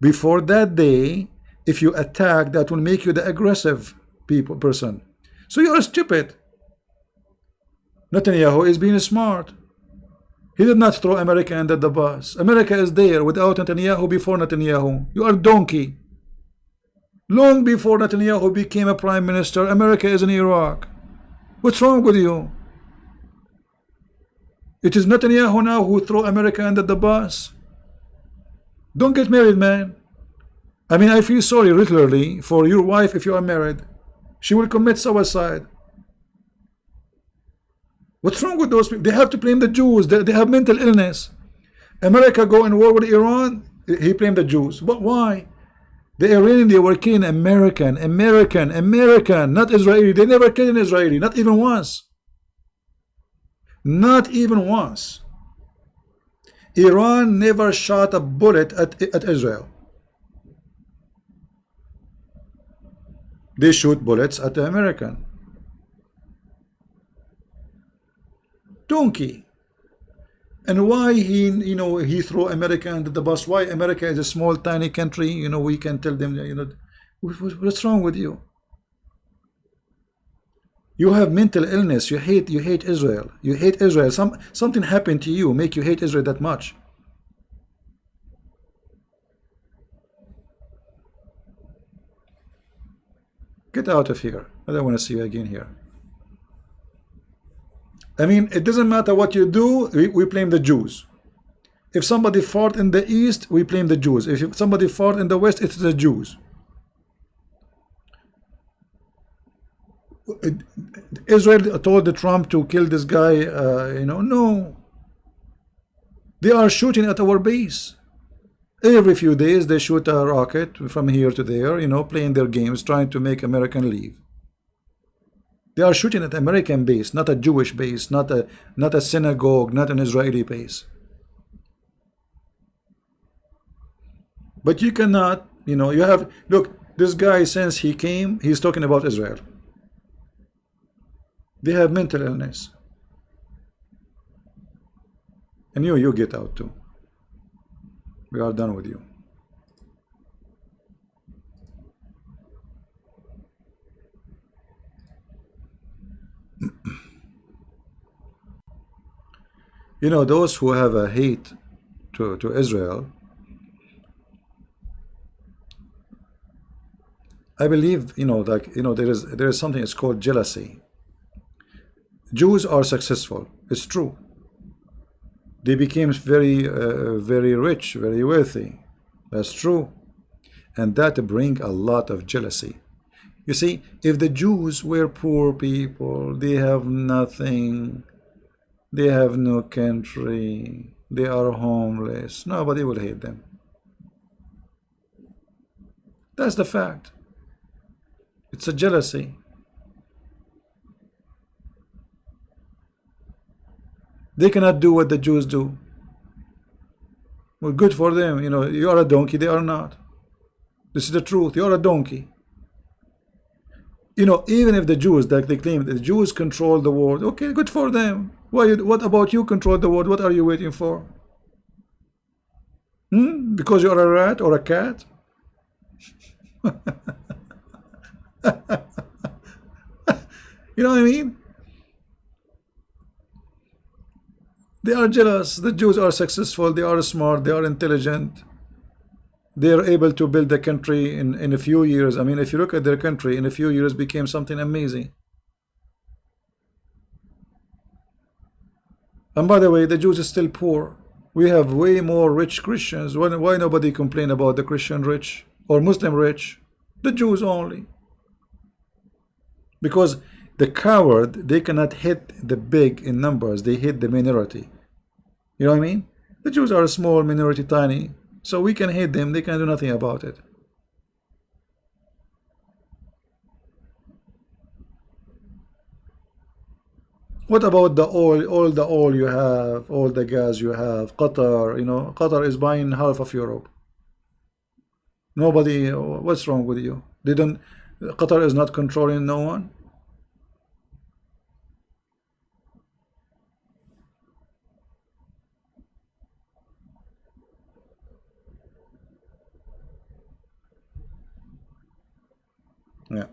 Before that day, if you attack, that will make you the aggressive person. So you are stupid. Netanyahu is being smart. He did not throw America under the bus. America is there without Netanyahu, before Netanyahu. You are donkey. Long before Netanyahu became a prime minister, America is in Iraq. What's wrong with you? It is Netanyahu now who throw America under the bus. Don't get married, man. I mean, I feel sorry literally for your wife if you are married. She will commit suicide. What's wrong with those people? They have to blame the Jews. They have mental illness. America go in war with Iran. He blamed the Jews. But why? The Iranians, they were killing American, not Israeli. They never killed an Israeli, not even once. Not even once. Iran never shot a bullet at Israel. They shoot bullets at the American. Donkey. And why he threw America under the bus? Why America is a small tiny country? We can tell them, what's wrong with you? You have mental illness. You hate Israel. You hate Israel. Something happened to you make you hate Israel that much. Get out of here. I don't want to see you again here. I mean, it doesn't matter what you do, we blame the Jews. If somebody fought in the east, we blame the Jews. If somebody fought in the west, it's the Jews. Israel told Trump to kill this guy, no. They are shooting at our base. Every few days they shoot a rocket from here to there, playing their games, trying to make American leave. They are shooting at American base, not a Jewish base, not a synagogue, not an Israeli base. But you cannot, you have, look, this guy, since he came, he's talking about Israel. They have mental illness. And you get out too. We are done with you. Those who have a hate to Israel, I believe, there is something, it's called jealousy. Jews are successful. It's true. They became very rich, very wealthy. That's true. And that brings a lot of jealousy. You see, if the Jews were poor people, they have nothing, they have no country, They are homeless. Nobody will hate them. That's the fact. It's a jealousy. They cannot do what the Jews do. Well, good for them. You know, you are a donkey, they are not. This is the truth. You are a donkey. You know, even if the Jews, like they claim, the Jews control the world, okay, good for them. What about you control the world? What are you waiting for? Because you are a rat or a cat? You know what I mean? They are jealous. The Jews are successful. They are smart. They are intelligent. They are able to build a country in a few years. I mean, if you look at their country, in a few years became something amazing. And by the way, the Jews are still poor. We have way more rich Christians. Why nobody complain about the Christian rich or Muslim rich? The Jews only. Because the coward, they cannot hit the big in numbers. They hit the minority. You know what I mean? The Jews are a small minority, tiny. So we can hate them. They can do nothing about it. What about the oil? All the oil you have, all the gas you have. Qatar, you know, Qatar is buying half of Europe. Nobody, what's wrong with you? They don't, Qatar is not controlling no one. Yeah.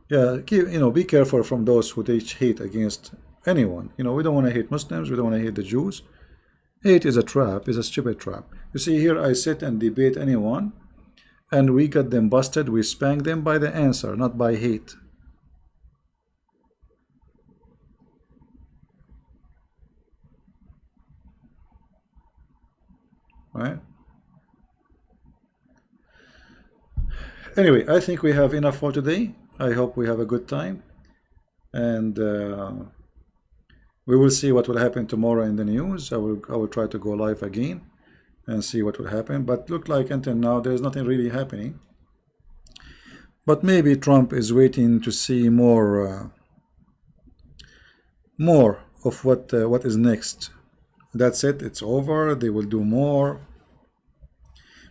Yeah, keep, you know, be careful from those who teach hate against anyone. You know, we don't want to hate Muslims, we don't want to hate the Jews. Hate is a trap, is a stupid trap. You see, here I sit and debate anyone, and we get them busted, we spank them by the answer, not by hate. Right? Anyway, I think we have enough for today. I hope we have a good time. And we will see what will happen tomorrow in the news. I will try to go live again and see what will happen. But look like until now there's nothing really happening. But maybe Trump is waiting to see more of what is next. That's it. It's over. They will do more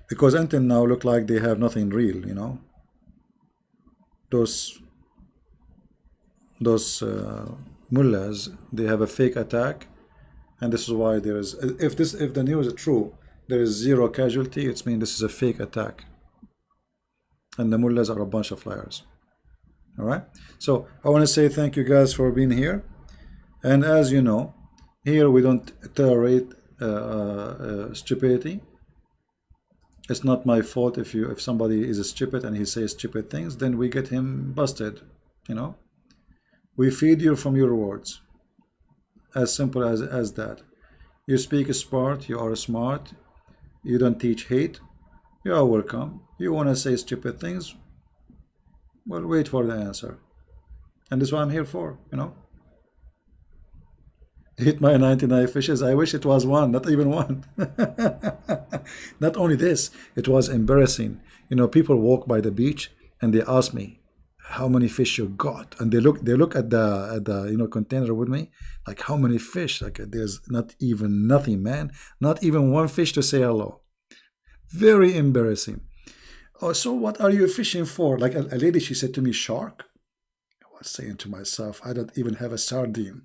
because until now look like they have nothing real. You know, those mullahs, they have a fake attack, and this is why there is. If the news is true, there is zero casualty. It means this is a fake attack, and the mullahs are a bunch of liars. All right. So I want to say thank you guys for being here, and as you know, here we don't tolerate stupidity. It's not my fault if somebody is stupid and he says stupid things, then we get him busted. You know, we feed you from your words. As simple as that. You speak smart, you are smart. You don't teach hate. You are welcome. You want to say stupid things? Well, wait for the answer. And this is what I'm here for. You know. Hit my 99 fishes. I wish it was one, not even one. Not only this, it was embarrassing. You know, people walk by the beach and they ask me how many fish you got, and they look at the you know container with me, like how many fish? Like there's not even nothing, man. Not even one fish to say hello. Very embarrassing. Oh, so what are you fishing for? Like a lady, she said to me, shark. I was saying to myself, I don't even have a sardine.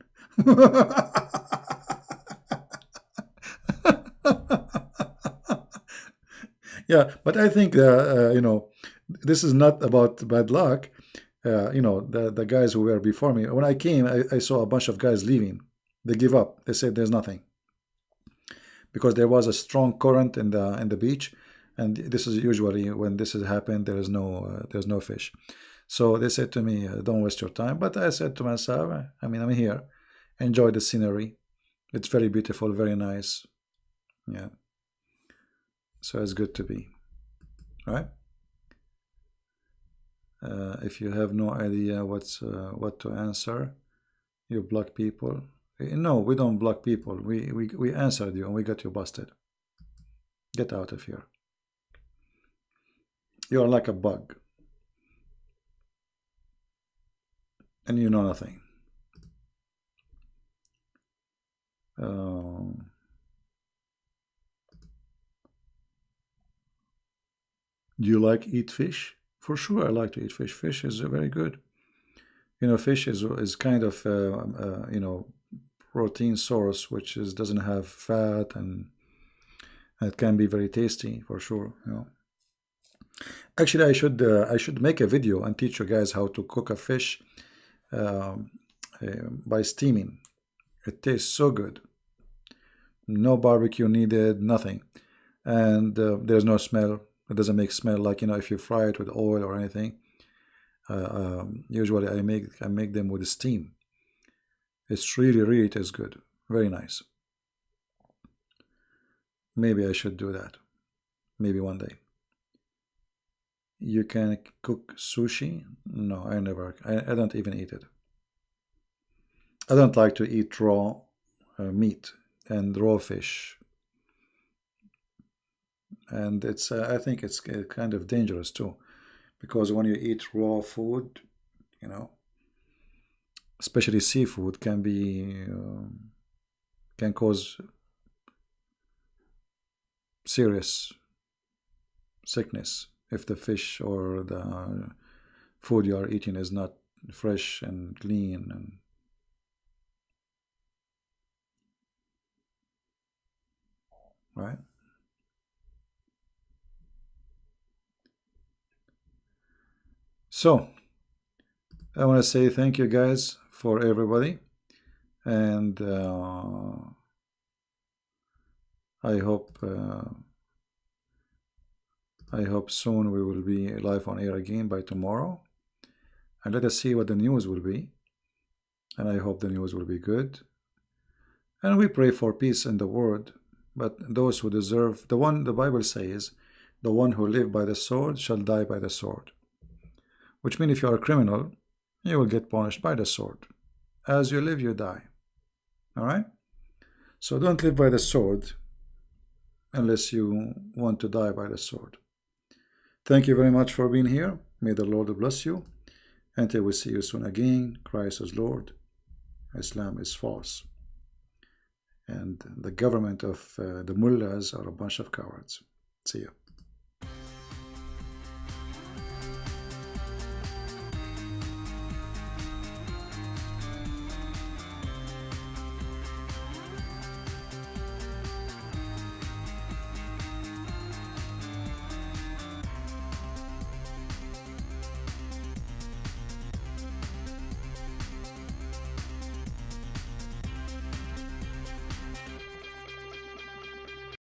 Yeah, but I think you know, this is not about bad luck. You know, the guys who were before me. When I came, I saw a bunch of guys leaving. They give up. They said there's nothing because there was a strong current in the beach, and this is usually when this has happened. There's no fish. So they said to me, "Don't waste your time." But I said to myself, I mean, I'm here. Enjoy the scenery. It's very beautiful, very nice. Yeah. So it's good to be, right? If you have no idea what to answer, you block people. No, we don't block people. We answered you and we got you busted. Get out of here. You're like a bug. And you know nothing. Do you like eat fish? For sure, I like to eat fish. Fish is very good. You know, fish is kind of you know, protein source, which is doesn't have fat, and it can be very tasty for sure. You know, actually, I should make a video and teach you guys how to cook a fish um, by steaming. It tastes so good. No barbecue needed, nothing, and there's no smell. It doesn't make smell like, you know, if you fry it with oil or anything. Usually I make them with steam. It's really tastes good. Very nice. Maybe I should do that. Maybe one day. You can cook sushi? No, I never. I don't even eat it. I don't like to eat raw meat and raw fish, and it's I think it's kind of dangerous too, because when you eat raw food, you know, especially seafood, can be can cause serious sickness if the fish or the food you are eating is not fresh and clean, and right. So I want to say thank you guys for everybody, and I hope soon we will be live on air again by tomorrow, and let us see what the news will be. And I hope the news will be good. And we pray for peace in the world. But those who deserve, the Bible says, the one who live by the sword shall die by the sword. Which means if you are a criminal, you will get punished by the sword. As you live, you die. All right? So don't live by the sword unless you want to die by the sword. Thank you very much for being here. May the Lord bless you. Until we see you soon again, Christ is Lord. Islam is false. And the government of the mullahs are a bunch of cowards. See you.